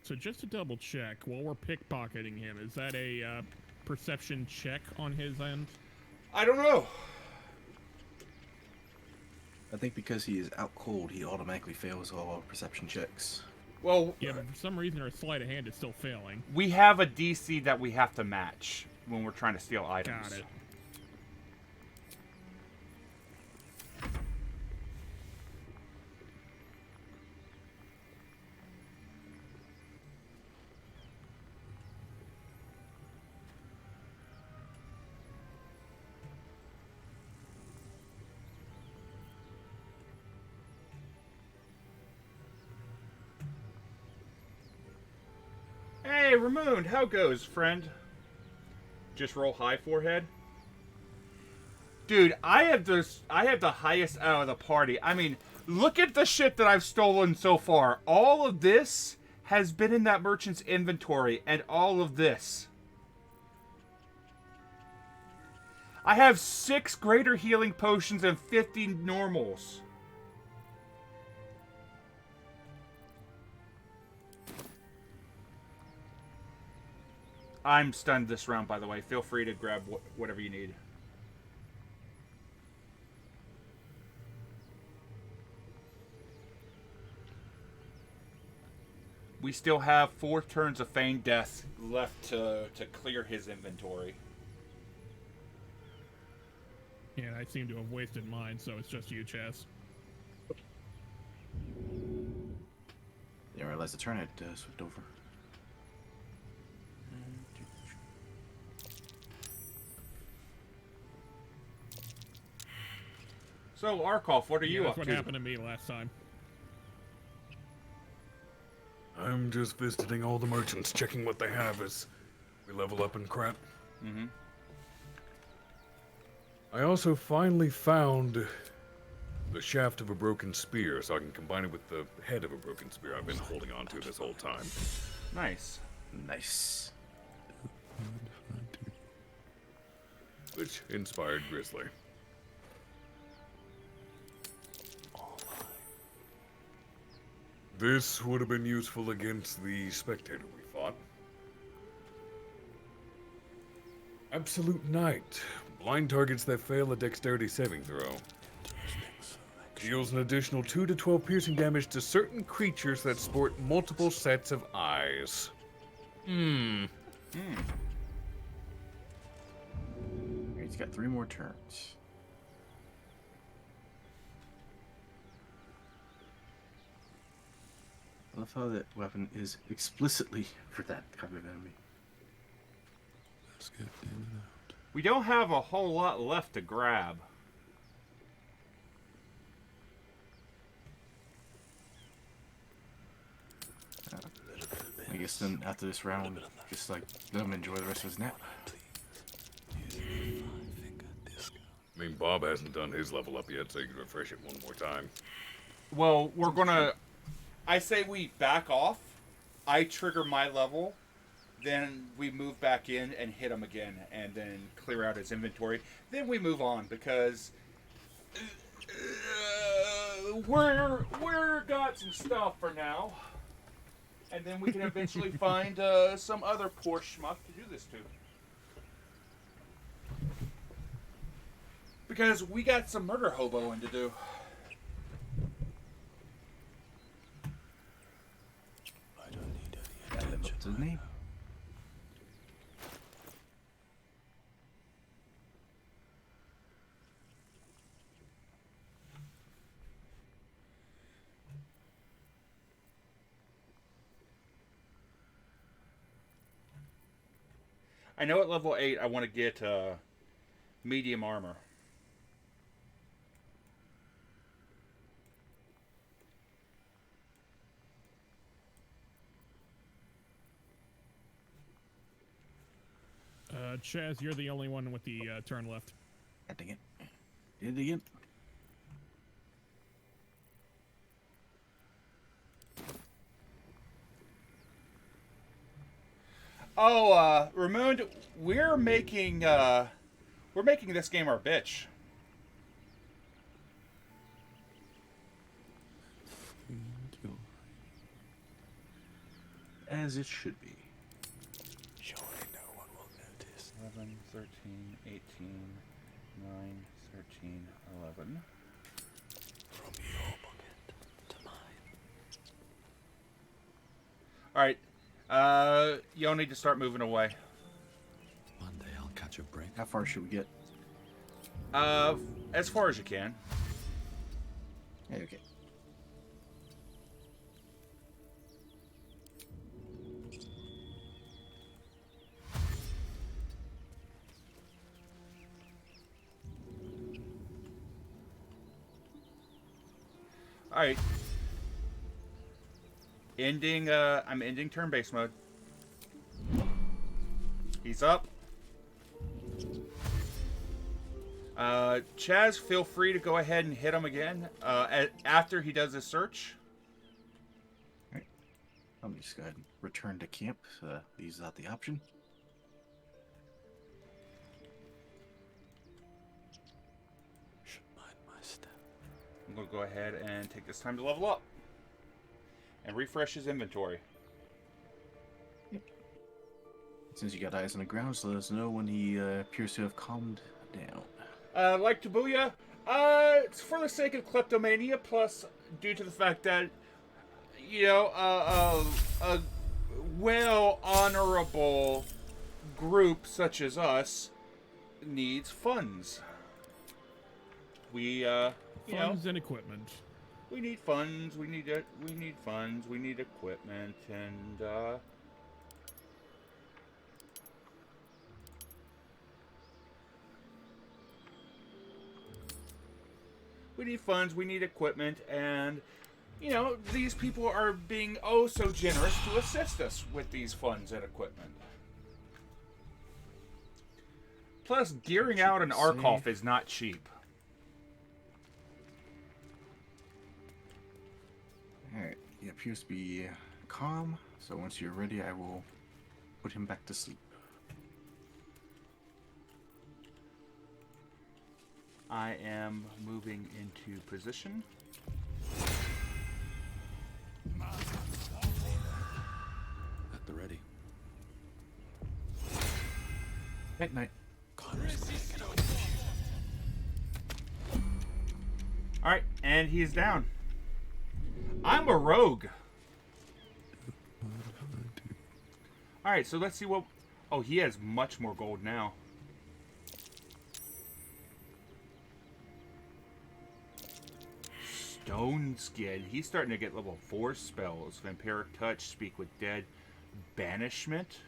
So just to double check, while we're pickpocketing him, is that a perception check on his end? I don't know. I think because he is out cold, he automatically fails all perception checks. Well, yeah, but for some reason our sleight of hand is still failing. We have a DC that we have to match when we're trying to steal items. Got it. Hey, Ramon, how goes, friend? Just roll high forehead. Dude, I have the highest out of the party. I mean, look at the shit that I've stolen so far. All of this has been in that merchant's inventory, and all of this. I have 6 greater healing potions and 50 normals. I'm stunned this round, by the way. Feel free to grab whatever you need. We still have 4 turns of feigned death left to clear his inventory. Yeah, I seem to have wasted mine, so it's just you, Chess. Didn't realize the turn had slipped over. So, Arkoff, what are you that's up what to? happened to me last time. I'm just visiting all the merchants, checking what they have as we level up and crap. Mm-hmm. I also finally found the shaft of a broken spear, so I can combine it with the head of a broken spear I've been holding on to this whole time. Nice. Nice. Which inspired Grizzly. This would have been useful against the spectator we fought. Absolute Night. Blind targets that fail a dexterity saving throw. Deals an additional 2 to 12 piercing damage to certain creatures that sport multiple sets of eyes. He's got 3 more turns. I love how that weapon is explicitly for that type of enemy. Let's get in and out. We don't have a whole lot left to grab. I guess guess then after this round, just like let him enjoy the rest of his nap. I mean, Bob hasn't done his level up yet, so you can refresh it one more time. Well, we're gonna. I say we back off. I trigger my level, then we move back in and hit him again, and then clear out his inventory. Then we move on because we're got some stuff for now, and then we can eventually find some other poor schmuck to do this to. Because we got some murder hoboing to do. I don't need any Gotta live up to the name. I know at level 8 I want to get medium armor. Chaz, you're the only one with the turn left. God dang it. Did it again. Oh, Ramon, we're making this game our bitch. As it should be. Surely no one will notice. 11, 13, 18, 9, 13, 11. From your pocket to mine. Alright, you'll need to start moving away. One day I'll catch a break. How far should we get? As far as you can. Okay. Alright. I'm ending turn-based mode. He's up. Chaz, feel free to go ahead and hit him again after he does his search. Alright. Let me just go ahead and return to camp. Leaves out the option. Should mind my step. I'm going to go ahead and take this time to level up. And refresh his inventory. Since you got eyes on the ground, so let us know when he appears to have calmed down. Like Tabuya, it's for the sake of kleptomania, plus due to the fact that, you know, a well-honorable group such as us needs funds. We, funds and equipment. We need funds. We need funds. We need equipment, and we need funds. We need equipment, and you know these people are being oh so generous to assist us with these funds and equipment. Plus, gearing out an Arkoff is not cheap. Alright, he appears to be calm, so once you're ready, I will put him back to sleep. I am moving into position. At the ready. Night night. Alright, and he's down. I'm a rogue. Alright, so let's see what... Oh, he has much more gold now. Stone Skin. He's starting to get level 4 spells. Vampiric Touch, Speak with Dead, Banishment.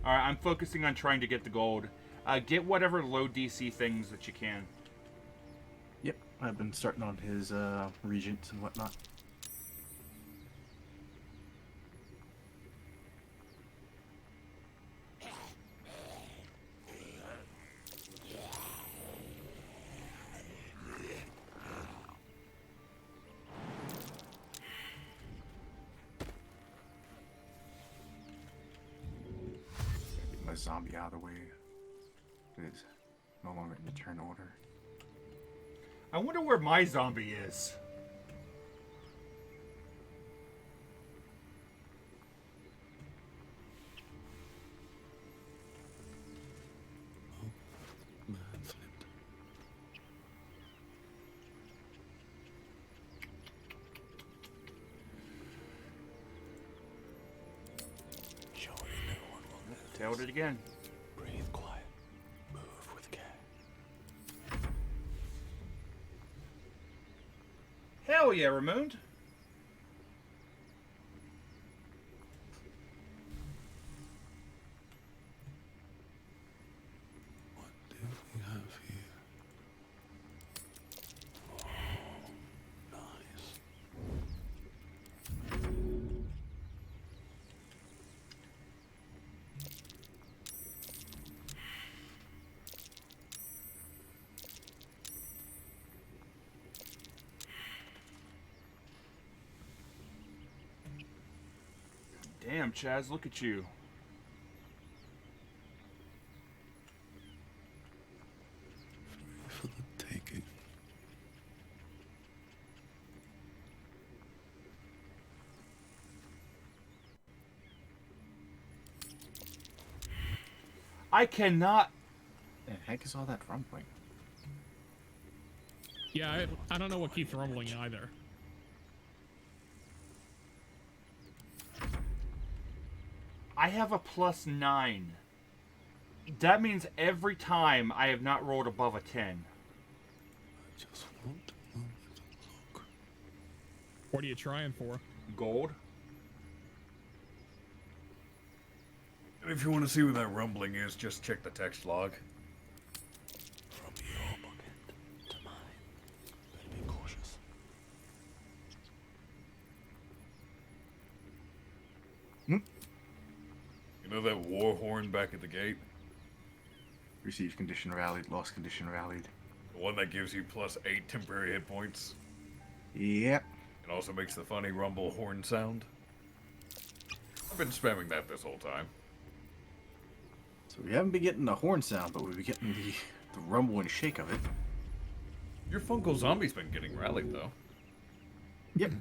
Alright, I'm focusing on trying to get the gold. Get whatever low DC things that you can. Yep, I've been starting on his regents and whatnot. Get my zombie out of the way. It's no longer in the turn order. I wonder where my zombie is. Tailed it again. Breathe quiet. Move with care. Hell yeah, Ramon. What do we have here? Oh, nice. Damn, Chaz, look at you. For the taking. I cannot. The heck is all that rumbling? Yeah, I don't know what keeps rumbling either. I have a +9. That means every time I have not rolled above a 10. I just want a moment to look. What are you trying for? Gold. And if you want to see where that rumbling is, just check the text log. From your pocket to mine. Better be cautious. You know that war horn back at the gate? Received condition rallied, lost condition rallied. The one that gives you +8 temporary hit points? Yep. It also makes the funny rumble horn sound. I've been spamming that this whole time. So we haven't been getting the horn sound, but we've been getting the rumble and shake of it. Your Funko Zombie's been getting rallied, though. Yep.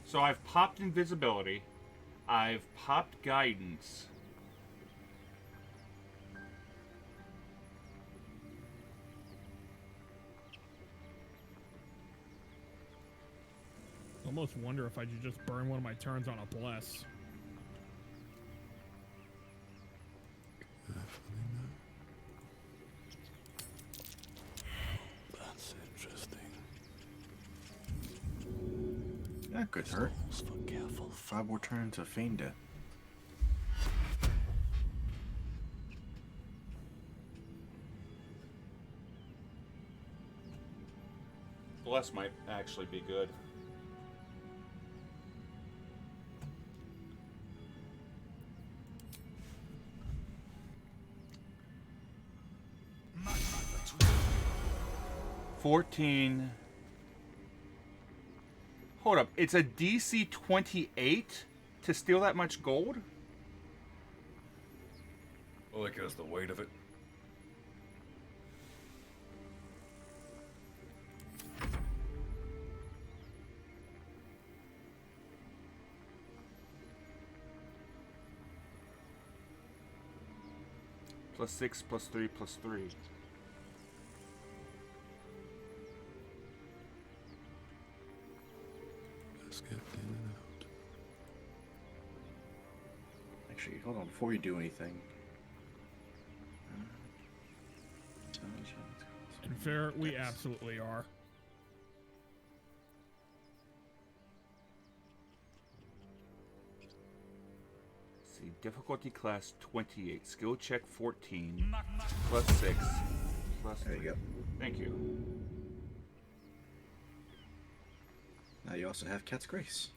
So I've popped invisibility. I've popped guidance. Almost wonder if I should just burn one of my turns on a bless. That's interesting. That could hurt. For careful. 5 more turns of feign death. Bless might actually be good. $14. Hold up, it's a DC 28 to steal that much gold? Well, because the weight of it. +6, +3, +3. Let's get in and out. Actually, hold on, before you do anything. be fair, we absolutely are. See, difficulty class 28, skill check 14, plus 6, plus 3. There you go. Thank you. Now you also have Cat's Grace.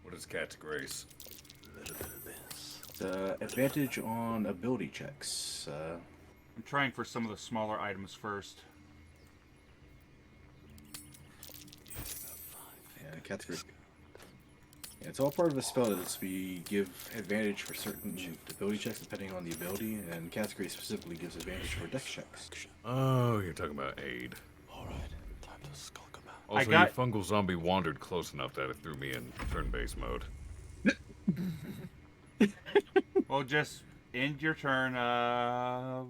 What is Cat's Grace? A little bit of this. Advantage on ability checks. I'm trying for some of the smaller items first. Yeah, Cat's Grace. Yeah, it's all part of a spell that we give advantage for certain ability checks depending on the ability, and Cat's Grace specifically gives advantage for dex checks. Oh, you're talking about aid. Alright, time to skulk about. Also, your fungal zombie wandered close enough that it threw me in turn-based mode. Well, just end your turn. I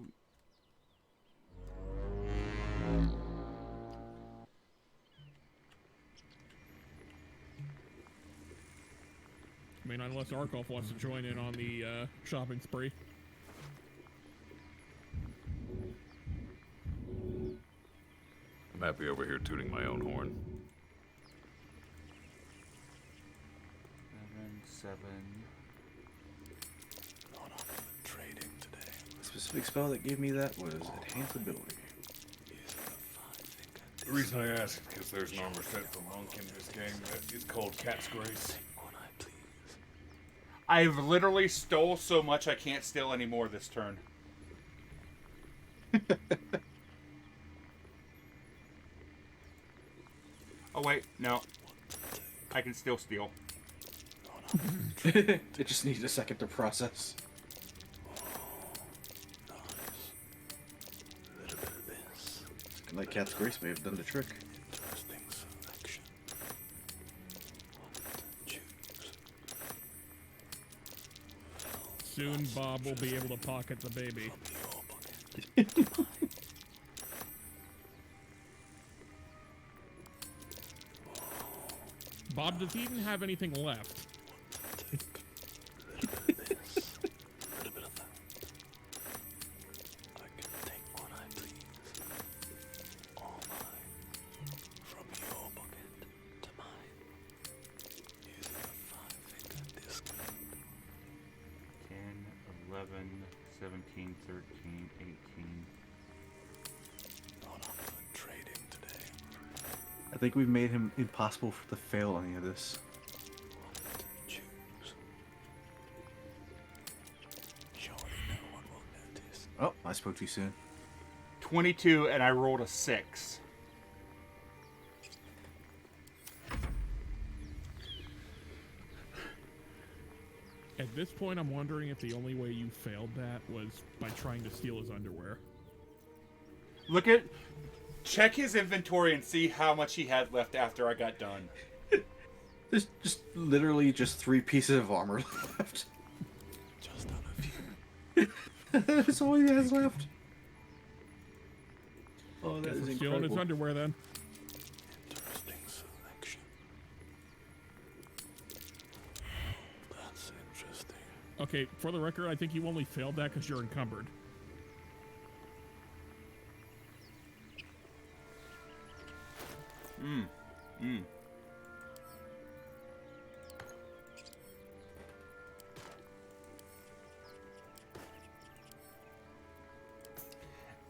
mean, unless Arkoff wants to join in on the shopping spree. I'm happy over here tooting my own horn. 7. Trading today. The specific spell that gave me that was Enhanced Ability. The reason I ask is because there's an armor set for Monk in this game that is called Cat's Grace. I've literally stole so much I can't steal anymore this turn. Oh wait, no. I can still steal. It just needs a second to process. And like Cat's Grace may have done the trick. Soon Bob will be able to pocket the baby. Bob, does he even have anything left? From your bucket to mine. Using a 5-finger discount. 10, 11, 17, 13, 18. Not up for trading today. I think we've made him impossible to fail any of this. Choose. Surely no one will notice. Oh, I spoke too soon. 22 and I rolled a 6. At this point, I'm wondering if the only way you failed that was by trying to steal his underwear. Check his inventory and see how much he had left after I got done. There's just literally just 3 pieces of armor left. Just on a few. That's all he has left. Oh, that Guess is we're stealing his incredible. underwear then. Interesting selection. That's interesting. Okay, for the record, I think you only failed that because you're encumbered.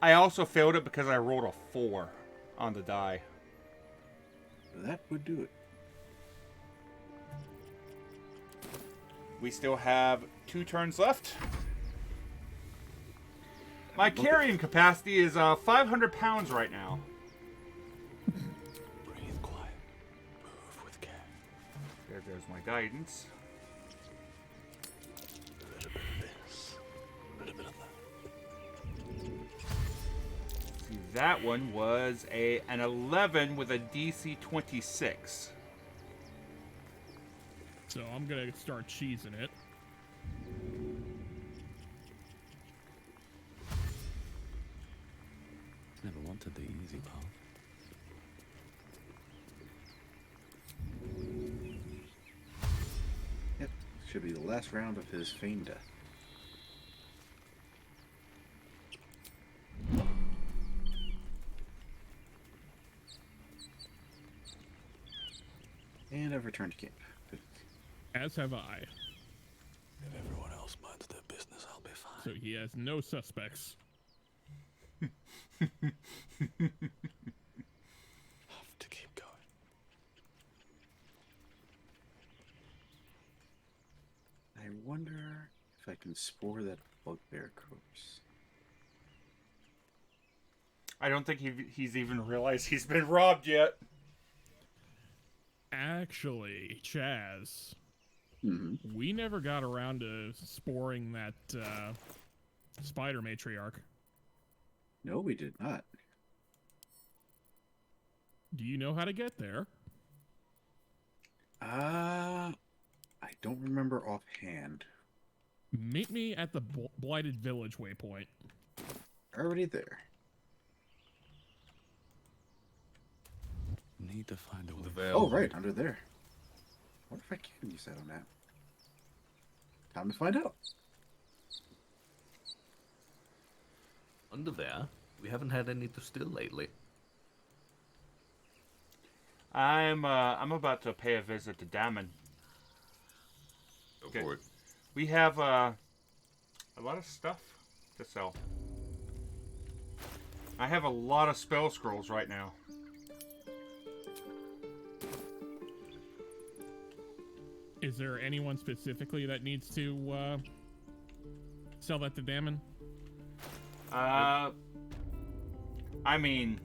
I also failed it because I rolled a 4 on the die. That would do it. We still have 2 turns left. My carrying capacity is 500 pounds right now. Breathe quiet. Move with care. There goes my guidance. A little bit of this. A little bit of that. See, that one was an 11 with a DC 26. So I'm gonna start cheesing it. Never wanted the easy path. Yep, should be the last round of his feigned death. And I've returned to camp. Good. As have I. If everyone else minds their business, I'll be fine. So he has no suspects. Have to keep going. I wonder if I can spore that bugbear corpse. I don't think he's even realized he's been robbed yet. Actually, Chaz, Mm-hmm. we never got around to sporing that spider matriarch. No, we did not. Do you know how to get there? I don't remember offhand. Meet me at the Blighted Village waypoint. Already there. Need to find a way. Oh, right, under there. What if I can use that on that? Time to find out. Under there, we haven't had any to steal lately. I'm about to pay a visit to Damon. Go for it. We have a lot of stuff to sell. I have a lot of spell scrolls right now. Is there anyone specifically that needs to sell that to Damon? I mean,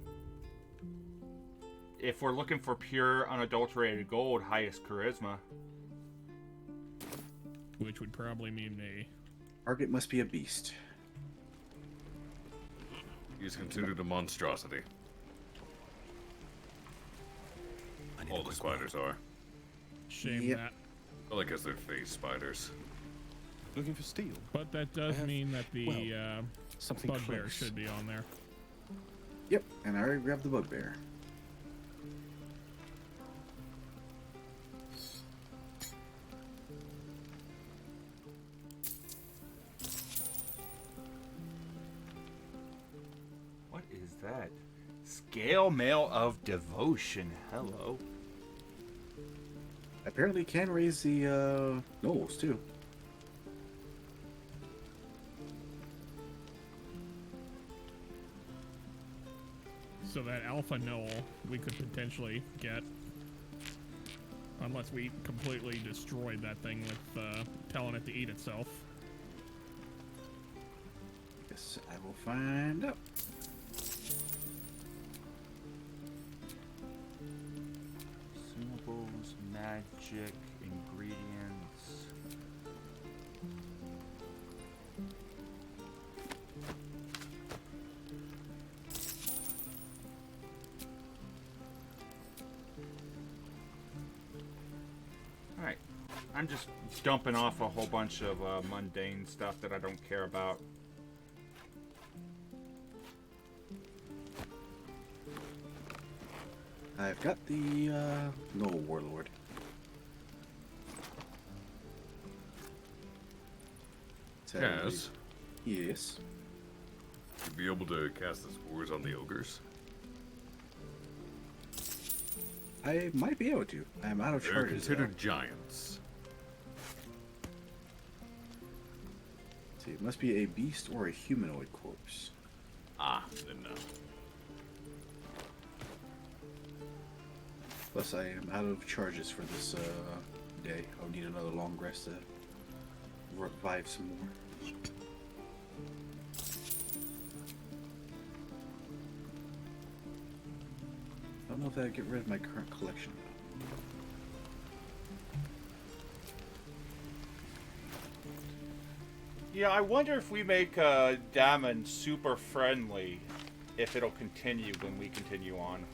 if we're looking for pure, unadulterated gold, highest charisma. Which would probably mean me. Target must be a beast. He's considered a monstrosity. All the spiders are. Shame that. Well, I guess they're phase spiders. Looking for steel? But that does mean that the something bugbear close. should be on there. Yep, and I already grabbed the bugbear. What is that? Scale mail of devotion. Hello. Apparently can raise the nobles too. So that alpha knoll we could potentially get. Unless we completely destroyed that thing with telling it to eat itself. Guess I will find out. Consumables, magic, ingredients. Alright, I'm just dumping off a whole bunch of mundane stuff that I don't care about. I've got the no warlord. Kaz? Yes. You'd be able to cast the spores on the ogres? I might be able to. I'm out of They're charges. considered giants. See, it must be a beast or a humanoid corpse. Ah, then no. Plus, I am out of charges for this day. I'll need another long rest to revive some more. I don't know if I'd get rid of my current collection. Yeah, I wonder if we make Damon super friendly, if it'll continue when we continue on.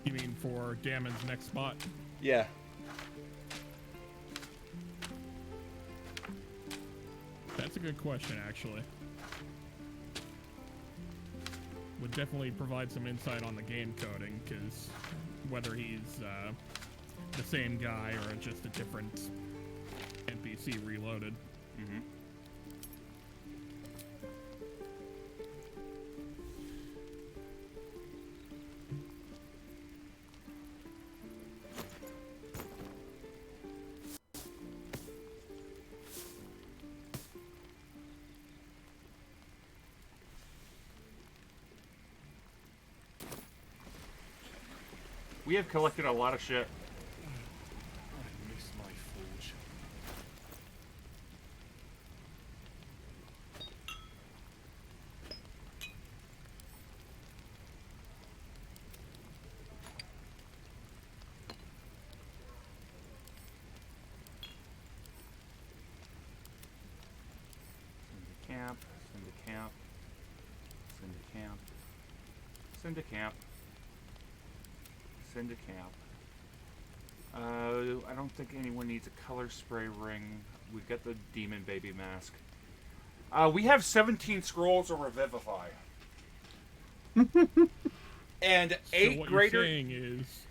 You mean for Damon's next spot? Yeah. That's a good question, actually. Would definitely provide some insight on the game coding, because whether he's the same guy or just a different NPC reloaded. Mm-hmm. We have collected a lot of shit. I miss my forge. Camp, send to camp, send to camp, send to camp, send to camp. I don't think anyone needs a color spray ring. We got the demon baby mask. We have 17 scrolls of revivify. And 8 so what greater. You're saying is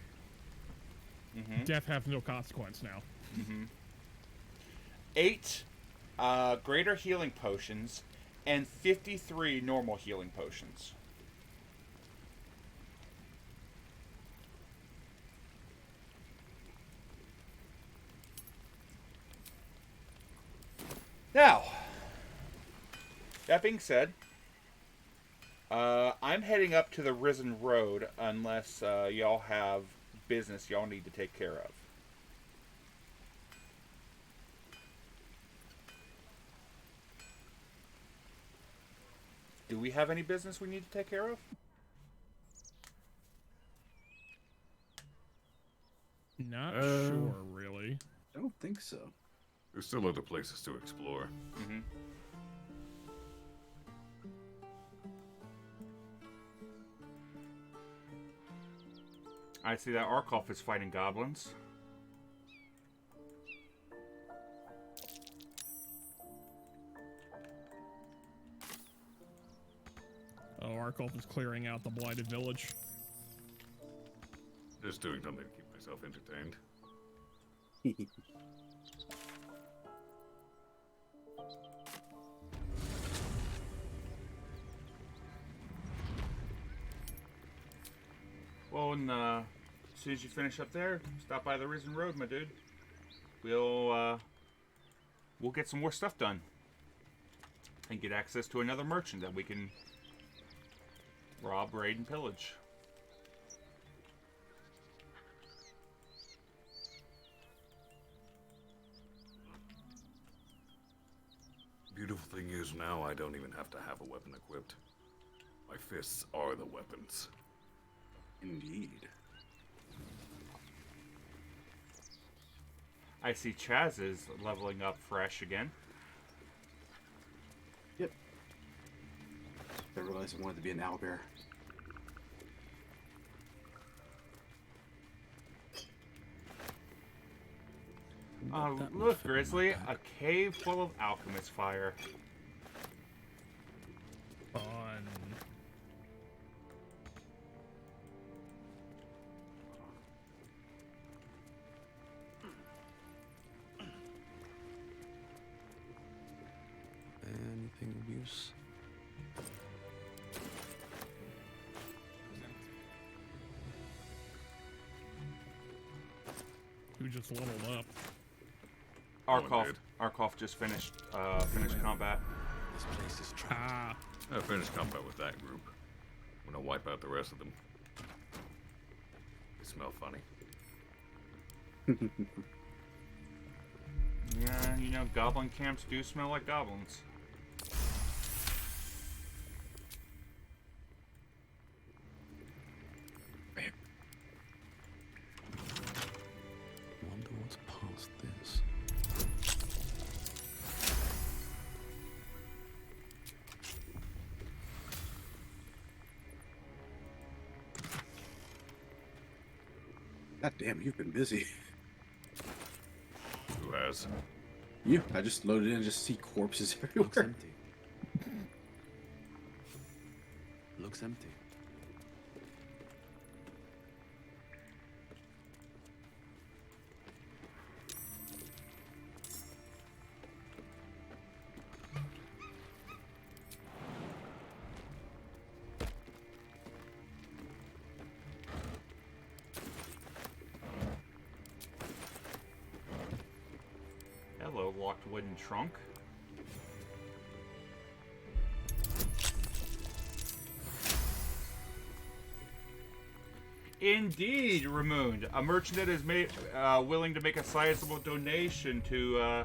death has no consequence now. 8 greater healing potions and 53 normal healing potions. Now, that being said, I'm heading up to the Risen Road unless y'all have business y'all need to take care of. Do we have any business we need to take care of? Not sure, really. I don't think so. There's still other places to explore. I see that Arkoff is fighting goblins. Oh, Arkolf is clearing out the blighted village. Just doing something to keep myself entertained. Well, and as soon as you finish up there, stop by the Risen Road, my dude. We'll get some more stuff done. And get access to another merchant that we can rob, raid, and pillage. Beautiful thing is now I don't even have to have a weapon equipped. My fists are the weapons. Indeed. I see Chaz is leveling up fresh again. Yep. I realized I wanted to be an owlbear. Oh, look, Grizzly, a cave full of alchemist fire. Fun. Anything of use? Who just leveled up? Arkoff just finished combat. This place is trapped. I finished combat with that group. I'm gonna wipe out the rest of them. They smell funny. Yeah, you know, goblin camps do smell like goblins. Wonder what's past this. God damn, you've been busy. Who has? You. I just loaded in and just see corpses everywhere. Looks empty. Looks empty. Hello, locked wooden trunk. Indeed, Ramoon. A merchant that is willing to make a sizable donation to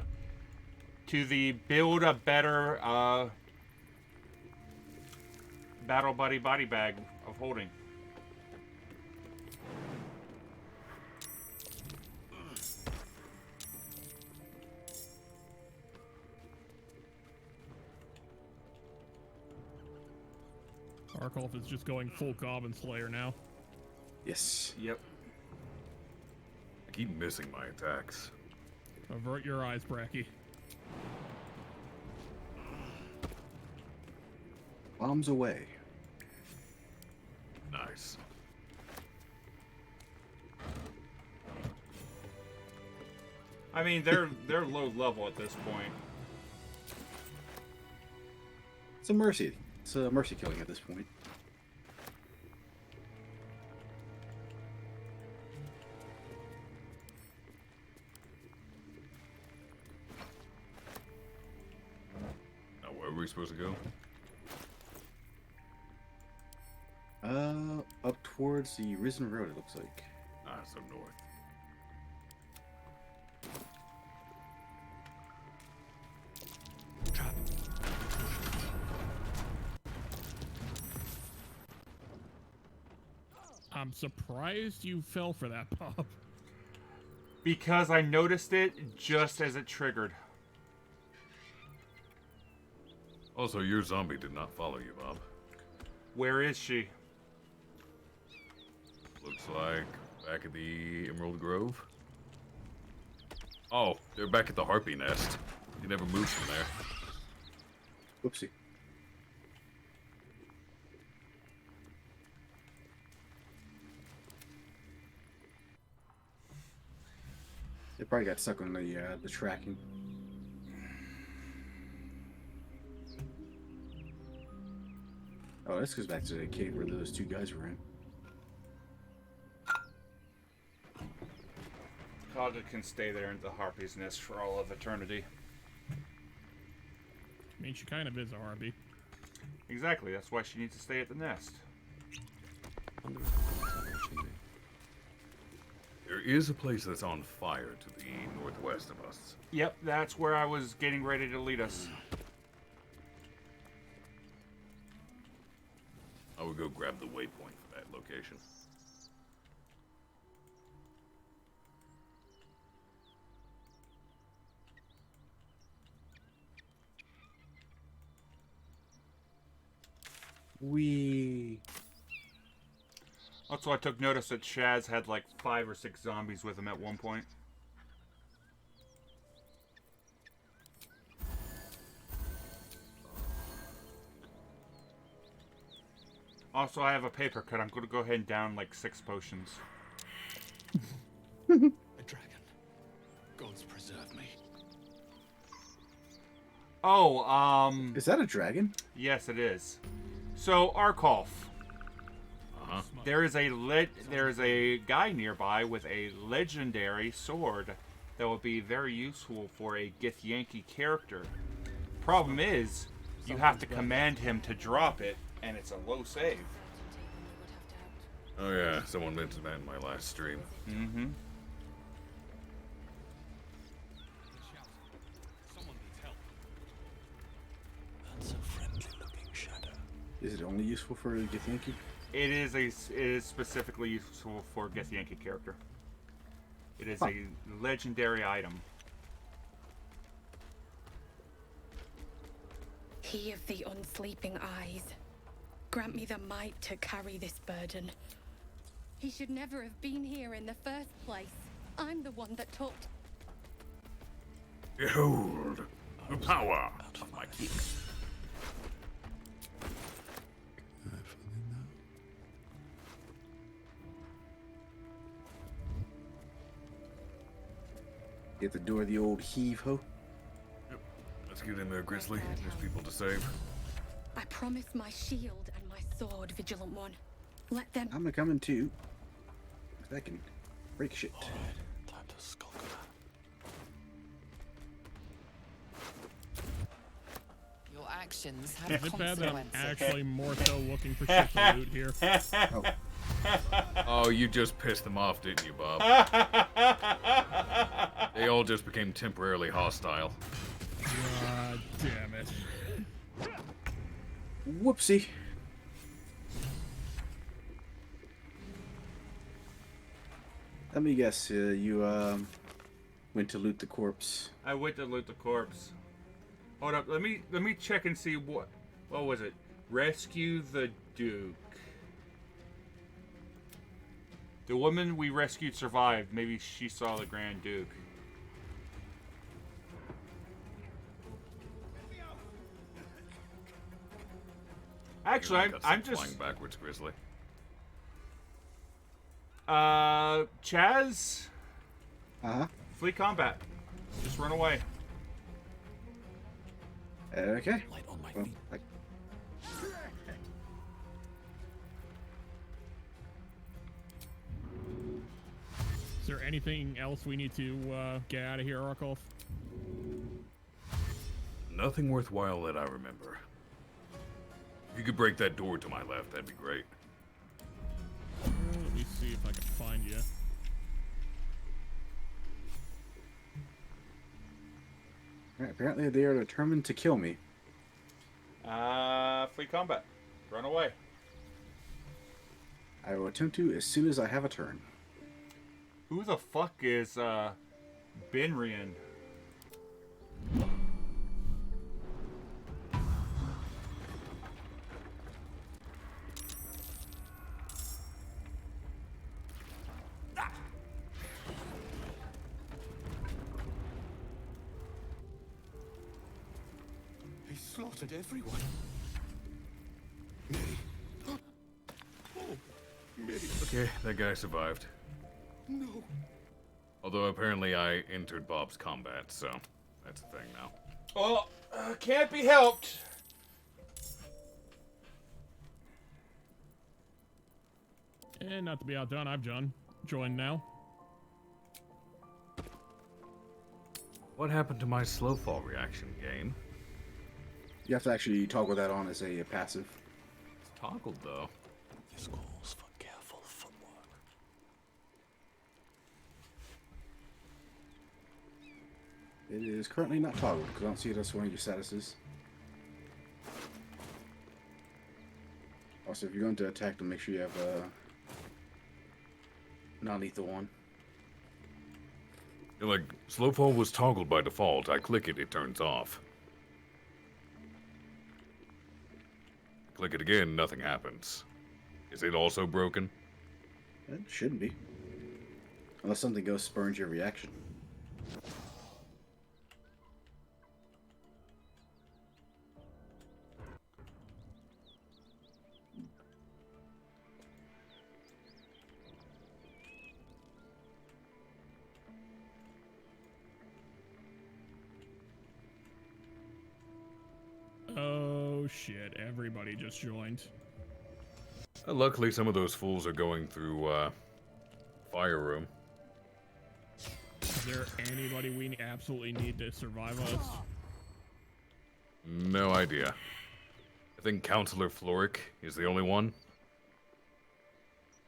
the Build a Better Battle Buddy body bag of holding. Arkolf is just going full Goblin Slayer now. Yes. Yep. I keep missing my attacks. Avert your eyes, Bracky. Bombs away. Nice. I mean, they're low level at this point. It's a mercy. It's a mercy killing at this point. Now, where are we supposed to go? Up towards the Risen Road, it looks like. Ah, so north. I'm surprised you fell for that, Bob. Because I noticed it just as it triggered. Also, your zombie did not follow you, Bob. Where is she? Looks like back at the Emerald Grove. Oh, they're back at the Harpy Nest. You never moved from there. Whoopsie. They probably got stuck on the tracking. Oh, this goes back to the cave where those two guys were in. Kaga can stay there in the Harpy's Nest for all of eternity. I mean, she kind of is a Harpy. Exactly, that's why she needs to stay at the nest. There is a place that's on fire to the northwest of us. Yep, that's where I was getting ready to lead us. I would go grab the waypoint for that location. Also, I took notice that Shaz had like 5 or 6 zombies with him at one point. Also, I have a paper cut. I'm going to go ahead and down like 6 potions. A dragon. Gods preserve me. Oh, Is that a dragon? Yes, it is. So, Arkolf. There is a guy nearby with a legendary sword that would be very useful for a Githyanki character. Problem is, you have to command him to drop it, and it's a low save. Oh yeah, someone mentioned that in my last stream. Mm-hmm. That's a friendly looking shadow. Is it only useful for Githyanki? It is specifically useful for a Githyanki character. It is a legendary item. He of the unsleeping eyes, grant me the might to carry this burden. He should never have been here in the first place. I'm the one that talked. Behold the power of my king. Get the door of the old heave-ho. Yep. Let's get in there, Grizzly. There's people to save. I promise my shield and my sword, Vigilant One. Let them. I'm coming too. That can break shit. Time to skulk. Your actions have Is it bad that I'm consequences. actually more so looking for shit to loot here? Oh. Oh, you just pissed them off, didn't you, Bob? They all just became temporarily hostile. God damn it. Whoopsie. Let me guess, you went to loot the corpse. I went to loot the corpse. Hold up, let me check and see what was it? Rescue the Duke. The woman we rescued survived. Maybe she saw the Grand Duke. Actually, I'm just flying backwards, Grizzly. Chaz. Flee combat. Just run away. Okay. Light on my Well, feet. Is there anything else we need to get out of here, Arkov? Nothing worthwhile that I remember. If you could break that door to my left, that'd be great. Let me see if I can find you. Apparently they are determined to kill me. Flee combat. Run away. I will attempt to as soon as I have a turn. Who the fuck is Benrian? He slaughtered everyone. Okay, that guy survived. No. Although apparently I entered Bob's combat, so that's a thing now. Well, can't be helped. And not to be outdone, I've joined now. What happened to my slow fall reaction, game? You have to actually toggle that on as a passive. It's toggled though. This calls for careful footwork. It is currently not toggled because I don't see it as one of your statuses. Also, if you're going to attack them, make sure you have a non-lethal one. Like, slow fall was toggled by default. I click it, it turns off. Click it again, nothing happens. Is it also broken? It shouldn't be. Unless something goes spurns your reaction. Oh shit, everybody just joined. Luckily, some of those fools are going through, fire room. Is there anybody we absolutely need to survive us? No idea. I think Counselor Floric is the only one.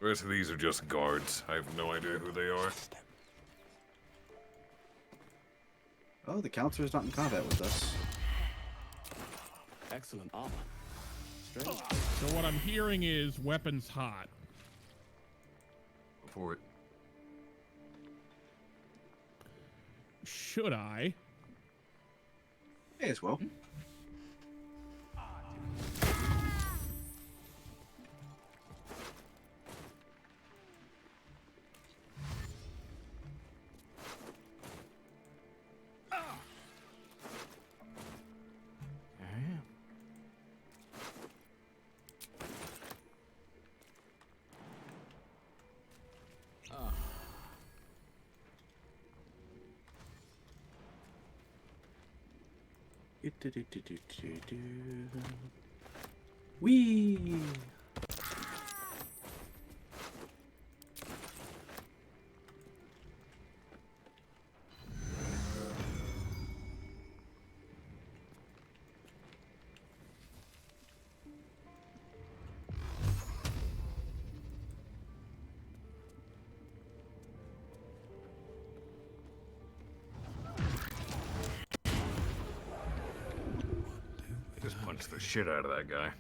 The rest of these are just guards. I have no idea who they are. Oh, the counselor's not in combat with us. Excellent armor. Strange. So what I'm hearing is weapons hot. Go for it. Should I? May as well. Whee! punch the shit out of that guy.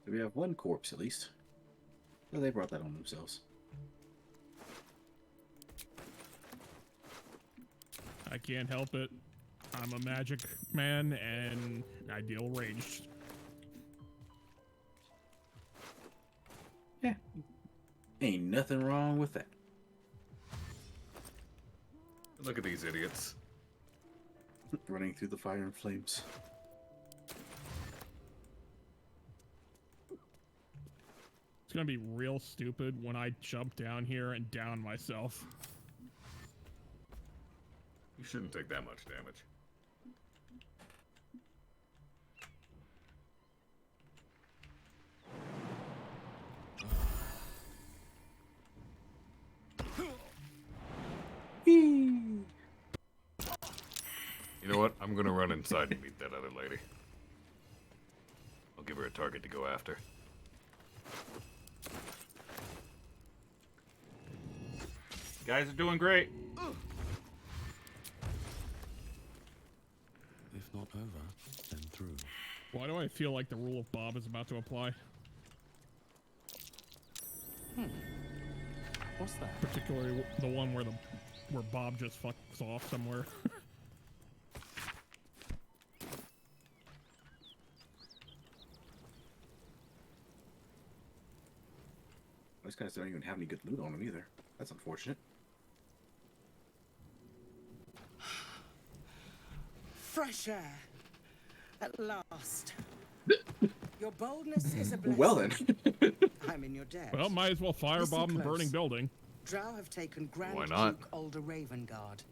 So we have one corpse at least. No, they brought that on themselves. I can't help it. I'm a magic man and I deal ranged. Yeah. Ain't nothing wrong with that. Look at these idiots. Running through the fire and flames. It's gonna be real stupid when I jump down here and down myself. You shouldn't take that much damage. You know what? I'm gonna run inside and meet that other lady. I'll give her a target to go after. Guys are doing great. If not over, then through. Why do I feel like the rule of Bob is about to apply? What's that? Particularly the one where Bob just fucks off somewhere. Those guys don't even have any good loot on them either. That's unfortunate. Fresh air. At last. Your boldness is a blessing. Well then. I'm in your debt. Well, might as well firebomb the burning building. Drow have taken Grand Why not? Duke Alder Ravengard.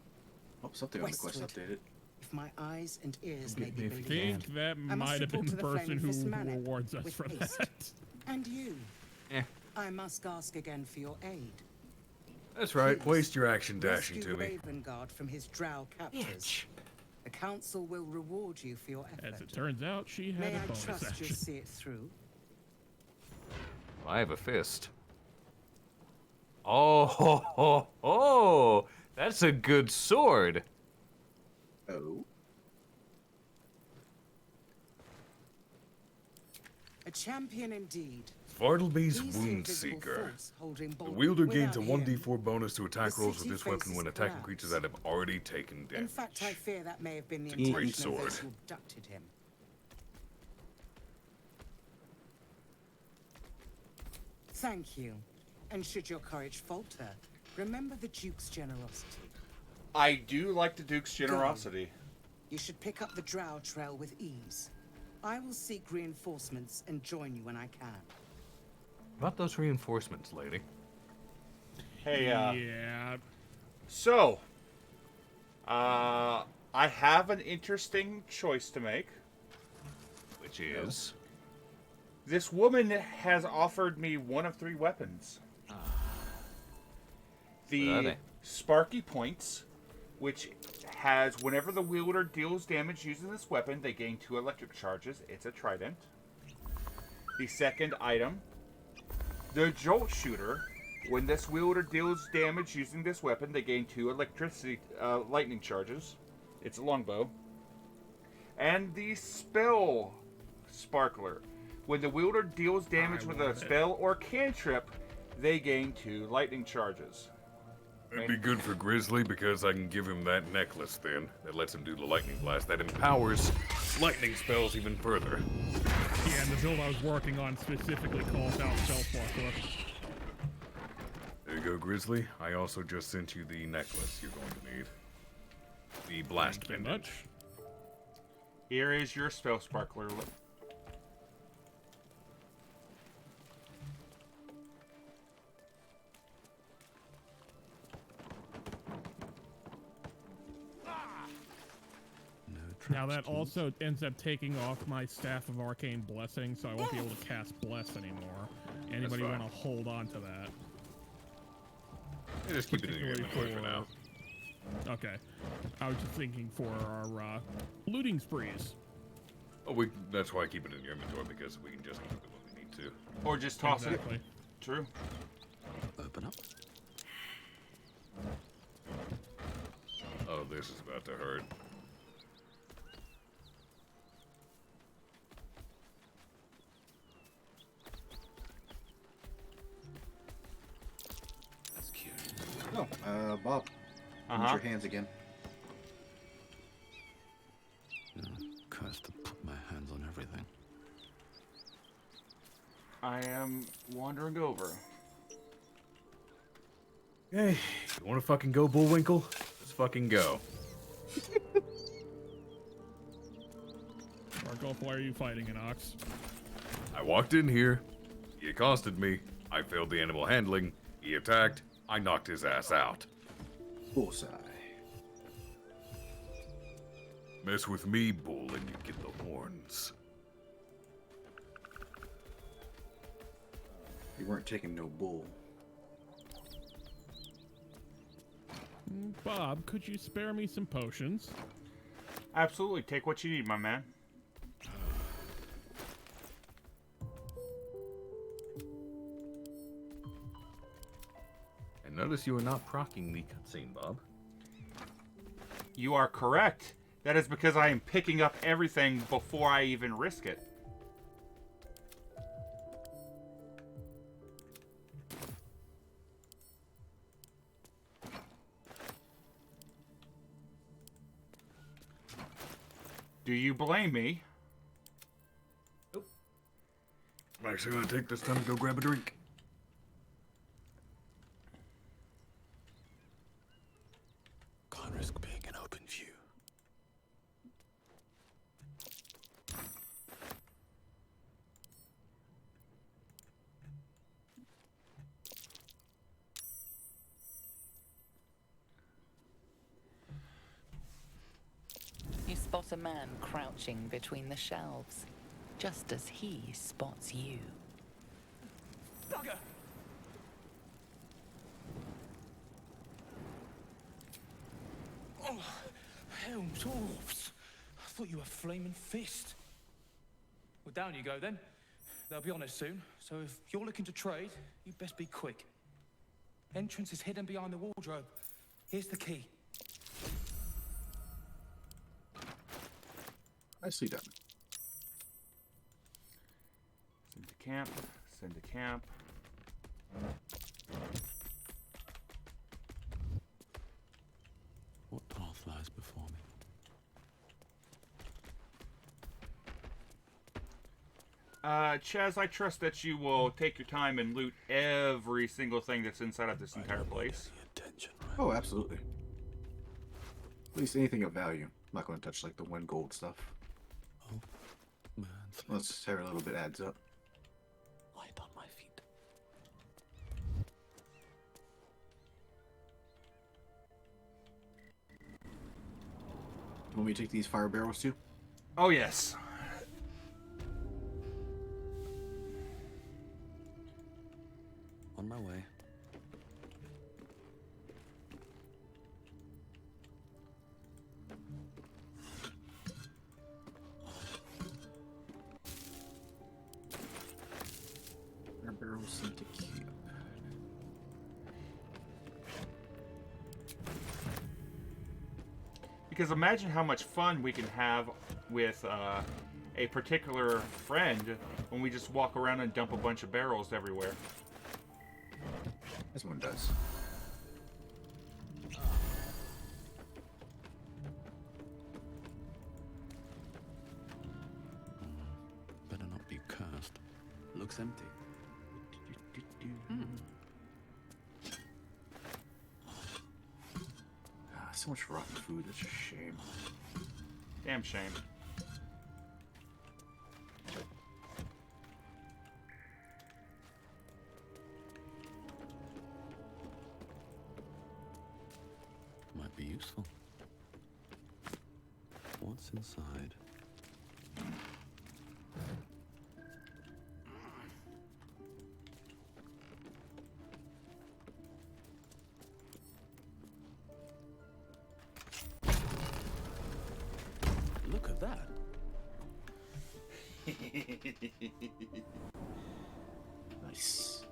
Oh, something on the quest Westward. updated. If my eyes and ears may be I believed, think that I must might have been report the to person who Flaming Fist Manic rewards us with for haste. that. And you. Eh. I must ask again for your aid. That's right. Please, Waste your action dashing rescue to me. Ravengard from his Drow captors. The council will reward you for your effort. As it turns out, she had May a I bonus trust action. you'll see it through? I have a fist. Oh, ho, ho, ho. That's a good sword. Oh. A champion indeed. Bartleby's These Wound invisible Seeker. force holding The Baldur wielder gains a without him, 1d4 bonus to attack the rolls with city this weapon faces when attacking collapse. creatures that have already taken In damage. fact, I fear that may have been the It's a great intention of those sword. who abducted him. Thank you. And should your courage falter, remember the Duke's generosity. I do like the Duke's generosity. You should pick up the Drow trail with ease. I will seek reinforcements and join you when I can. About those reinforcements, lady. Hey, Yeah. So, I have an interesting choice to make. Which is? This woman has offered me one of 3 weapons. What are The they? Sparky Points, which has whenever the wielder deals damage using this weapon, they gain 2 electric charges. It's a trident. The second item, the Jolt Shooter. When this wielder deals damage using this weapon, they gain 2 lightning charges. It's a longbow. And the Spell Sparkler. When the wielder deals damage with a spell or cantrip, they gain 2 lightning charges. It'd be good for Grizzly because I can give him that necklace then that lets him do the lightning blast that empowers lightning spells even further. Yeah, and the build I was working on specifically calls out Spellsparkler. There you go, Grizzly. I also just sent you the necklace you're going to need. The blast Thank you pendant. much. Here is your Spell Sparkler. Now that also ends up taking off my Staff of Arcane Blessing, so I won't be able to cast Bless anymore. Anybody fine. want to hold on to that? Yeah, just keep it in your inventory for now. Okay. I was just thinking for our looting sprees. Oh, that's why I keep it in your inventory, because we can just keep it when we need to. Or just toss Exactly. it. True. Open up. Oh, this is about to hurt. That's cute. Oh, Bob. Use your hands again. You know, cursed to put my hands on everything. I am wandering over. Hey, you wanna fucking go, Bullwinkle? Let's fucking go. Markov, why are you fighting an ox? I walked in here. He accosted me. I failed the animal handling. He attacked. I knocked his ass out. Bullseye. Mess with me, bull, and you get the horns. You weren't taking no bull. Bob, could you spare me some potions? Absolutely. Take what you need, my man. And notice you are not procking the cutscene, Bob. You are correct. That is because I am picking up everything before I even risk it. Do you blame me? Nope. I'm actually gonna take this time to go grab a drink. Can't risk being in open view. You spot a man crouching between the shelves, just as he spots you. Bugger! Oh, hell, dwarves! I thought you were Flaming Fist. Well, down you go then. They'll be on us soon, so if you're looking to trade, you best be quick. Entrance is hidden behind the wardrobe. Here's the key. Nicely done. Send to camp. Send to camp. What path lies before me? Chaz, I trust that you will take your time and loot every single thing that's inside of this entire place. Oh, absolutely. At least anything of value. I'm not going to touch like the 1 gold stuff. Oh, man. Unless every little bit adds up. Light on my feet. Want me to take these fire barrels too? Oh, yes. On my way. Fire barrels sent to camp. Because imagine how much fun we can have with a particular friend when we just walk around and dump a bunch of barrels everywhere. As one does. Better not be cursed. Looks empty. So much rotten food, that's a shame. Damn shame. Might be useful. What's inside? Look at that. Nice.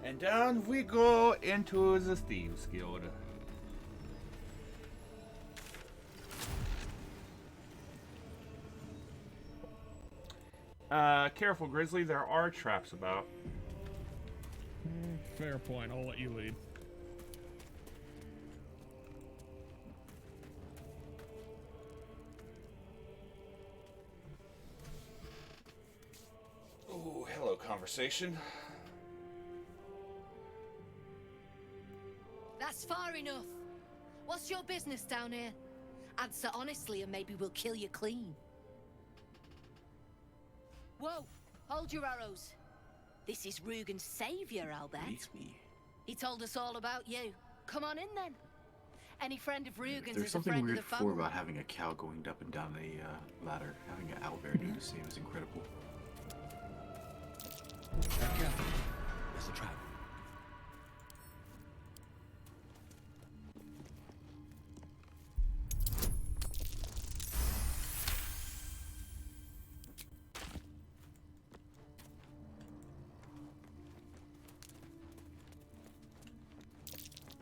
And down we go into the Thieves Guild. Careful, Grizzly, there are traps about. Fair point, I'll let you lead. Oh, hello, conversation. That's far enough. What's your business down here? Answer honestly and maybe we'll kill you clean. Whoa, hold your arrows. This is Rugen's savior, I'll bet. He told us all about you. Come on in then. Any friend of Rugen's There's is a something friend weird of the before family. about having a cow going up and down a ladder. Having an owlbear do the same is incredible. Careful. There's a trap.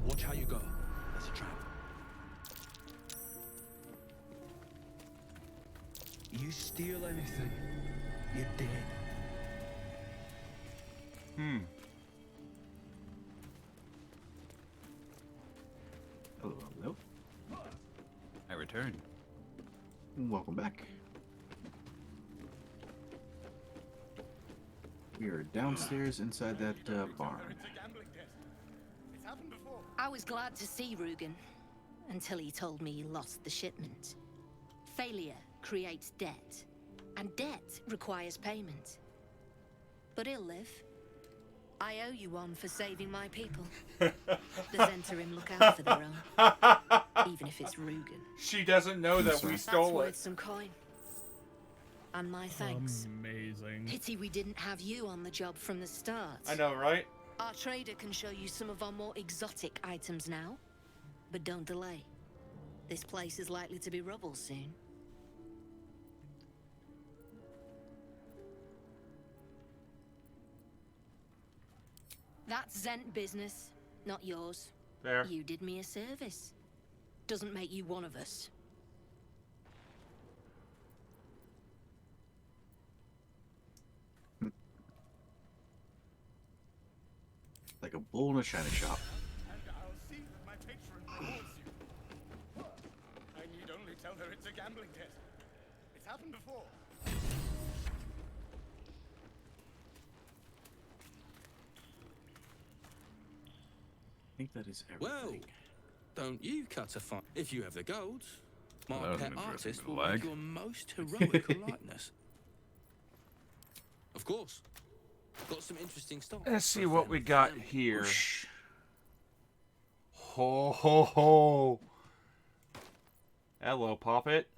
Watch how you go. There's a trap. You steal anything, you're dead. Hello, hello. I return. Welcome back. We are downstairs inside that barn. I was glad to see Rugen, until he told me he lost the shipment. Failure creates debt, and debt requires payment. But he'll live. I owe you one for saving my people. The Zentarim look out for their own, even if it's Rugen. She doesn't know that we stole That's worth it. some coin. And my thanks. Amazing. Pity we didn't have you on the job from the start. I know, right? Our trader can show you some of our more exotic items now. But don't delay. This place is likely to be rubble soon. That's Zent business, not yours. There. You did me a service. Doesn't make you one of us. Like a bull in a china shop. And I'll see that my patron calls you. I need only tell her it's a gambling debt. It's happened before. I think that is everything. Well, don't you cut a fine if you have the gold. My Well, that was pet an interesting artist will lag. make your most heroic likeness. Of course. Got some interesting stuff. Let's see what we got here. Ho ho ho. Hello, Poppet.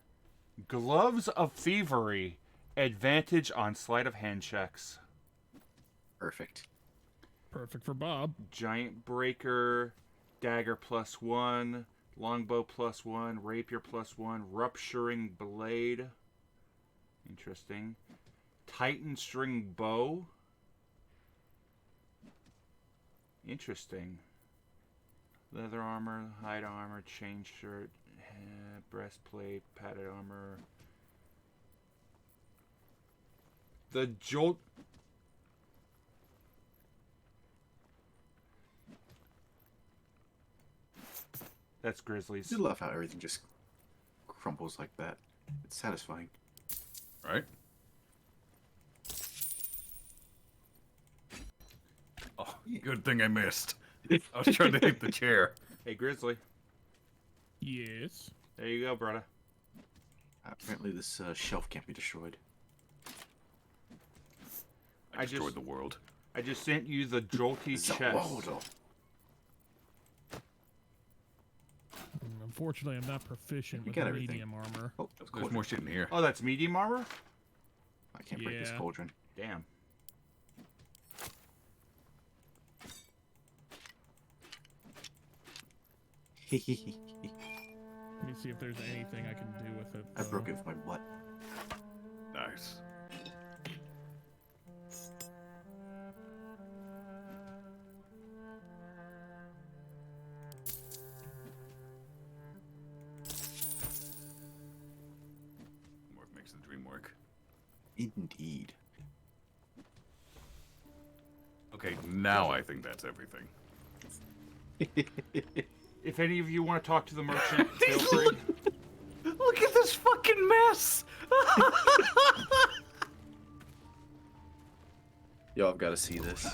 Gloves of Thievery. Advantage on sleight of hand checks. Perfect. Perfect for Bob. Giant Breaker. Dagger +1. Longbow +1. Rapier +1. Rupturing Blade. Interesting. Titan String Bow. Interesting. Leather armor, hide armor, chain shirt, breastplate, padded armor. The jolt. That's Grizzlies. I do love how everything just crumbles like that. It's satisfying. Right? Oh, good thing I missed. I was trying to hit the chair. Hey, Grizzly. Yes. There you go, brother. Apparently this shelf can't be destroyed. I destroyed the world. I just sent you the jolty chest. Unfortunately, I'm not proficient We with got everything. medium armor. Oh, There's more shit in here. Oh, that's medium armor? I can't break this Yeah. cauldron. Damn. Let me see if there's anything I can do with it. I broke it with my butt. Nah, nice. Work makes the dream work. Indeed. Okay, now I think that's everything. If any of you want to talk to the merchant, feel free. Look at this fucking mess! Yo, I've got to see this.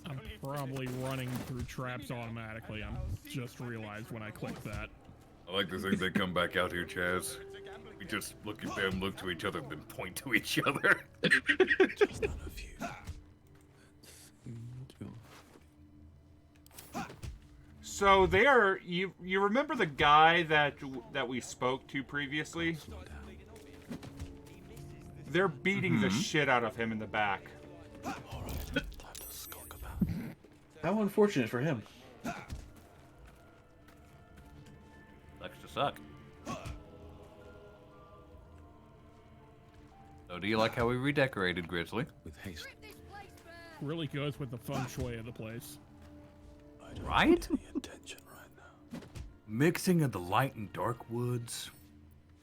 I'm probably running through traps automatically. I'm just realized when I clicked that. I like to think they come back out here, Chaz. We just look at them, look to each other, then point to each other. So they are. You remember the guy that we spoke to previously? They're beating the shit out of him in the back. How unfortunate for him. Sucks to suck. So do you like how we redecorated Grizzly? With haste. Really goes with the feng shui of the place. Right? Mixing of the light and dark woods.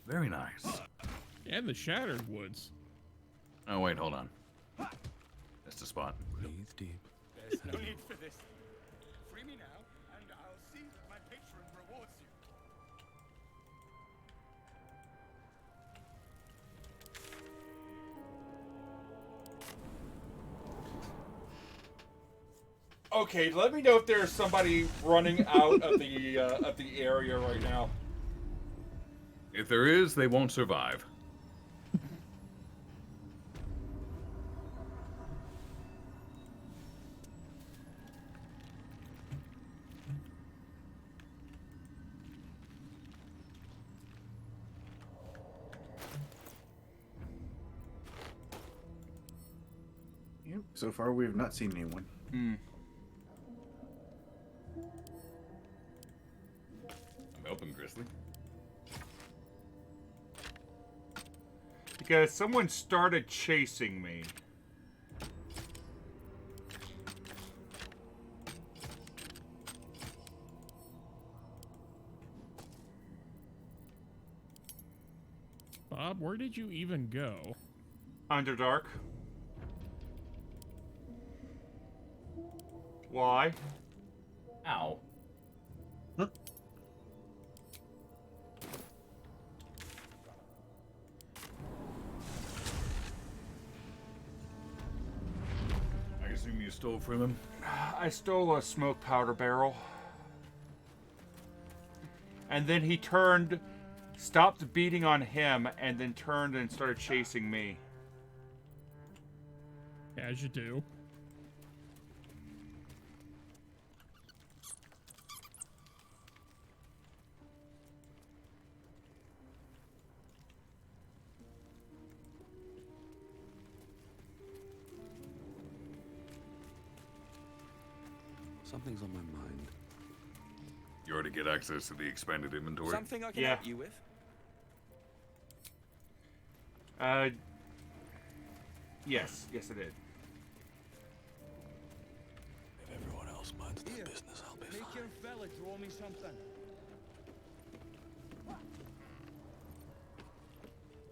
Very nice. And the shattered woods. Oh, wait, hold on. That's the spot. Breathe deep. There's no need for this. Free me now, and I'll see that my patron rewards you. Okay, let me know if there's somebody running out of the area right now. If there is, they won't survive. Yep. So far, we have not seen anyone. Hmm. I'm helping Grizzly. Because someone started chasing me. Bob, where did you even go? Underdark. Why? Ow. I assume you stole from him? I stole a smoke powder barrel. And then he turned, stopped beating on him, and then turned and started chasing me. As you do. Something's on my mind. You already get access to the expanded inventory? Something I can help you with? Yes. Yes, I did. If everyone else minds their business, I'll be Make your fella draw me something.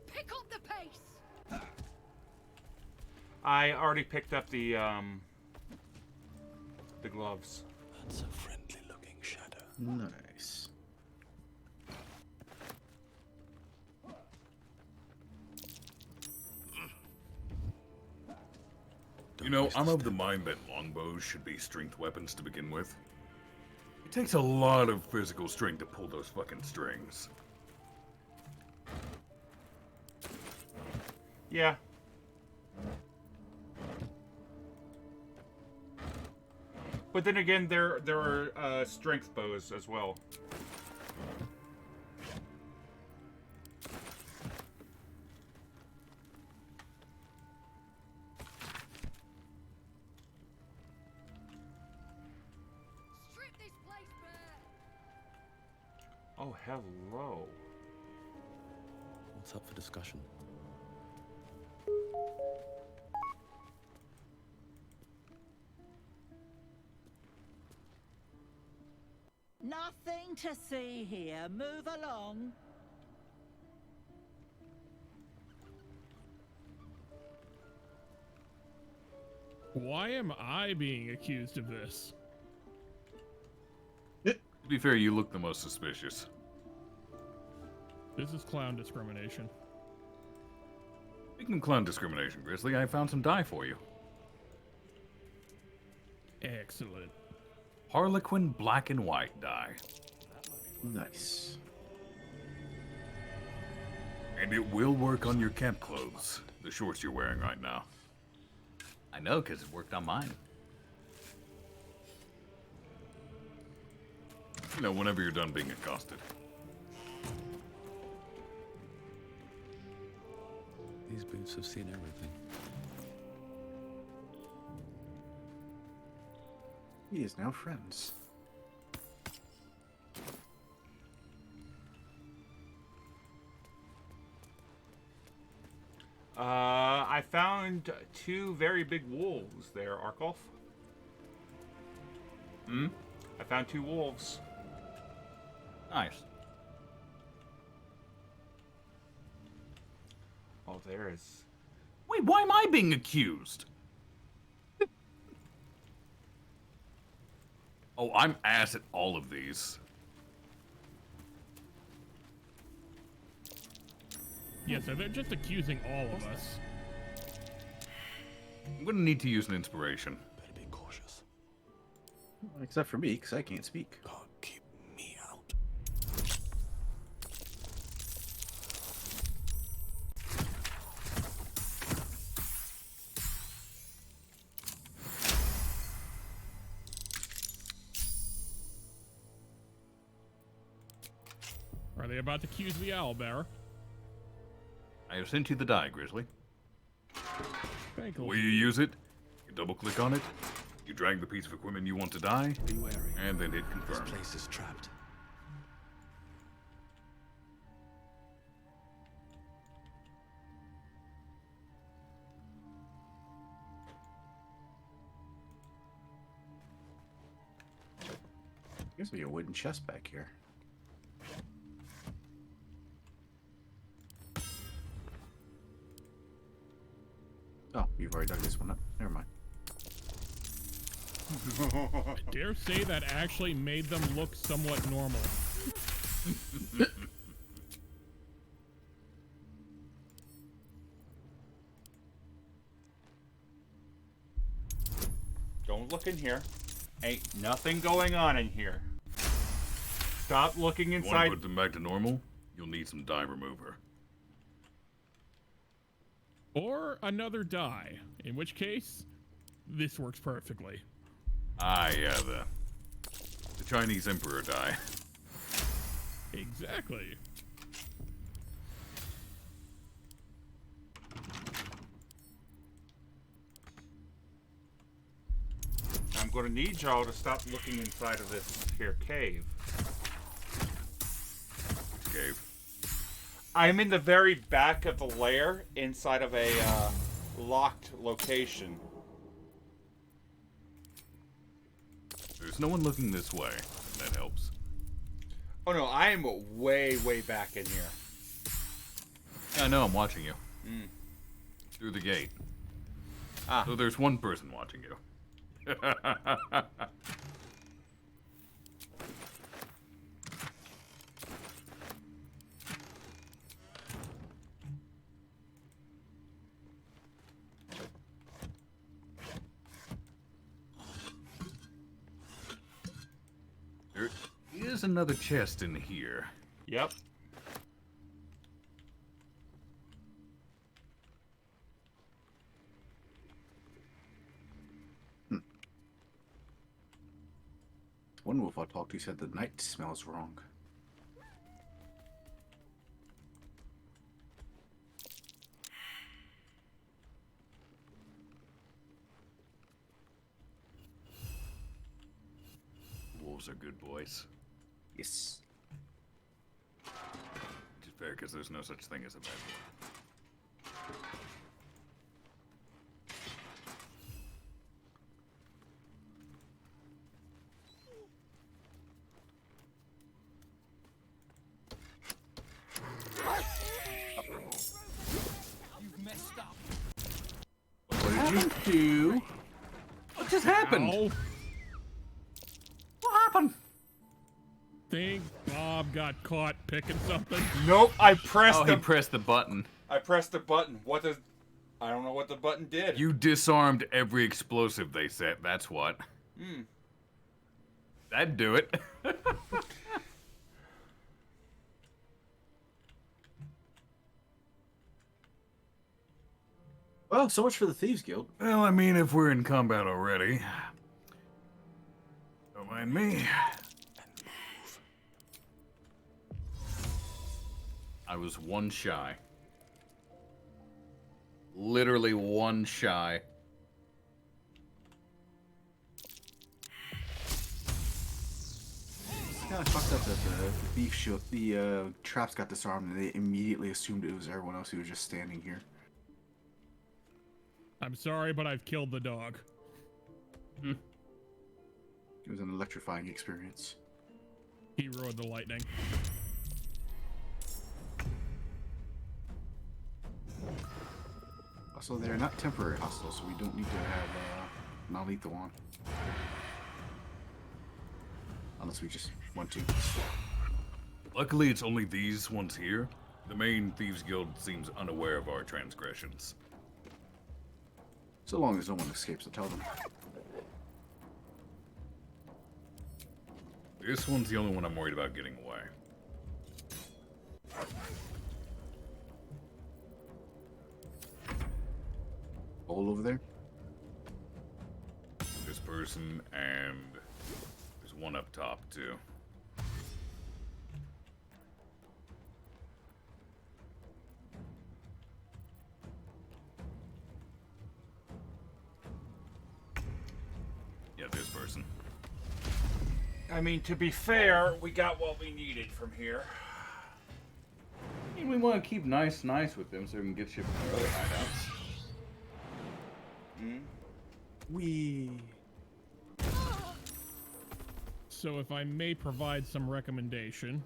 Pick up the pace! I already picked up the gloves. That's a friendly-looking shadow. Nice. You know, I'm of the mind that longbows should be strength weapons to begin with. It takes a lot of physical strength to pull those fucking strings. Yeah. But then again, there are strength bows as well. Oh, hello. What's up for discussion? Nothing to see here. Move along. Why am I being accused of this? To be fair, you look the most suspicious. This is clown discrimination. Speaking of clown discrimination, Grizzly, I found some dye for you. Excellent. Harlequin black and white dye. Nice. And it will work on your camp clothes, the shorts you're wearing right now. I know, because it worked on mine. You know, whenever you're done being accosted. These boots have seen everything. He is now friends. I found 2 very big wolves there, Arkolf. Hmm? I found 2 wolves. Nice. Oh, there is. Wait, why am I being accused? Oh, I'm ass at all of these. Yeah, so they're just accusing all of us. I'm gonna need to use an inspiration. Better be cautious. Except for me, because I can't speak. Can't keep me out. Are they about to accuse the owlbearer? I have sent you the die, Grizzly. Thank The way you use it, you double-click on it, you drag the piece of equipment you want to die, Be wary. and then hit confirm. This place is trapped. There's like a wooden chest back here. Oh, you've already dug this one up. Never mind. I dare say that actually made them look somewhat normal. Don't look in here. Ain't nothing going on in here. Stop looking You want inside. to put them back to normal? You'll need some dye remover. Or another die, in which case, this works perfectly. Ah, yeah, the Chinese Emperor dye. Exactly. I'm going to need y'all to stop looking inside of this here cave. Cave. I'm in the very back of the lair inside of a locked location. There's no one looking this way. That helps. Oh no, I am way, way back in here. Yeah, I know, I'm watching you. Mm. Through the gate. Ah. So there's one person watching you. There is another chest in here. Yep. One wolf I talked to said the night smells wrong. Wolves are good boys. Yes. fair, because there's no such thing as a bad boy. You've messed up. What did you do? What just happened? Ow. What happened? Think Bob got caught picking something. Nope, I pressed Oh, he pressed the button. I pressed the button. What does... I don't know what the button did. You disarmed every explosive they set, that's what. Hmm. That'd do it. Well, so much for the Thieves Guild. Well, I mean, if we're in combat already. Don't mind me. I was one shy. Literally one shy. It's kind of fucked up that the beef shoot, the traps got disarmed, and they immediately assumed it was everyone else who was just standing here. I'm sorry, but I've killed the dog. It was an electrifying experience. He rode the lightning. Also, they're not temporary hostiles, so we don't need to have non-lethal on. Unless we just want to. Luckily, it's only these ones here. The main Thieves Guild seems unaware of our transgressions. So long as no one escapes to tell them. This one's the only one I'm worried about getting away. All over there? This person, and there's one up top, too. Yeah, this person. I mean, to be fair, we got what we needed from here. I mean, we want to keep nice with them so we can get shit from their other hideouts. So if I may provide some recommendation.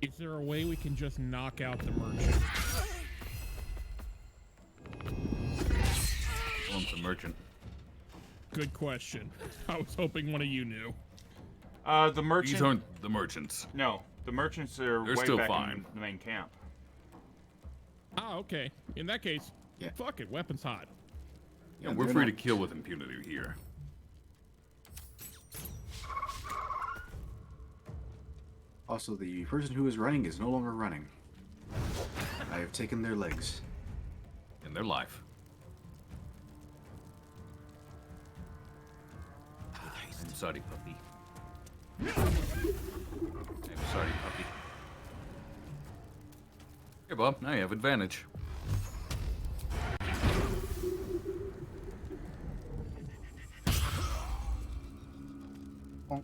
Is there a way we can just knock out the merchant? One's a merchant. Good question. I was hoping one of you knew. The merchant... These aren't the merchants. No, the merchants are They're way still back fine. in the main camp. Ah, okay. In that case, fuck it. Weapons hot. Yeah, we're free to kill with impunity here. Also, the person who is running is no longer running. I have taken their legs. And their life. I'm sorry, puppy. I'm sorry, puppy. Here, Bob. Now you have advantage. Bonk.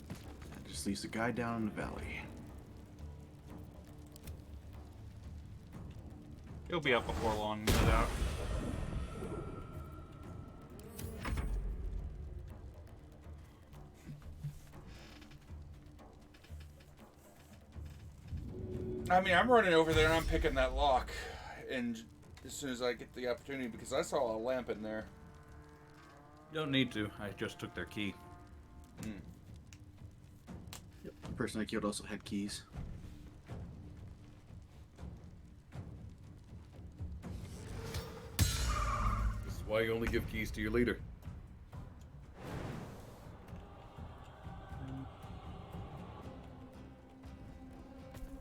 That just leaves the guy down in the valley. He'll be up before long, no doubt. I mean, I'm running over there and I'm picking that lock, and as soon as I get the opportunity, because I saw a lamp in there. You don't need to. I just took their key. Yep. The person I killed also had keys. This is why you only give keys to your leader.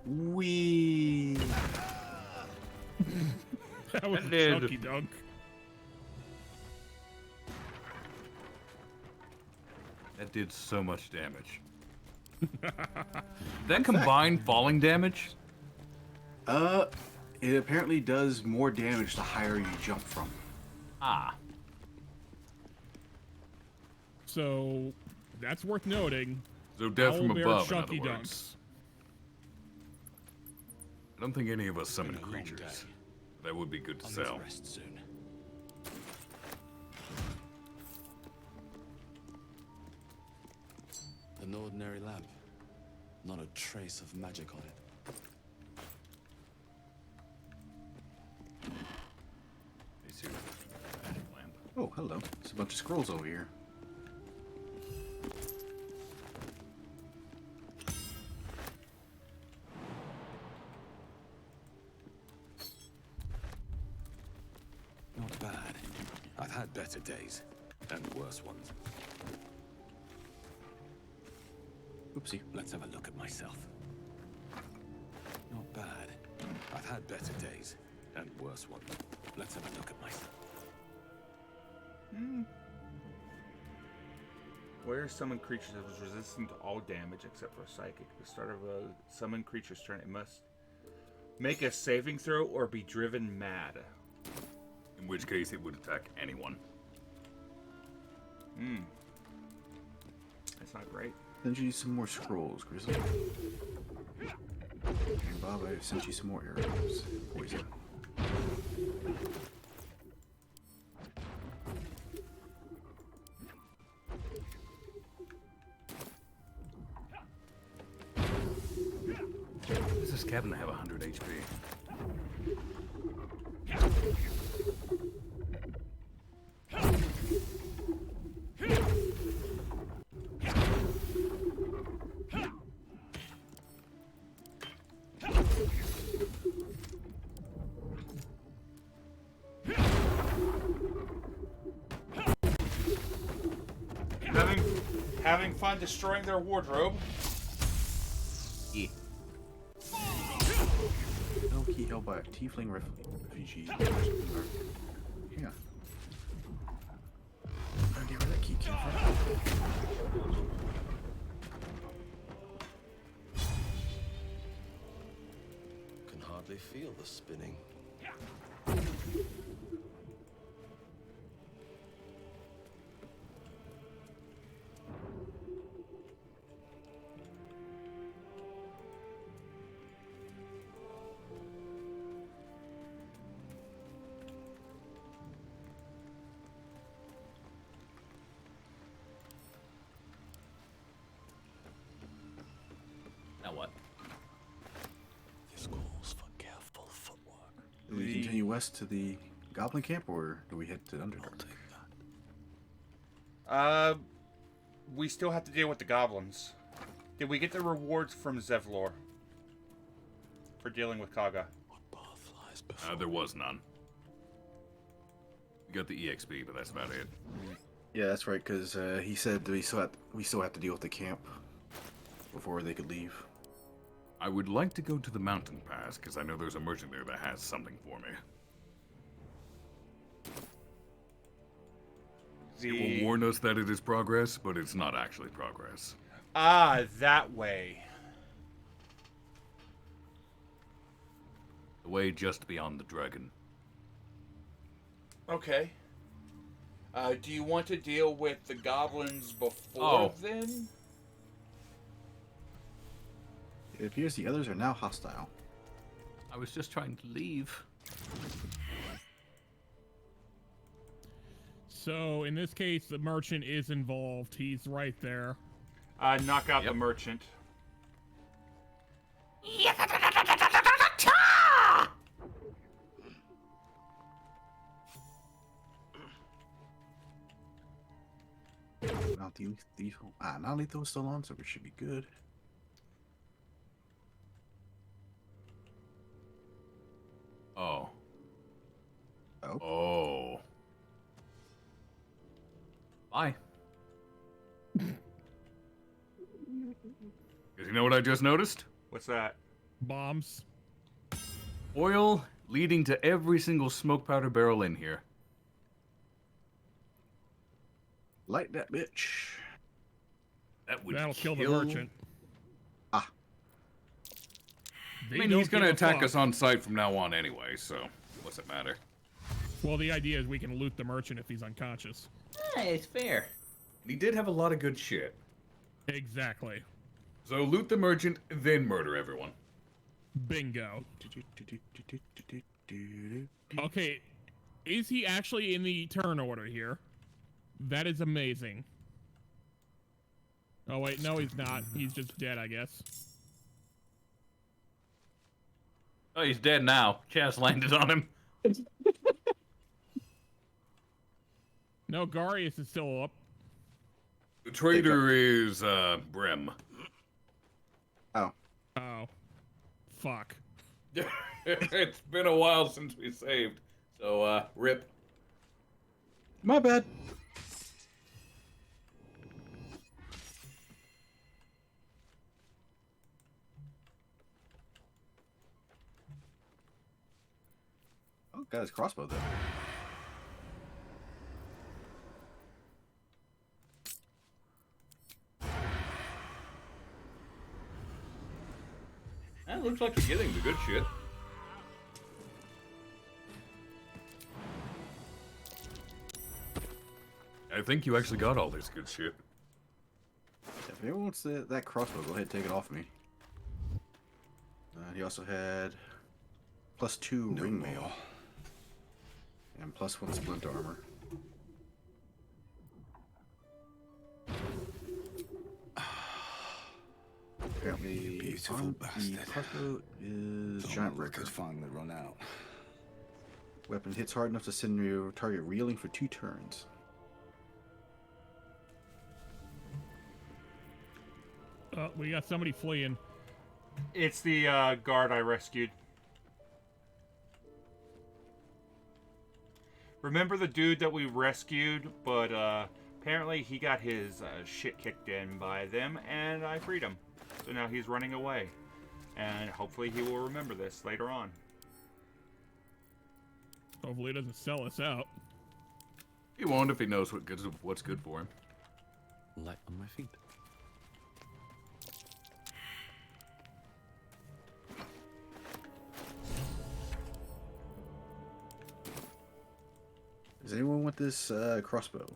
Wee. That was a did. chunky dunk. That did so much damage. That combined falling damage? It apparently does more damage the higher you jump from. Ah. So, that's worth noting. So death from Owlbear above, in Chunky other Dunks. words. I don't think any of us summon creatures. That would be good to sell. Rest soon. An ordinary lamp. Not a trace of magic on it. Oh, hello. There's a bunch of scrolls over here. Not bad. I've had better days. And worse ones. Oopsie. Let's have a look at myself. Not bad. I've had better days. And worse ones. Let's have a look at myself. Where summoned creatures is resistant to all damage except for psychic. At the start of a summoned creature's turn, it must make a saving throw or be driven mad. In which case, it would attack anyone. That's not great. Send you some more scrolls, Grizzly. And Bob, I sent you some more arrows. Poison. Does this cabin have 100 HP? Having fun destroying their wardrobe. Yeah. No key held by a tiefling refugee. Yeah. No idea where that key came from. Can hardly feel the spinning. Now what? This calls for careful footwork. Do we continue west to the goblin camp, or do we head to Underdark? We still have to deal with the goblins. Did we get the rewards from Zevlor for dealing with Kaga? There was none. We got the EXP, but that's about it. Yeah, that's right, because he said we still have to deal with the camp before they could leave. I would like to go to the mountain pass, because I know there's a merchant there that has something for me. It will warn us that it is progress, but it's not actually progress. Ah, that way. The way just beyond the dragon. Okay. Do you want to deal with the goblins before then? It appears the others are now hostile. I was just trying to leave. So, in this case, the merchant is involved. He's right there. Knock out the merchant. Not lethal. Not lethal is still on, so we should be good. Oh. Oh. Oh. Bye. Because you know what I just noticed? What's that? Bombs. Oil leading to every single smoke powder barrel in here. Light that bitch. That'll kill the merchant. I mean, he's going to attack us on sight from now on anyway, so what's it matter? Well, the idea is we can loot the merchant if he's unconscious. It's fair. He did have a lot of good shit. Exactly. So loot the merchant, then murder everyone. Bingo. Okay, is he actually in the turn order here? That is amazing. Oh wait, no he's not. He's just dead, I guess. Oh, he's dead now. Chaz landed on him. No, Garius is still up. The traitor is, Brem. Oh. Oh. Fuck. It's been a while since we saved. So, rip. My bad. Oh, got his crossbow though. That looks like you're getting the good shit. I think you actually got all this good shit. If anyone wants that crossbow, go ahead and take it off me. He also had +2 ring mail and +1 splint armor. Apparently, beautiful bastard. The crossbow is Thought giant my luck breaker. had finally run out. Weapon hits hard enough to send your target reeling for 2 turns. We got somebody fleeing. It's the guard I rescued. Remember the dude that we rescued, but apparently he got his shit kicked in by them, and I freed him. So now he's running away. And hopefully he will remember this later on. Hopefully it doesn't sell us out. He won't if he knows what's good for him. Light on my feet. Does anyone want this crossbow?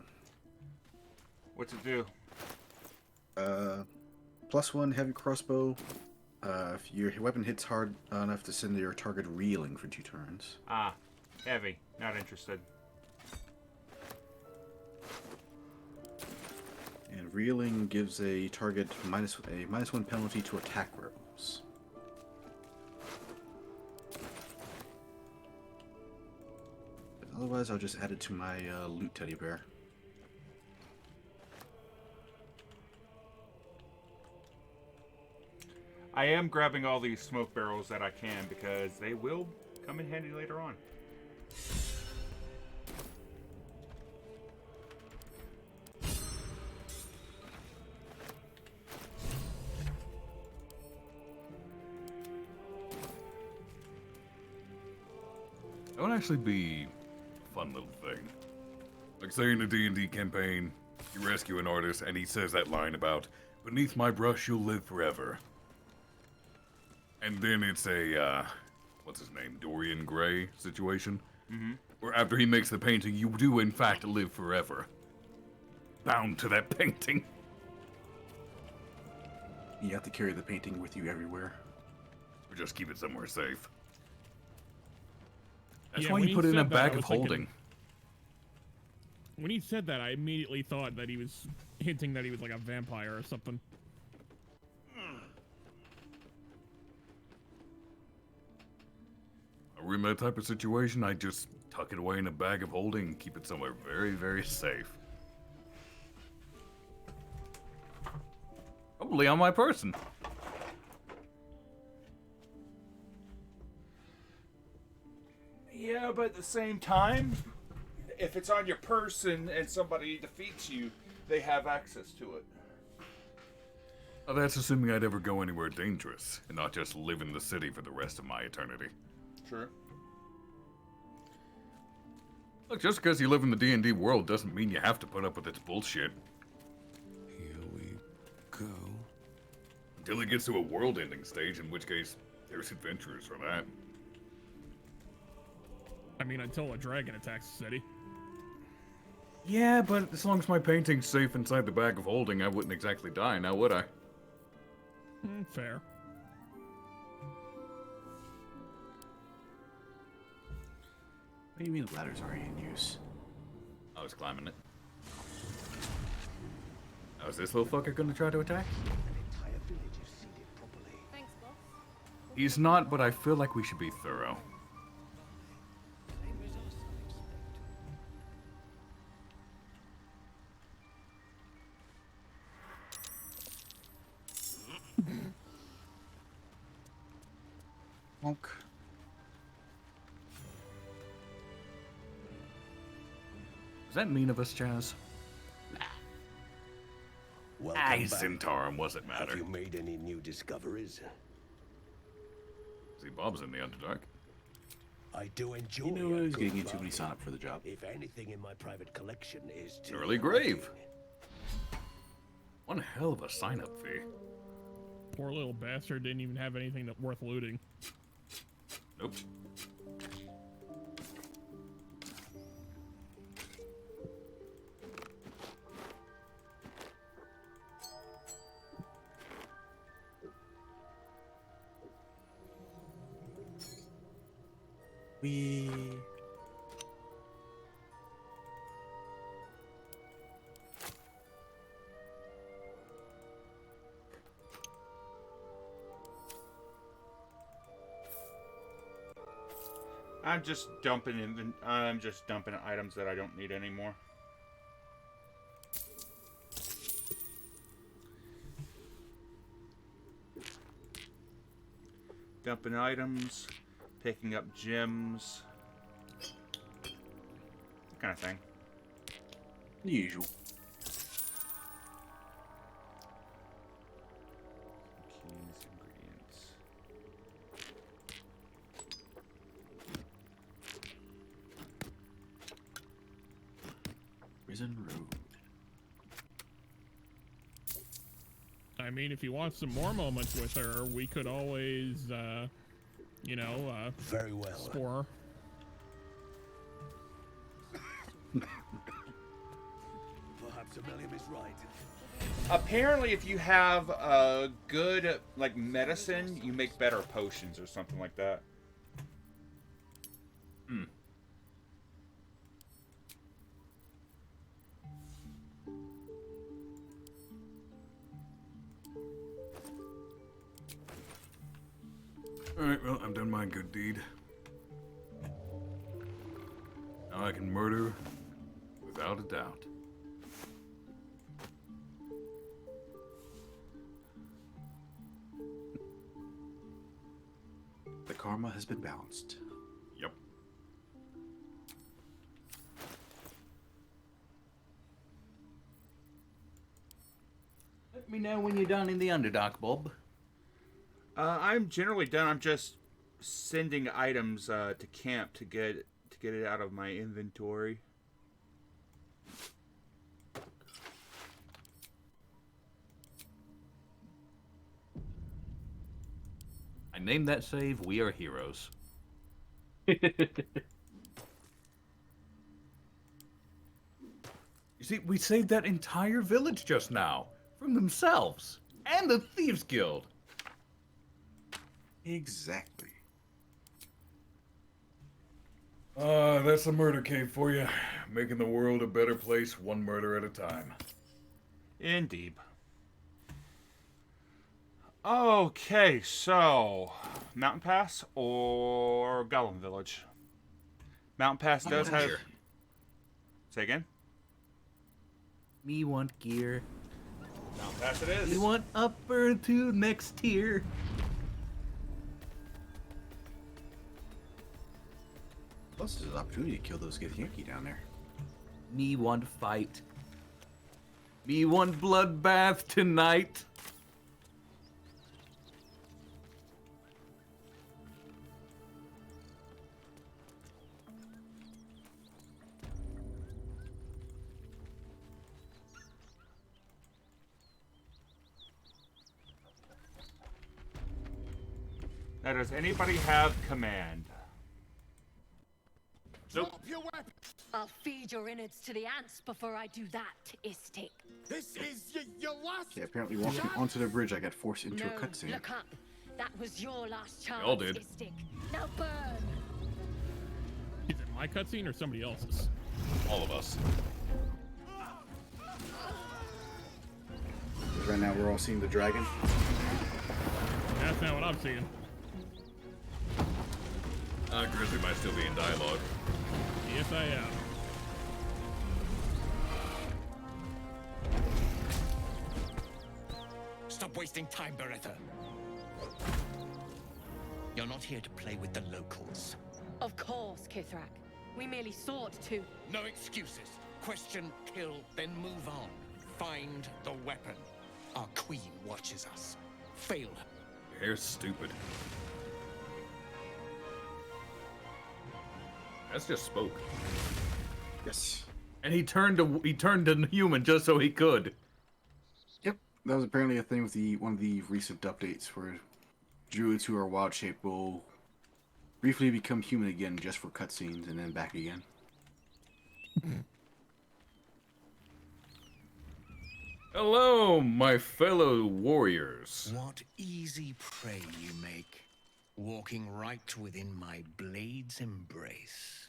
What's it do? +1 heavy crossbow. If your weapon hits hard enough to send your target reeling for 2 turns. Ah, heavy. Not interested. And reeling gives a target -1 penalty to attack rolls. But otherwise, I'll just add it to my loot teddy bear. I am grabbing all these smoke barrels that I can because they will come in handy later on. That would actually be a fun little thing. Like, say in a D&D campaign, you rescue an artist and he says that line about, "Beneath my brush you'll live forever." And then it's a, what's his name, Dorian Gray situation. Mm-hmm. Where after he makes the painting, you do in fact live forever. Bound to that painting. You have to carry the painting with you everywhere. Or just keep it somewhere safe. That's Yeah, why when you he put it in a said that, I bag was of thinking- holding. When he said that, I immediately thought that he was hinting that he was like a vampire or something. We're in that type of situation, I just tuck it away in a bag of holding and keep it somewhere very, very safe. Probably on my person. Yeah, but at the same time, if it's on your person and somebody defeats you, they have access to it. Now, that's assuming I'd ever go anywhere dangerous, and not just live in the city for the rest of my eternity. Sure. Look, just because you live in the D&D world doesn't mean you have to put up with its bullshit. Here we go. Until it gets to a world-ending stage, in which case, there's adventurers for that. I mean, until a dragon attacks the city. Yeah, but as long as my painting's safe inside the bag of holding, I wouldn't exactly die now, would I? Fair. What do you mean the ladder's already in use? I was climbing it. Oh, is this little fucker gonna try to attack? Thanks, boss. He's not, but I feel like we should be thorough. Monk. Is that mean of us, Chaz? Welcome He's back. Zentarum, what's it matter? Have you made any new discoveries? See, Bob's in the Underdark. I do enjoy. You know, a he's good getting into when bargain. he signed up for the job. If anything in my private collection is to Early grave. One hell of a sign-up fee. Poor little bastard didn't even have anything that worth looting. Nope. We. I'm just dumping items that I don't need anymore. Dumping items, picking up gems, that kind of thing. The usual. Keys, ingredients. Prison Road. I mean, if you want some more moments with her, we could always, you know, very well. Spore. Perhaps Amelia is right. Apparently, if you have a good, like, medicine, you make better potions or something like that. Hmm. Alright, well, I've done my good deed. Now I can murder without a doubt. The karma has been balanced. Yep. Let me know when you're done in the Underdark, Bob. I'm generally done. I'm just sending items to camp to get it out of my inventory. I named that save We Are Heroes. You see, we saved that entire village just now. From themselves. And the Thieves Guild. Exactly. That's a murder cave for you. Making the world a better place, one murder at a time. Indeed. Okay, so Mountain Pass or Gollum Village? Mountain Pass does have. Say again. Me want gear. Mountain Pass it is. You want upper to next tier. Plus, there's an opportunity to kill those Githyanki down there. Me want fight. Me want bloodbath tonight. Now, does anybody have command? Drop your weapon! I'll feed your innards to the ants before I do that, Istik. This is your last... Okay, apparently walking onto the bridge, I got forced into a cutscene. Look up. That was your last chance, all did. Istik. Now burn! Is it my cutscene or somebody else's? All of us. Right now, we're all seeing the dragon. That's not what I'm seeing. Grizzly might still be in dialogue. Yes, I am. Stop wasting time, Beretta. You're not here to play with the locals. Of course, Kithrak. We merely sought to... No excuses. Question, kill, then move on. Find the weapon. Our queen watches us. Fail her. Your hair's stupid. That's just spoke. Yes. And he turned to human just so he could. Yep, that was apparently a thing with one of the recent updates where druids who are wild shape will briefly become human again just for cutscenes and then back again. Hello, my fellow warriors. What easy prey you make, walking right within my blade's embrace.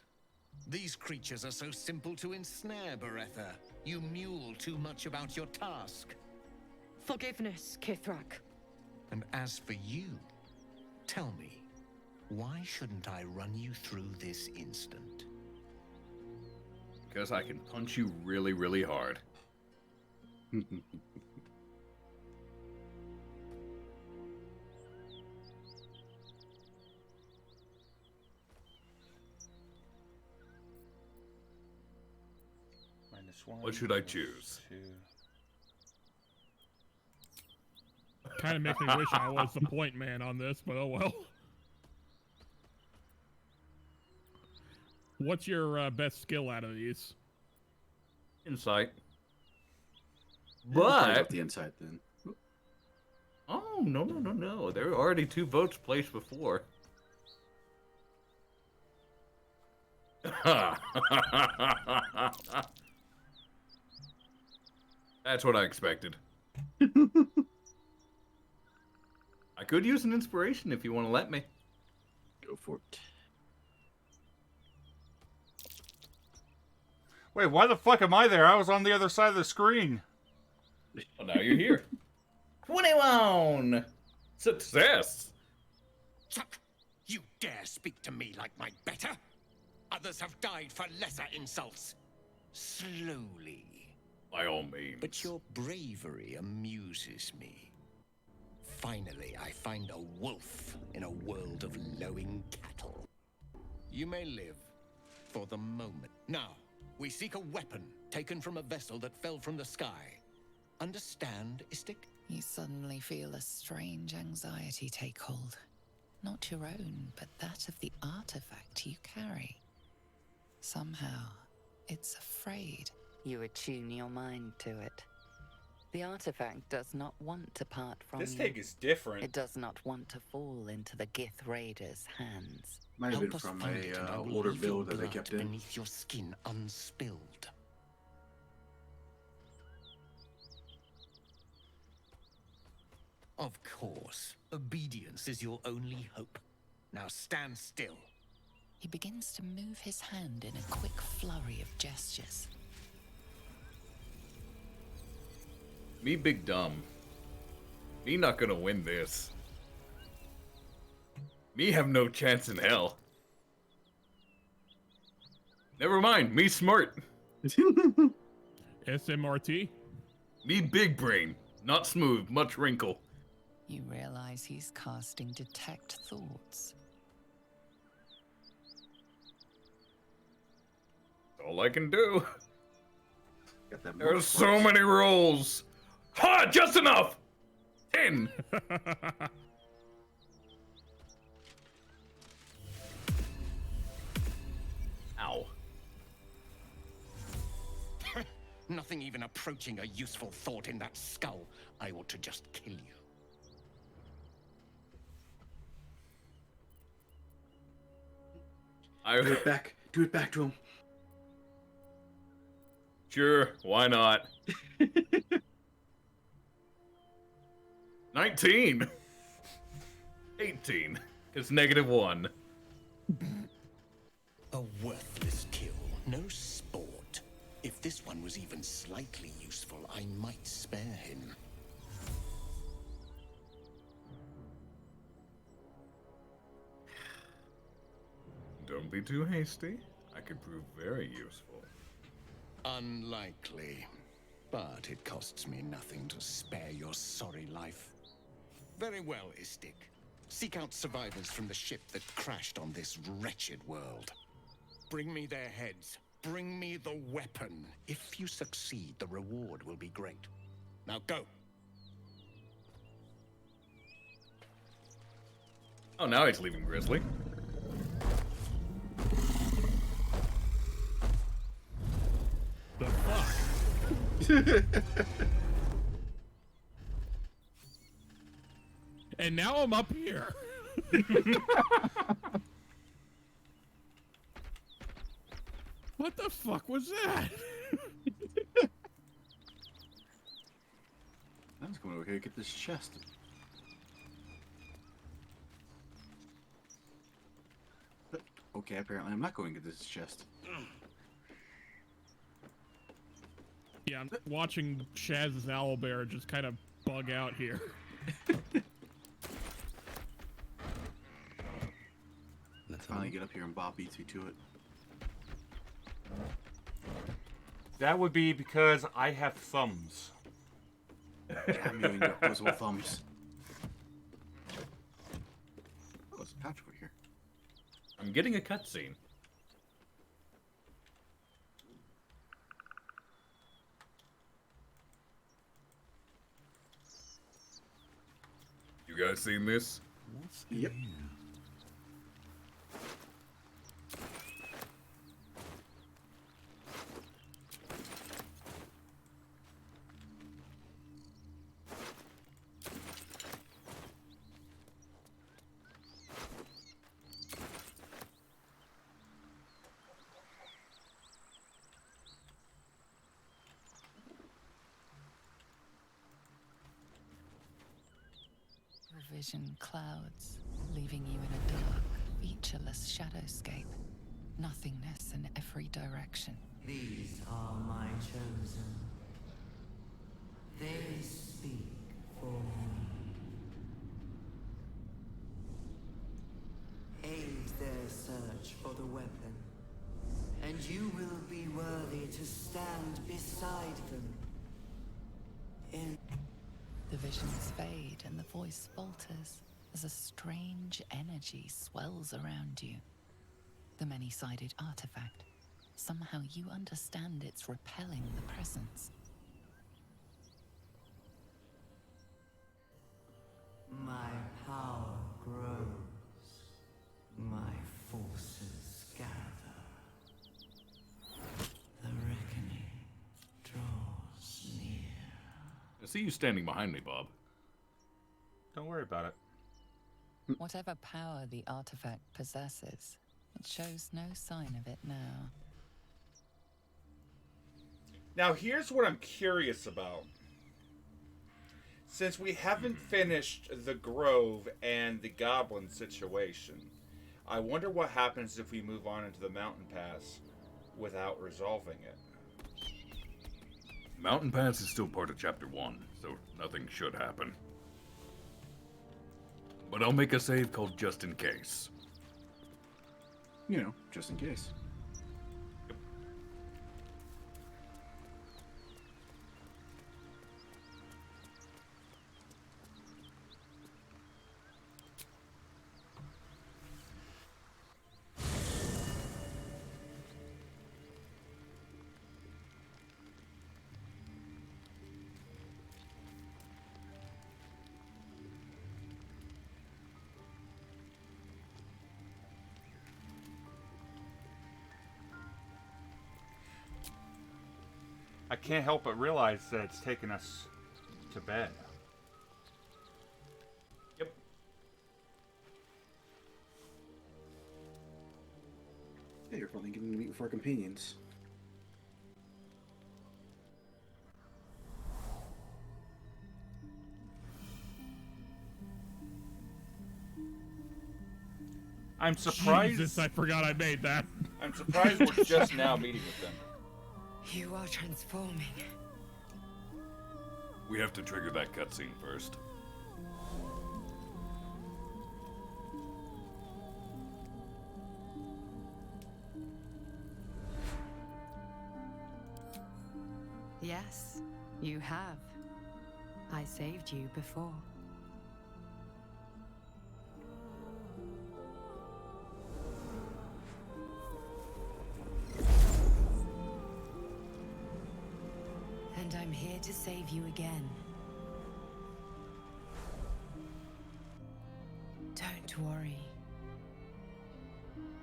These creatures are so simple to ensnare, Beretta. You mule too much about your task. Forgiveness, Kithrak. And as for you, tell me, why shouldn't I run you through this instant? Because I can punch you really, really hard. -1. What should I choose? Kind of makes me wish I was the point man on this, but oh well. What's your best skill out of these? Insight. But But the insight then. oh no! There were already 2 votes placed before. That's what I expected. I could use an inspiration if you want to let me. Go for it. Wait, why the fuck am I there? I was on the other side of the screen. Well, now you're here. 21! Success! Chuck, you dare speak to me like my better? Others have died for lesser insults. Slowly. By all means. But your bravery amuses me. Finally, I find a wolf in a world of lowing cattle. You may live for the moment. Now, we seek a weapon taken from a vessel that fell from the sky. Understand, Istik? You suddenly feel a strange anxiety take hold. Not your own, but that of the artifact you carry. Somehow, it's afraid. You attune your mind to it. The artifact does not want to part from This you. take is different. It does not want to fall into the Gith Raiders' hands. Might have been Help us from find it, and I a will older leave your build that they blood kept in. beneath your skin unspilled. Of course, obedience is your only hope. Now stand still. He begins to move his hand in a quick flurry of gestures. Me big dumb. Me not gonna win this. Me have no chance in hell. Never mind, me smart. SMRT? Me big brain, not smooth, much wrinkle. You realize he's casting detect thoughts. All I can do. Got that There's so many rolls. Ha! Just enough! 10! Ow. Nothing even approaching a useful thought in that skull. I ought to just kill you. Do it back Do it back to him. Sure, why not? 19! 18. It's -1. A worthless kill, no sport. If this one was even slightly useful, I might spare him. Don't be too hasty. I could prove very useful. Unlikely. But it costs me nothing to spare your sorry life. Very well, Istik. Seek out survivors from the ship that crashed on this wretched world. Bring me their heads. Bring me the weapon. If you succeed, the reward will be great. Now go. Oh, now he's leaving Grizzly. The fuck? And now I'm up here. What the fuck was that? I was going over here to get this chest. Okay, apparently I'm not going to get this chest. Yeah, I'm watching Shaz's owlbear just kind of bug out here. Let's finally get up here and Bob beats me to it. That would be because I have thumbs. Damn you and your opposable thumbs. Oh, there's a patch over here. I'm getting a cutscene. You guys seen this? Yep. Vision clouds, leaving you in a dark, featureless shadowscape. Nothingness in every direction. These are my chosen. They speak for me. Aid their search for the weapon, and you will be worthy to stand beside them. In The visions fade and the voice falters as a strange energy swells around you. The many-sided artifact. Somehow you understand it's repelling the presence. my power grows, my forces gather. The reckoning draws near. I see you standing behind me, Bob. Don't worry about it. Whatever power the artifact possesses, it shows no sign of it now. Now, here's what I'm curious about. Since we haven't finished the Grove and the Goblin situation, I wonder what happens if we move on into the Mountain Pass without resolving it. Mountain Pass is still part of Chapter 1, so nothing should happen. But I'll make a save called Just In Case. You know, just in case. I can't help but realize that it's taken us to bed. Yep. Yeah, you're Finally getting to meet with our companions. I'm surprised. Jesus, I forgot I made that. I'm surprised we're just now meeting with them. You are transforming. We have to trigger that cutscene first. Yes, you have. I saved you before. And I'm here to save you again. Don't worry.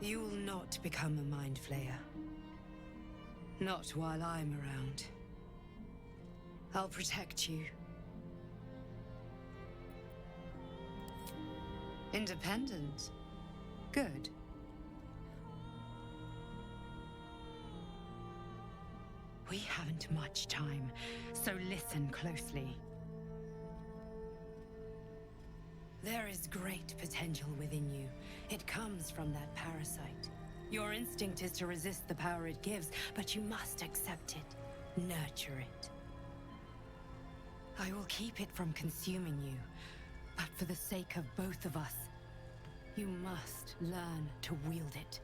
You will not become a mind flayer. Not while I'm around. I'll protect you. Independent. Good. We haven't much time, so listen closely. There is great potential within you. It comes from that parasite. Your instinct is to resist the power it gives, but you must accept it, nurture it. I will keep it from consuming you, but for the sake of both of us, you must learn to wield it.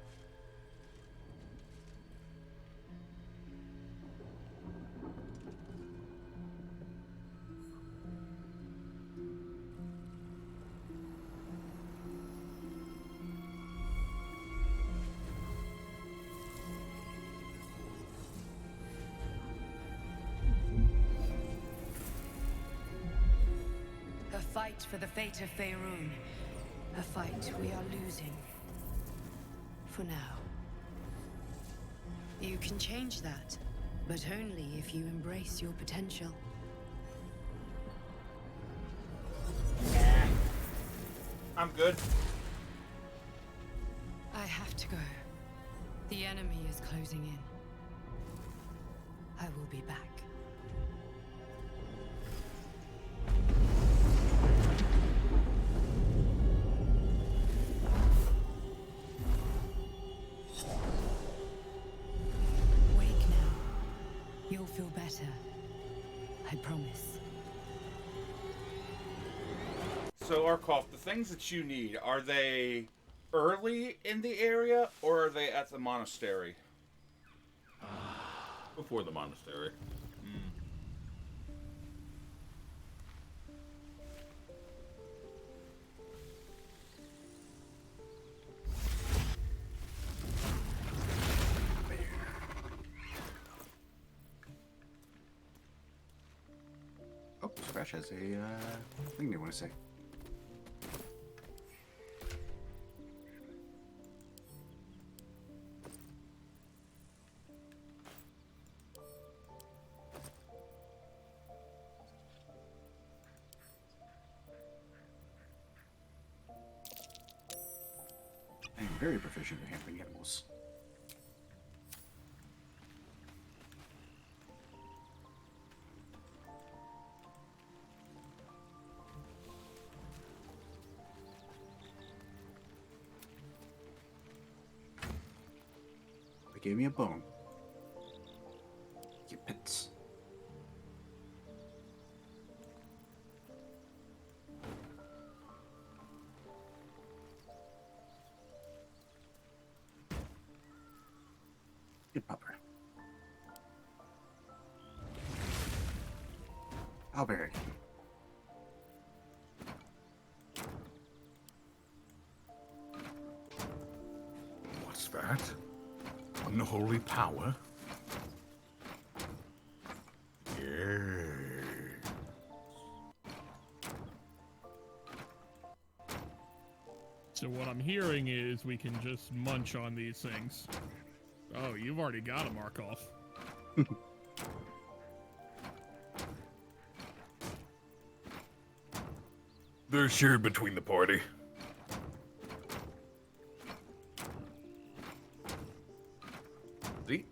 A fight for the fate of Faerun. A fight we are losing. For now. You can change that, but only if you embrace your potential. I'm good. I have to go. The enemy is closing in. I will be back. Wake now. You'll feel better. I promise. So, Arkoff, the things that you need, are they early in the area, or are they at the monastery? Before the monastery. Oh, Scratch has a thing they want to say. I am very proficient at handling animals. They gave me a bone. Get pets. Good pupper. I'll bear it. What's that? Unholy power? Yeah. So what I'm hearing is we can just munch on these things. Oh, you've already got a Markov. They're shared between the party.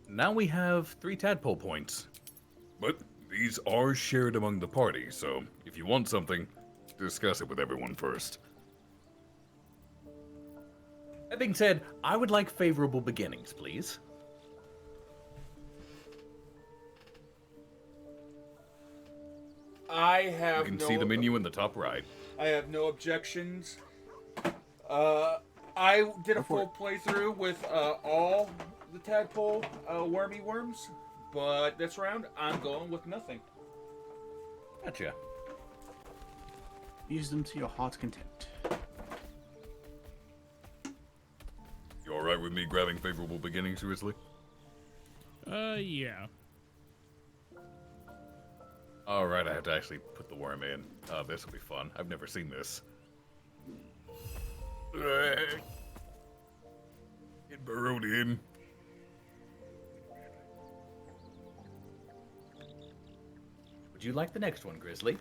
now we have 3 tadpole points. But these are shared among the party, so if you want something, discuss it with everyone first. That being said, I would like favorable beginnings, please. I have You can see the menu in the top right. I have no objections. I did a full playthrough with all the tadpole wormy worms, but this round I'm going with nothing. Gotcha. Use them to your heart's content. You alright with me grabbing favorable beginnings, Grizzly? Yeah. Alright, I have to actually put the worm in. This will be fun. I've never seen this. It burrowed in. Would you like the next one, Grizzly?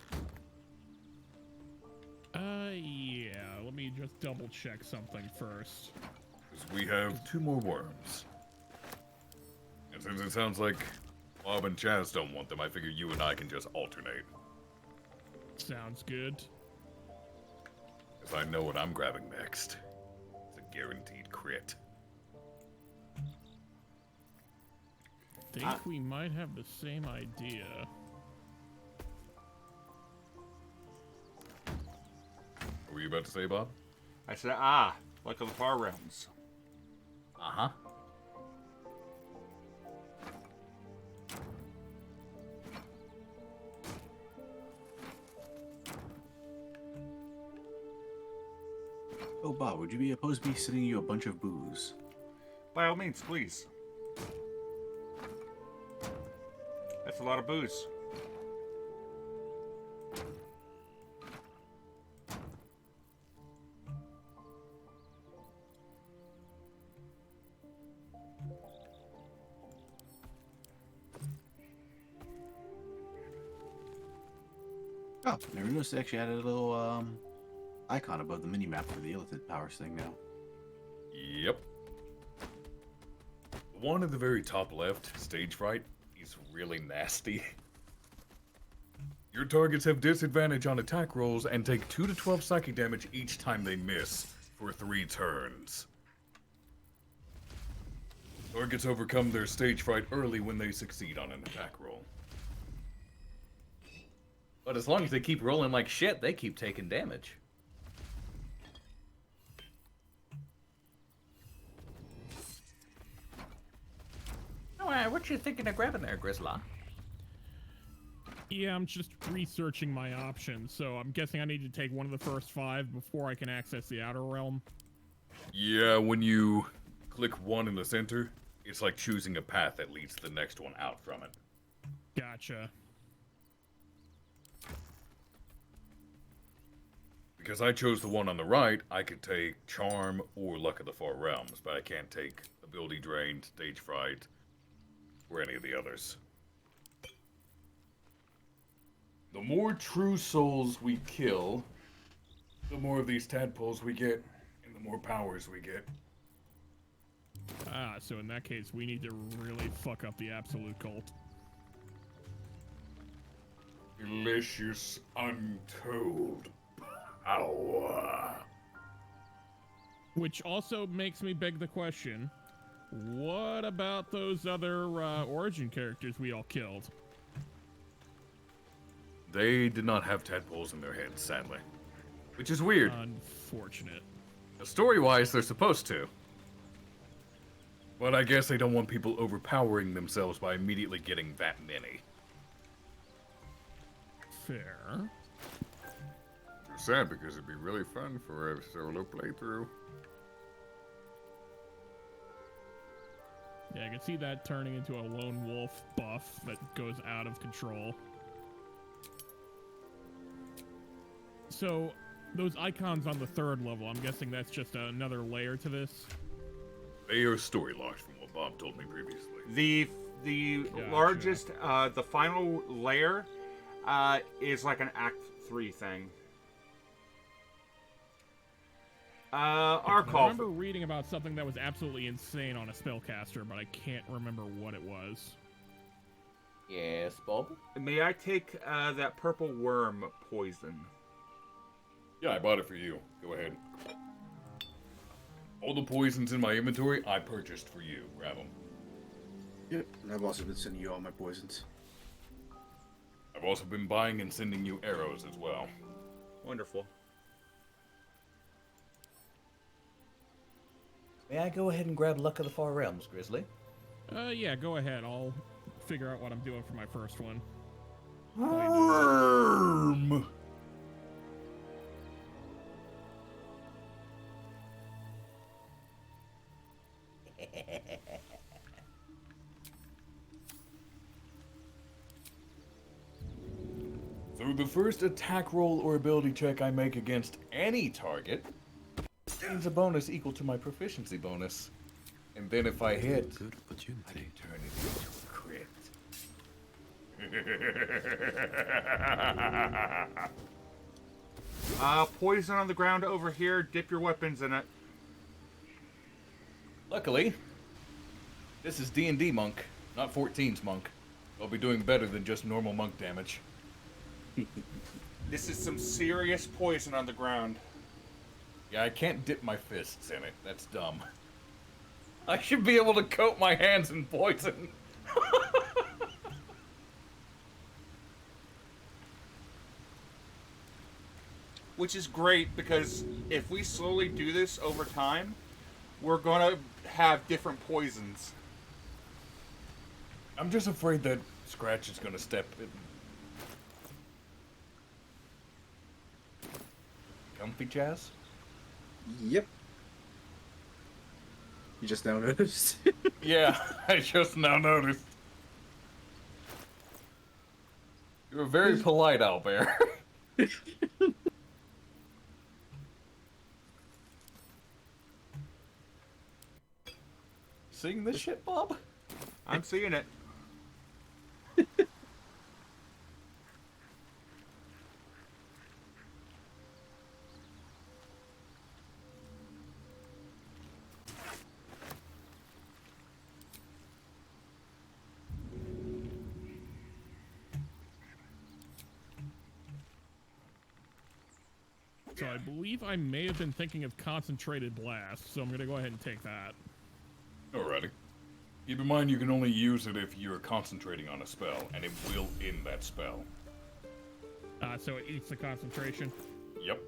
Yeah. Let me just double check something first. Because we have 2 more worms. And since it sounds like Bob and Chaz don't want them, I figure you and I can just alternate. Sounds good. Because I know what I'm grabbing next. It's a guaranteed crit. Think we might have the same idea. What were you about to say, Bob? I said, like of the far realms. Uh-huh. Oh, Bob, would you be opposed to me sending you a bunch of booze? By all means, please. That's a lot of booze. Oh, never noticed they actually added a little icon above the mini-map for the Illithid powers thing now. Yep. The one at the very top left, Stage Fright, is really nasty. Your targets have disadvantage on attack rolls and take 2 to 12 psychic damage each time they miss for 3 turns. Targets overcome their Stage Fright early when they succeed on an attack roll. But as long as they keep rolling like shit, they keep taking damage. Oh, what you thinking of grabbing there, Grizzly? Yeah, I'm just researching my options, so I'm guessing I need to take one of the first 5 before I can access the Outer Realm. Yeah, when you click 1 in the center, it's like choosing a path that leads the next one out from it. Gotcha. Because I chose the one on the right, I could take Charm or Luck of the Far Realms, but I can't take Ability Drain, Stage Fright, or any of the others. The more true souls we kill, the more of these tadpoles we get, and the more powers we get. Ah, so in that case, we need to really fuck up the Absolute Cult. Delicious, untold power. Which also makes me beg the question, what about those other origin characters we all killed? They did not have tadpoles in their heads, sadly. Which is weird. Unfortunate. Story-wise, they're supposed to. But I guess they don't want people overpowering themselves by immediately getting that many. Fair. It's sad because it'd be really fun for a solo playthrough. Yeah, I can see that turning into a lone wolf buff that goes out of control. So, those icons on the 3rd level, I'm guessing that's just another layer to this? They are story locked from what Bob told me previously. The largest, the final layer is like an Act 3 thing. I Arkov. remember reading about something that was absolutely insane on a spellcaster, but I can't remember what it was. Yes, Bob? May I take that purple worm poison? Yeah, I bought it for you. Go ahead. All the poisons in my inventory, I purchased for you. Grab them. Yep, and I've also been sending you all my poisons. I've also been buying and sending you arrows as well. Wonderful. May I go ahead and grab Luck of the Far Realms, Grizzly? Yeah, go ahead. I'll figure out what I'm doing for my first one. Worm! So the first attack roll or ability check I make against any target gains a bonus equal to my proficiency bonus. And then if I hit, I can turn it into a crit. Poison on the ground over here. Dip your weapons in it. Luckily, this is D&D monk, not 14's monk. I'll be doing better than just normal monk damage. This is some serious poison on the ground. Yeah, I can't dip my fists in it. That's dumb. I should be able to coat my hands in poison. Which is great, because if we slowly do this over time, we're gonna have different poisons. I'm just afraid that Scratch is gonna step in. Comfy Jazz? Yep. You just now noticed? Yeah, I just now noticed. You're very polite, Albert. Seeing this shit, Bob? I'm seeing it. So I believe I may have been thinking of Concentrated Blast, so I'm going to go ahead and take that. Alrighty. Keep in mind you can only use it if you're concentrating on a spell, and it will end that spell. So it eats the concentration? Yep.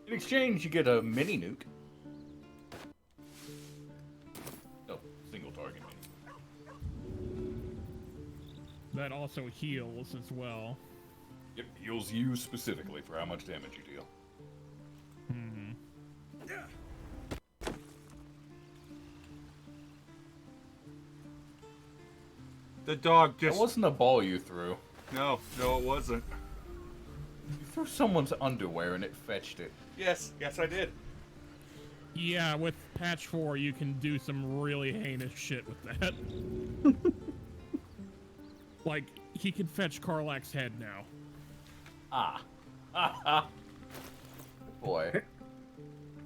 In exchange, you get a mini nuke. Oh, single target mini. That also heals as well. Yep, heals you specifically for how much damage you deal. The dog just... That wasn't a ball you threw. No, it wasn't. You threw someone's underwear and it fetched it. Yes, I did. Yeah, with patch 4, you can do some really heinous shit with that. Like, he can fetch Karlach's head now. Boy.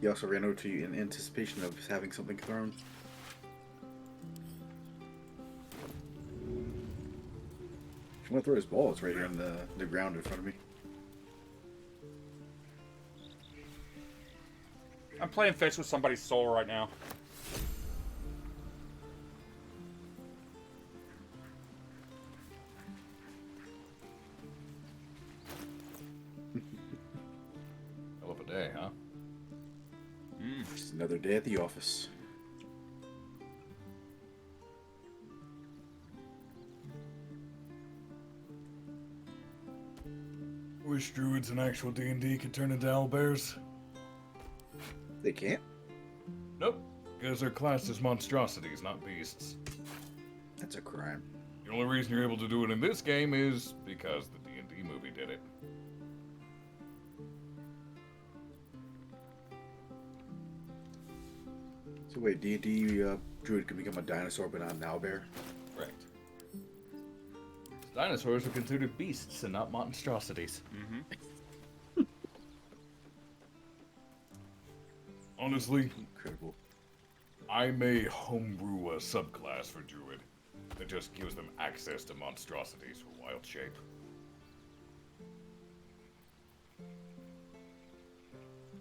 He also ran over to you in anticipation of having something thrown. If you want to throw his ball, it's right here on the ground in front of me. I'm playing fetch with somebody's soul right now. Hell of a day, huh? Just another day at the office. Wish druids in actual D&D could turn into owlbears. They can't? Nope, because they're classed as monstrosities, not beasts. That's a crime. The only reason you're able to do it in this game is because the D&D movie did it. So wait, D&D druid can become a dinosaur but not an owlbear? Correct. Dinosaurs are considered beasts and not monstrosities. Honestly, incredible. I may homebrew a subclass for Druid that just gives them access to monstrosities for wild shape.